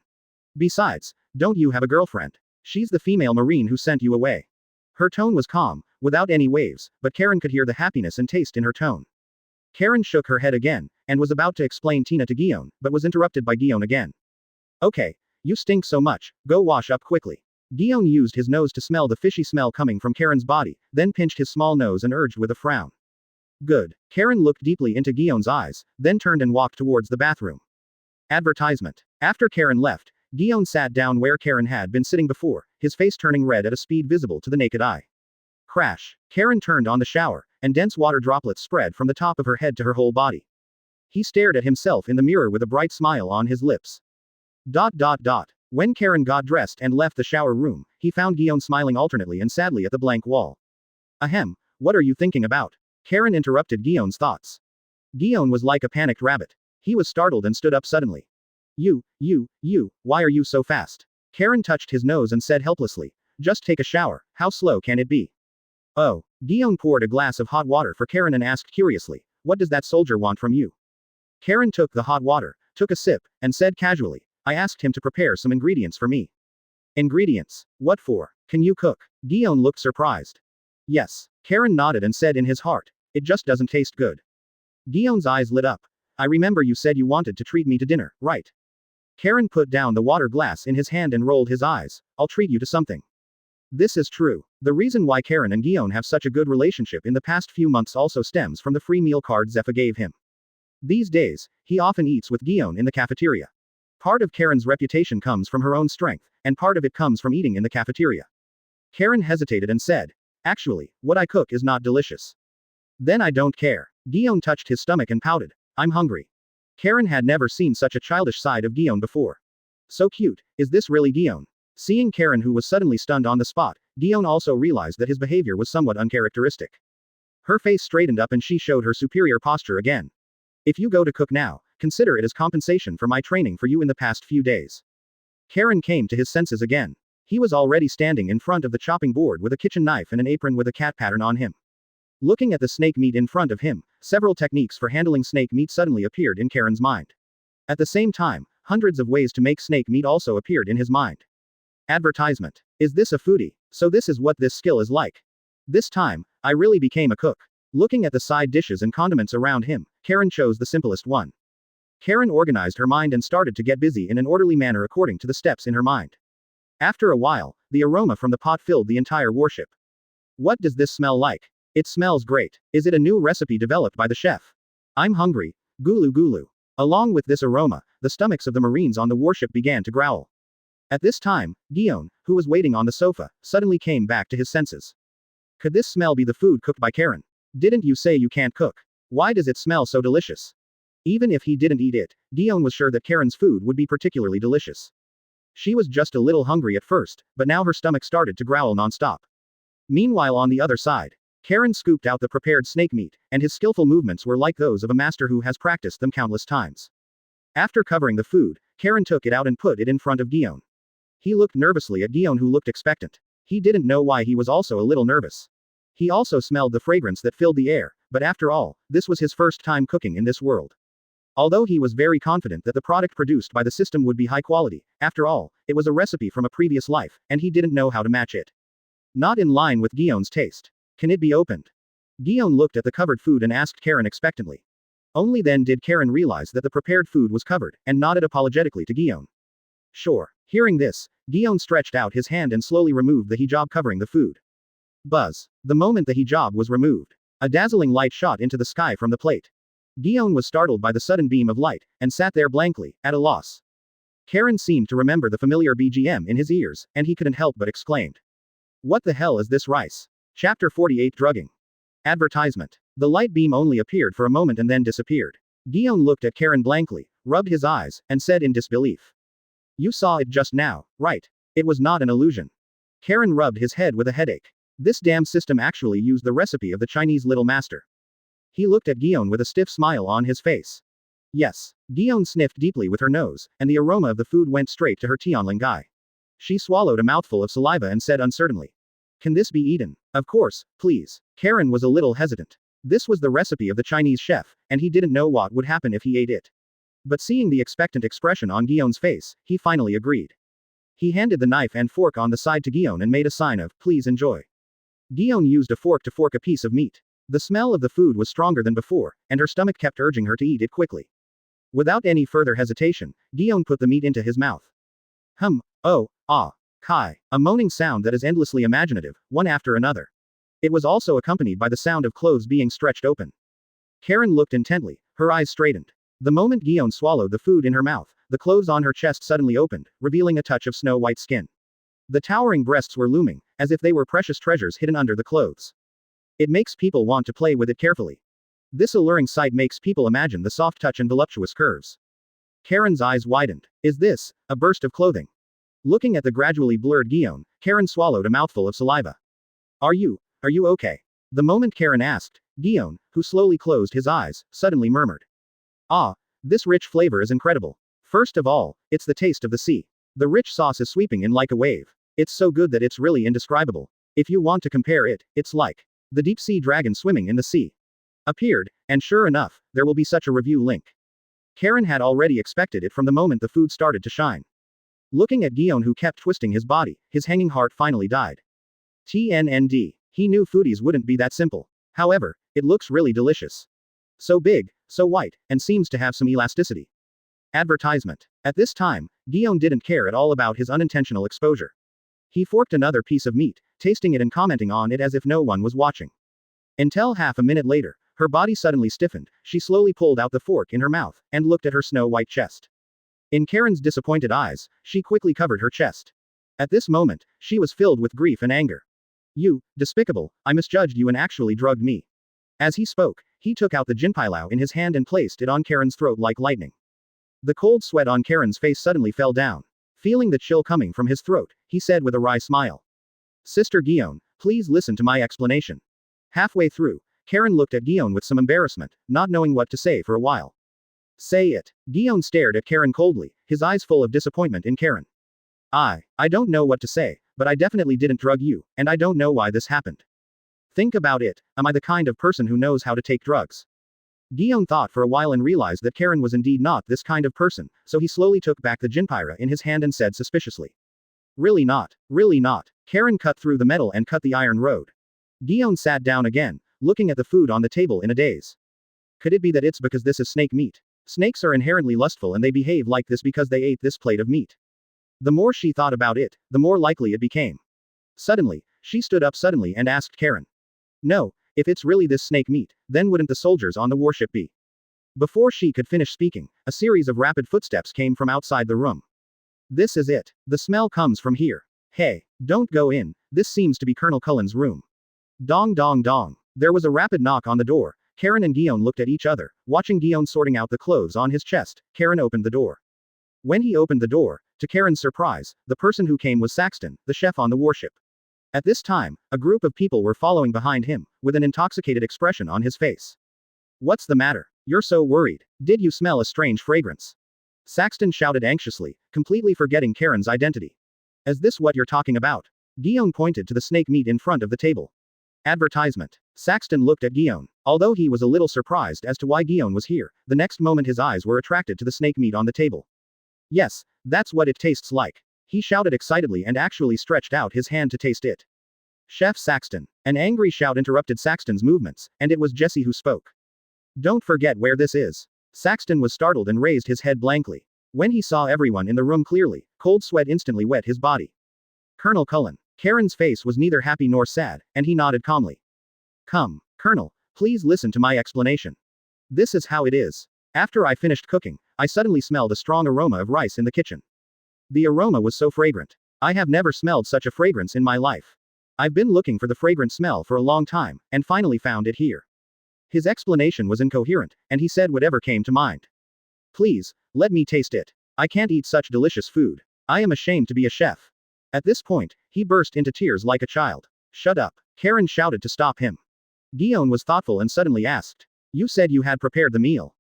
Besides, don't you have a girlfriend? She's the female Marine who sent you away. Her tone was calm, without any waves, but Karen could hear the happiness and taste in her tone. Karen shook her head again, and was about to explain Tina to Guon, but was interrupted by Guon again. Okay, you stink so much, go wash up quickly. Guon used his nose to smell the fishy smell coming from Karen's body, then pinched his small nose and urged with a frown. Good. Karen looked deeply into Guon's eyes, then turned and walked towards the bathroom. Advertisement. After Karen left, Guon sat down where Karen had been sitting before, his face turning red at a speed visible to the naked eye. Crash. Karen turned on the shower, and dense water droplets spread from the top of her head to her whole body. He stared at himself in the mirror with a bright smile on his lips. When Karen got dressed and left the shower room, he found Guon smiling alternately and sadly at the blank wall. Ahem, what are you thinking about? Karen interrupted Guon's thoughts. Guon was like a panicked rabbit. He was startled and stood up suddenly. You, why are you so fast? Karen touched his nose and said helplessly, just take a shower, how slow can it be? Oh, Guon poured a glass of hot water for Karen and asked curiously, what does that soldier want from you? Karen took the hot water, took a sip, and said casually, I asked him to prepare some ingredients for me. Ingredients? What for? Can you cook? Guon looked surprised. Yes. Karen nodded and said in his heart, it just doesn't taste good. Guon's eyes lit up. I remember you said you wanted to treat me to dinner, right? Karen put down the water glass in his hand and rolled his eyes. I'll treat you to something. This is true. The reason why Karen and Guon have such a good relationship in the past few months also stems from the free meal card Zephyr gave him. These days, he often eats with Guon in the cafeteria. Part of Karen's reputation comes from her own strength, and part of it comes from eating in the cafeteria. Karen hesitated and said, actually, what I cook is not delicious. Then I don't care. Guon touched his stomach and pouted. I'm hungry. Karen had never seen such a childish side of Guon before. So cute, is this really Guon? Seeing Karen who was suddenly stunned on the spot, Guon also realized that his behavior was somewhat uncharacteristic. Her face straightened up and she showed her superior posture again. If you go to cook now, consider it as compensation for my training for you in the past few days. Karen came to his senses again. He was already standing in front of the chopping board with a kitchen knife and an apron with a cat pattern on him. Looking at the snake meat in front of him, several techniques for handling snake meat suddenly appeared in Karen's mind. At the same time, hundreds of ways to make snake meat also appeared in his mind. Advertisement. Is this a foodie? So this is what this skill is like. This time, I really became a cook. Looking at the side dishes and condiments around him, Karen chose the simplest one. Karen organized her mind and started to get busy in an orderly manner according to the steps in her mind. After a while, the aroma from the pot filled the entire warship. What does this smell like? It smells great. Is it a new recipe developed by the chef? I'm hungry. Gulu gulu. Along with this aroma, the stomachs of the Marines on the warship began to growl. At this time, Guon, who was waiting on the sofa, suddenly came back to his senses. Could this smell be the food cooked by Karen? Didn't you say you can't cook? Why does it smell so delicious? Even if he didn't eat it, Guon was sure that Karen's food would be particularly delicious. She was just a little hungry at first, but now her stomach started to growl non-stop. Meanwhile on the other side, Karen scooped out the prepared snake meat, and his skillful movements were like those of a master who has practiced them countless times. After covering the food, Karen took it out and put it in front of Guon. He looked nervously at Guon who looked expectant. He didn't know why he was also a little nervous. He also smelled the fragrance that filled the air, but after all, this was his first time cooking in this world. Although he was very confident that the product produced by the system would be high quality, after all, it was a recipe from a previous life, and he didn't know how to match it. Not in line with Guon's taste. Can it be opened? Guon looked at the covered food and asked Karen expectantly. Only then did Karen realize that the prepared food was covered, and nodded apologetically to Guon. Sure. Hearing this, Guon stretched out his hand and slowly removed the hijab covering the food. Buzz. The moment the hijab was removed, a dazzling light shot into the sky from the plate. Guon was startled by the sudden beam of light, and sat there blankly, at a loss. Karen seemed to remember the familiar BGM in his ears, and he couldn't help but exclaimed. What the hell is this rice? Chapter 48 Drugging. Advertisement. The light beam only appeared for a moment and then disappeared. Guon looked at Karen blankly, rubbed his eyes, and said in disbelief. You saw it just now, right? It was not an illusion. Karen rubbed his head with a headache. This damn system actually used the recipe of the Chinese little master. He looked at Guon with a stiff smile on his face. Yes. Guon sniffed deeply with her nose, and the aroma of the food went straight to her Tianling guy. She swallowed a mouthful of saliva and said uncertainly. Can this be eaten? Of course, please. Karen was a little hesitant. This was the recipe of the Chinese chef, and he didn't know what would happen if he ate it. But seeing the expectant expression on Guion's face, he finally agreed. He handed the knife and fork on the side to Guon and made a sign of, please enjoy. Guon used a fork to fork a piece of meat. The smell of the food was stronger than before, and her stomach kept urging her to eat it quickly. Without any further hesitation, Guon put the meat into his mouth. Oh, ah, kai, a moaning sound that is endlessly imaginative, one after another. It was also accompanied by the sound of clothes being stretched open. Karen looked intently, her eyes straightened. The moment Guon swallowed the food in her mouth, the clothes on her chest suddenly opened, revealing a touch of snow-white skin. The towering breasts were looming, as if they were precious treasures hidden under the clothes. It makes people want to play with it carefully. This alluring sight makes people imagine the soft touch and voluptuous curves. Karen's eyes widened. Is this a burst of clothing? Looking at the gradually blurred Guon, Karen swallowed a mouthful of saliva. Are you okay? The moment Karen asked, Guon, who slowly closed his eyes, suddenly murmured. Ah, this rich flavor is incredible. First of all, it's the taste of the sea. The rich sauce is sweeping in like a wave. It's so good that it's really indescribable. If you want to compare it, it's like the deep sea dragon swimming in the sea. Appeared, and sure enough, there will be such a review link. Karen had already expected it from the moment the food started to shine. Looking at Guon, who kept twisting his body, his hanging heart finally died. TNND. He knew foodies wouldn't be that simple. However, it looks really delicious. So big, so white, and seems to have some elasticity. Advertisement. At this time, Guon didn't care at all about his unintentional exposure. He forked another piece of meat, tasting it and commenting on it as if no one was watching. Until half a minute later, her body suddenly stiffened, she slowly pulled out the fork in her mouth, and looked at her snow-white chest. In Karen's disappointed eyes, she quickly covered her chest. At this moment, she was filled with grief and anger. You, despicable, I misjudged you and actually drugged me. As he spoke, he took out the jinpilao in his hand and placed it on Karen's throat like lightning. The cold sweat on Karen's face suddenly fell down. Feeling the chill coming from his throat, he said with a wry smile. Sister Guon, please listen to my explanation. Halfway through, Karen looked at Guon with some embarrassment, not knowing what to say for a while. Say it. Guon stared at Karen coldly, his eyes full of disappointment in Karen. I don't know what to say, but I definitely didn't drug you, and I don't know why this happened. Think about it, am I the kind of person who knows how to take drugs? Guon thought for a while and realized that Karen was indeed not this kind of person, so he slowly took back the jinpira in his hand and said suspiciously. Really not, really not. Karen cut through the metal and cut the iron rod. Guon sat down again, looking at the food on the table in a daze. Could it be that it's because this is snake meat? Snakes are inherently lustful and they behave like this because they ate this plate of meat. The more she thought about it, the more likely it became. Suddenly, she stood up suddenly and asked Karen. No, if it's really this snake meat, then wouldn't the soldiers on the warship be? Before she could finish speaking, a series of rapid footsteps came from outside the room. This is it. The smell comes from here. Hey, don't go in, this seems to be Colonel Cullen's room. Dong dong dong. There was a rapid knock on the door. Karen and Guon looked at each other, watching Guon sorting out the clothes on his chest. Karen opened the door. When he opened the door, to Karen's surprise, the person who came was Saxton, the chef on the warship. At this time, a group of people were following behind him, with an intoxicated expression on his face. What's the matter? You're so worried. Did you smell a strange fragrance? Saxton shouted anxiously, completely forgetting Karen's identity. Is this what you're talking about? Guon pointed to the snake meat in front of the table. Advertisement. Saxton looked at Guon. Although he was a little surprised as to why Guon was here, the next moment his eyes were attracted to the snake meat on the table. Yes, that's what it tastes like. He shouted excitedly and actually stretched out his hand to taste it. Chef Saxton. An angry shout interrupted Saxton's movements, and it was Jesse who spoke. Don't forget where this is. Saxton was startled and raised his head blankly. When he saw everyone in the room clearly, cold sweat instantly wet his body. Colonel Cullen. Karen's face was neither happy nor sad, and he nodded calmly. Come, Colonel, please listen to my explanation. This is how it is. After I finished cooking, I suddenly smelled a strong aroma of rice in the kitchen. The aroma was so fragrant. I have never smelled such a fragrance in my life. I've been looking for the fragrant smell for a long time, and finally found it here. His explanation was incoherent, and he said whatever came to mind. Please, let me taste it. I can't eat such delicious food. I am ashamed to be a chef. At this point, he burst into tears like a child. Shut up. Karen shouted to stop him. Guon was thoughtful and suddenly asked. You said you had prepared the meal.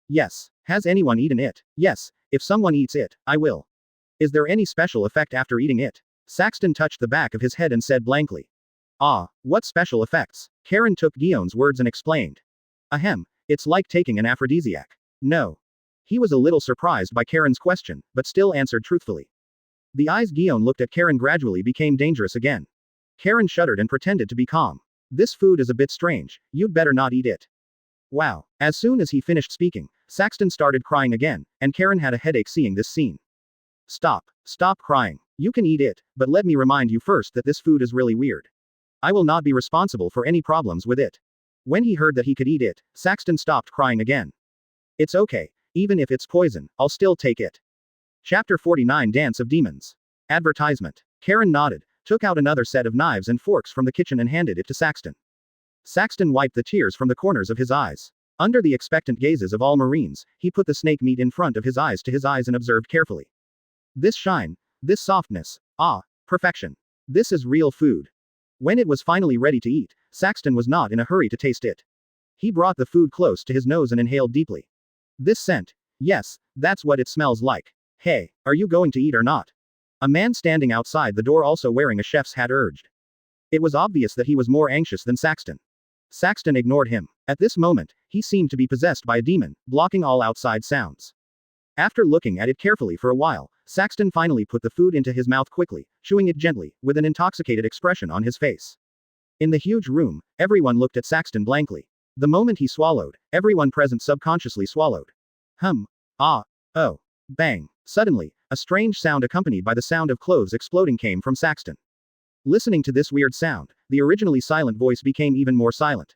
Yes. Has anyone eaten it? Yes, if someone eats it, I will. Is there any special effect after eating it? Saxton touched the back of his head and said blankly. Ah, what special effects? Karen took Guion's words and explained. Ahem, it's like taking an aphrodisiac. No. He was a little surprised by Karen's question, but still answered truthfully. The eyes Guon looked at Karen gradually became dangerous again. Karen shuddered and pretended to be calm. This food is a bit strange, you'd better not eat it. Wow. As soon as he finished speaking, Saxton started crying again, and Karen had a headache seeing this scene. Stop. Stop crying. You can eat it, but let me remind you first that this food is really weird. I will not be responsible for any problems with it. When he heard that he could eat it, Saxton stopped crying again. It's okay. Even if it's poison, I'll still take it. Chapter 49 Dance of Demons. Advertisement. Karen nodded, took out another set of knives and forks from the kitchen and handed it to Saxton. Saxton wiped the tears from the corners of his eyes. Under the expectant gazes of all Marines, he put the snake meat in front of his eyes and observed carefully. This shine, this softness, perfection. This is real food. When it was finally ready to eat, Saxton was not in a hurry to taste it. He brought the food close to his nose and inhaled deeply. This scent. Yes, that's what it smells like. Hey, are you going to eat or not? A man standing outside the door also wearing a chef's hat urged. It was obvious that he was more anxious than Saxton. Saxton ignored him. At this moment, he seemed to be possessed by a demon, blocking all outside sounds. After looking at it carefully for a while, Saxton finally put the food into his mouth quickly, chewing it gently, with an intoxicated expression on his face. In the huge room, everyone looked at Saxton blankly. The moment he swallowed, everyone present subconsciously swallowed. Oh. Bang. Suddenly, a strange sound accompanied by the sound of clothes exploding came from Saxton. Listening to this weird sound, the originally silent voice became even more silent.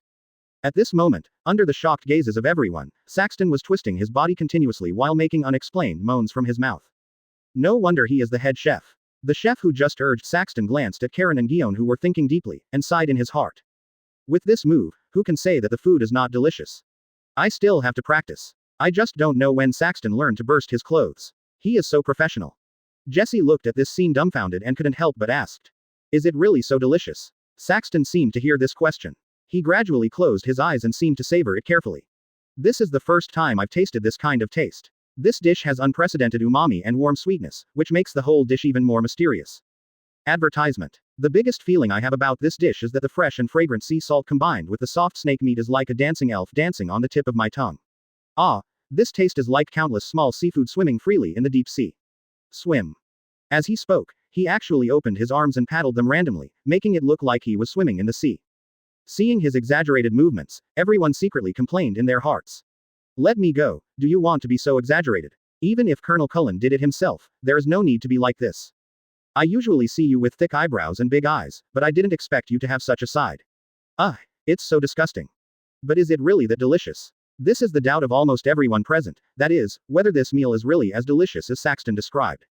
At this moment, under the shocked gazes of everyone, Saxton was twisting his body continuously while making unexplained moans from his mouth. No wonder he is the head chef. The chef who just urged Saxton glanced at Karen and Guon, who were thinking deeply, and sighed in his heart. With this move, who can say that the food is not delicious? I still have to practice. I just don't know when Saxton learned to burst his clothes. He is so professional. Jesse looked at this scene dumbfounded and couldn't help but asked. Is it really so delicious? Saxton seemed to hear this question. He gradually closed his eyes and seemed to savor it carefully. This is the first time I've tasted this kind of taste. This dish has unprecedented umami and warm sweetness, which makes the whole dish even more mysterious. Advertisement. The biggest feeling I have about this dish is that the fresh and fragrant sea salt combined with the soft snake meat is like a dancing elf dancing on the tip of my tongue. This taste is like countless small seafood swimming freely in the deep sea. Swim. As he spoke, he actually opened his arms and paddled them randomly, making it look like he was swimming in the sea. Seeing his exaggerated movements, everyone secretly complained in their hearts. Let me go, do you want to be so exaggerated? Even if Colonel Cullen did it himself, there is no need to be like this. I usually see you with thick eyebrows and big eyes, but I didn't expect you to have such a side. It's so disgusting. But is it really that delicious? This is the doubt of almost everyone present, that is, whether this meal is really as delicious as Saxton described.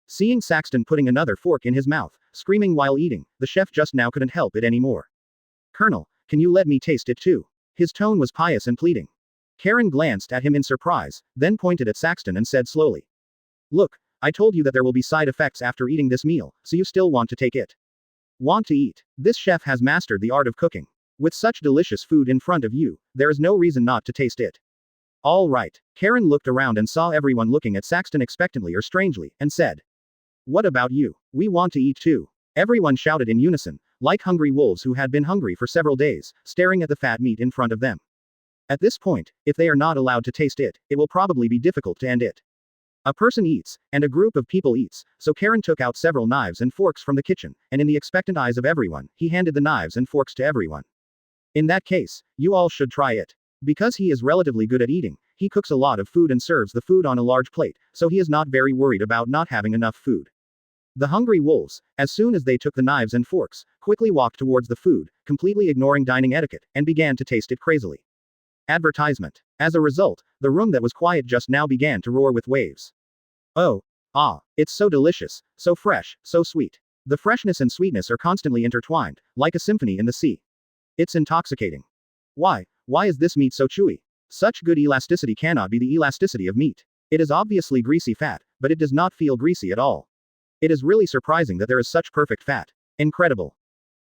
Seeing Saxton putting another fork in his mouth, screaming while eating, the chef just now couldn't help it anymore. Colonel, can you let me taste it too? His tone was pious and pleading. Karen glanced at him in surprise, then pointed at Saxton and said slowly. Look, I told you that there will be side effects after eating this meal, so you still want to take it. Want to eat? This chef has mastered the art of cooking. With such delicious food in front of you, there is no reason not to taste it. All right. Karen looked around and saw everyone looking at Saxton expectantly or strangely, and said. What about you? We want to eat too. Everyone shouted in unison, like hungry wolves who had been hungry for several days, staring at the fat meat in front of them. At this point, if they are not allowed to taste it, it will probably be difficult to end it. A person eats, and a group of people eats, so Karen took out several knives and forks from the kitchen, and in the expectant eyes of everyone, he handed the knives and forks to everyone. In that case, you all should try it. Because he is relatively good at eating, he cooks a lot of food and serves the food on a large plate, so he is not very worried about not having enough food. The hungry wolves, as soon as they took the knives and forks, quickly walked towards the food, completely ignoring dining etiquette, and began to taste it crazily. Advertisement. As a result, the room that was quiet just now began to roar with waves. It's so delicious, so fresh, so sweet. The freshness and sweetness are constantly intertwined, like a symphony in the sea. It's intoxicating. Why Why is this meat so chewy? Such good elasticity cannot be the elasticity of meat. It is obviously greasy fat, but it does not feel greasy at all. It is really surprising that there is such perfect fat. Incredible.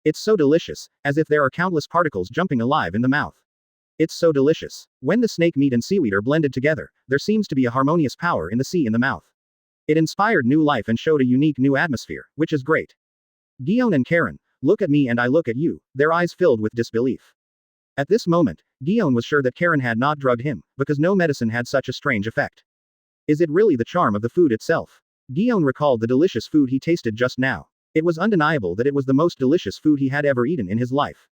It's so delicious, as if there are countless particles jumping alive in the mouth. It's so delicious. When the snake meat and seaweed are blended together, there seems to be a harmonious power in the sea in the mouth. It inspired new life and showed a unique new atmosphere, which is great. Guon and Karen, look at me and I look at you, their eyes filled with disbelief. At this moment, Guon was sure that Karen had not drugged him, because no medicine had such a strange effect. Is it really the charm of the food itself? Guon recalled the delicious food he tasted just now. It was undeniable that it was the most delicious food he had ever eaten in his life.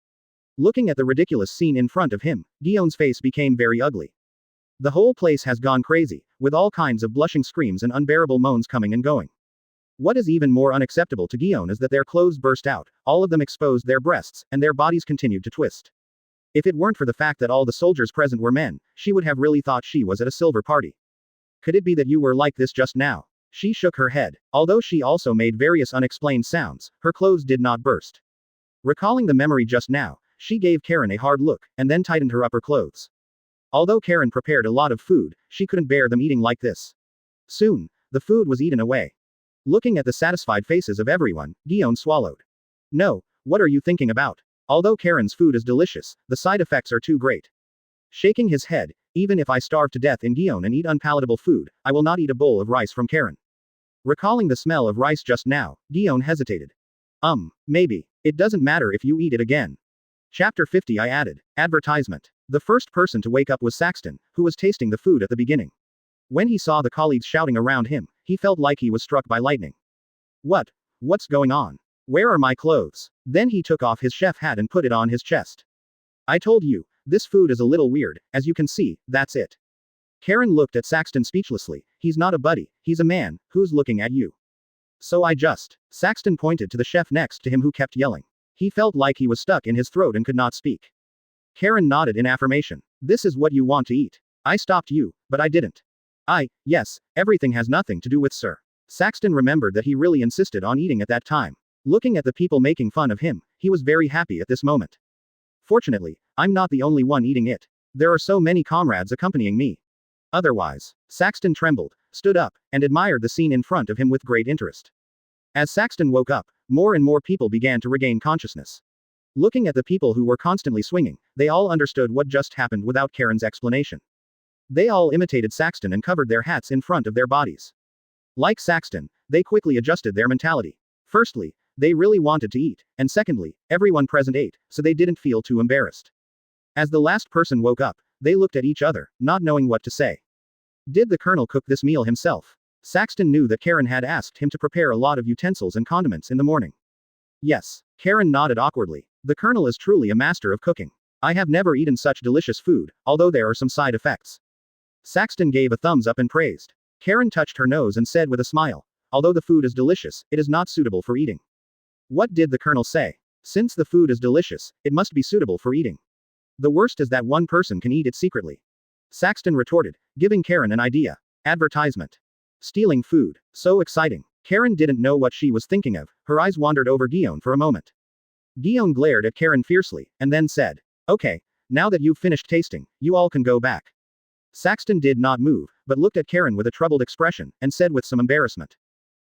Looking at the ridiculous scene in front of him, Guion's face became very ugly. The whole place has gone crazy, with all kinds of blushing screams and unbearable moans coming and going. What is even more unacceptable to Guon is that their clothes burst out, all of them exposed their breasts, and their bodies continued to twist. If it weren't for the fact that all the soldiers present were men, she would have really thought she was at a silver party. Could it be that you were like this just now? She shook her head. Although she also made various unexplained sounds, her clothes did not burst. Recalling the memory just now, she gave Karen a hard look, and then tightened her upper clothes. Although Karen prepared a lot of food, she couldn't bear them eating like this. Soon, the food was eaten away. Looking at the satisfied faces of everyone, Guon swallowed. No, what are you thinking about? Although Karen's food is delicious, the side effects are too great. Shaking his head, even if I starve to death in Guon and eat unpalatable food, I will not eat a bowl of rice from Karen. Recalling the smell of rice just now, Guon hesitated. Maybe. It doesn't matter if you eat it again. Chapter 50 I added. Advertisement. The first person to wake up was Saxton, who was tasting the food at the beginning. When he saw the colleagues shouting around him, he felt like he was struck by lightning. What's going on? Where are my clothes? Then he took off his chef hat and put it on his chest. I told you, this food is a little weird, as you can see, that's it. Karen looked at Saxton speechlessly. He's not a buddy, he's a man, who's looking at you. So Saxton pointed to the chef next to him who kept yelling. He felt like he was stuck in his throat and could not speak. Karen nodded in affirmation. This is what you want to eat. I stopped you, but I didn't. Yes, everything has nothing to do with Sir. Saxton remembered that he really insisted on eating at that time. Looking at the people making fun of him, he was very happy at this moment. Fortunately, I'm not the only one eating it. There are so many comrades accompanying me. Otherwise, Saxton trembled, stood up, and admired the scene in front of him with great interest. As Saxton woke up, more and more people began to regain consciousness. Looking at the people who were constantly swinging, they all understood what just happened without Karen's explanation. They all imitated Saxton and covered their hats in front of their bodies. Like Saxton, they quickly adjusted their mentality. Firstly, they really wanted to eat, and secondly, everyone present ate, so they didn't feel too embarrassed. As the last person woke up, they looked at each other, not knowing what to say. Did the colonel cook this meal himself? Saxton knew that Karen had asked him to prepare a lot of utensils and condiments in the morning. Yes. Karen nodded awkwardly. The colonel is truly a master of cooking. I have never eaten such delicious food, although there are some side effects. Saxton gave a thumbs up and praised. Karen touched her nose and said with a smile, although the food is delicious, it is not suitable for eating. What did the colonel say? Since the food is delicious, it must be suitable for eating. The worst is that one person can eat it secretly. Saxton retorted, giving Karen an idea. Advertisement. Stealing food. So exciting. Karen didn't know what she was thinking of. Her eyes wandered over Guon for a moment. Guon glared at Karen fiercely, and then said, okay, now that you've finished tasting, you all can go back. Saxton did not move, but looked at Karen with a troubled expression, and said with some embarrassment.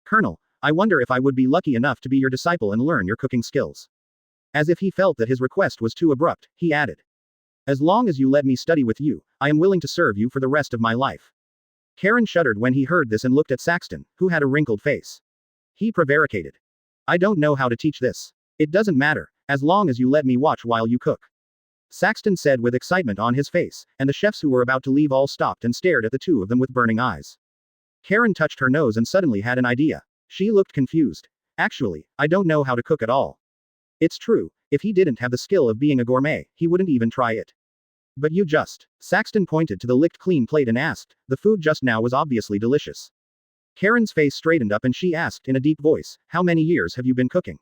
Colonel, I wonder if I would be lucky enough to be your disciple and learn your cooking skills. As if he felt that his request was too abrupt, he added. As long as you let me study with you, I am willing to serve you for the rest of my life. Karen shuddered when he heard this and looked at Saxton, who had a wrinkled face. He prevaricated. I don't know how to teach this. It doesn't matter, as long as you let me watch while you cook. Saxton said with excitement on his face, and the chefs who were about to leave all stopped and stared at the two of them with burning eyes. Karen touched her nose and suddenly had an idea. She looked confused. Actually, I don't know how to cook at all. It's true, if he didn't have the skill of being a gourmet, he wouldn't even try it. But you just. Saxton pointed to the licked clean plate and asked, the food just now was obviously delicious. Karen's face straightened up and she asked in a deep voice, how many years have you been cooking?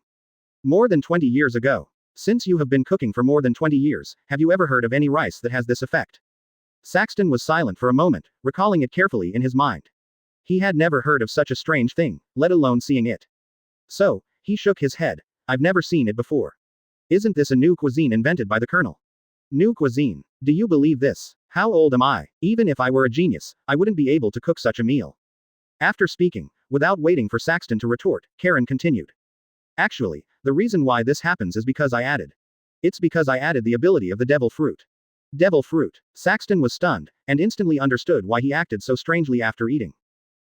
More than 20 years ago. Since you have been cooking for more than 20 years, have you ever heard of any rice that has this effect? Saxton was silent for a moment, recalling it carefully in his mind. He had never heard of such a strange thing, let alone seeing it. So, he shook his head. I've never seen it before. Isn't this a new cuisine invented by the colonel? New cuisine. Do you believe this? How old am I? Even if I were a genius, I wouldn't be able to cook such a meal. After speaking, without waiting for Saxton to retort, Karen continued. Actually, the reason why this happens is because I added. It's because I added the ability of the devil fruit. Devil fruit. Saxton was stunned, and instantly understood why he acted so strangely after eating.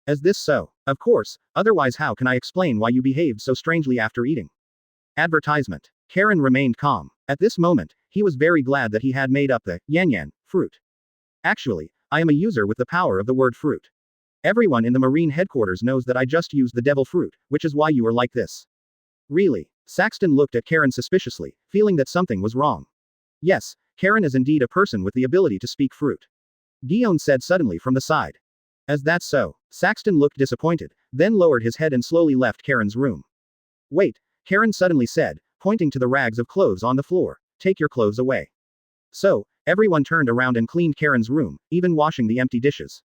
Is this so? Of course, otherwise how can I explain why you behaved so strangely after eating? Advertisement. Karen remained calm. At this moment, he was very glad that he had made up the yan fruit. Actually, I am a user with the power of the word fruit. Everyone in the Marine headquarters knows that I just used the devil fruit, which is why you are like this. Really? Saxton looked at Karen suspiciously, feeling that something was wrong. Yes, Karen is indeed a person with the ability to speak fruit. Guon said suddenly from the side. Is that so? Saxton looked disappointed, then lowered his head and slowly left Karen's room. Wait, Karen suddenly said, pointing to the rags of clothes on the floor. Take your clothes away. So, everyone turned around and cleaned Karen's room, even washing the empty dishes.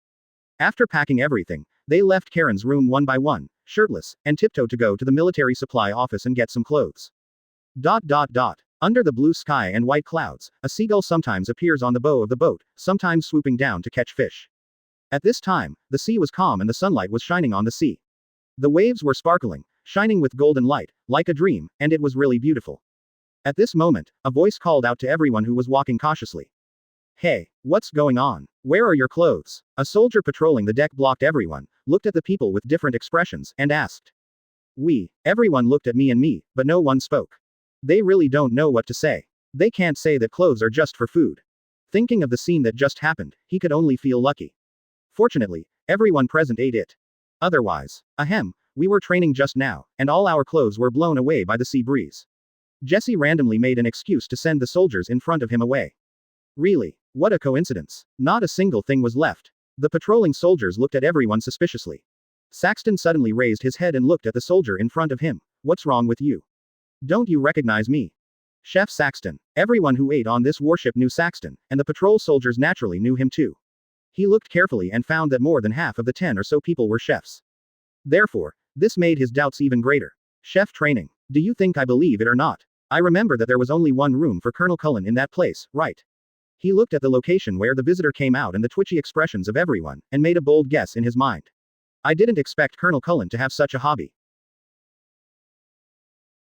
After packing everything, they left Karen's room one by one, shirtless, and tiptoed to go to the military supply office and get some clothes. Under the blue sky and white clouds, a seagull sometimes appears on the bow of the boat, sometimes swooping down to catch fish. At this time, the sea was calm and the sunlight was shining on the sea. The waves were sparkling, shining with golden light, like a dream, and it was really beautiful. At this moment, a voice called out to everyone who was walking cautiously. Hey, what's going on? Where are your clothes? A soldier patrolling the deck blocked everyone, looked at the people with different expressions, and asked. Everyone looked at me, but no one spoke. They really don't know what to say. They can't say that clothes are just for food. Thinking of the scene that just happened, he could only feel lucky. Fortunately, everyone present ate it. Otherwise, we were training just now, and all our clothes were blown away by the sea breeze. Jesse randomly made an excuse to send the soldiers in front of him away. Really? What a coincidence. Not a single thing was left. The patrolling soldiers looked at everyone suspiciously. Saxton suddenly raised his head and looked at the soldier in front of him. What's wrong with you? Don't you recognize me? Chef Saxton. Everyone who ate on this warship knew Saxton, and the patrol soldiers naturally knew him too. He looked carefully and found that more than half of the 10 or so people were chefs. Therefore, this made his doubts even greater. Chef training. Do you think I believe it or not? I remember that there was only one room for Colonel Cullen in that place, right? He looked at the location where the visitor came out and the twitchy expressions of everyone, and made a bold guess in his mind. I didn't expect Colonel Cullen to have such a hobby.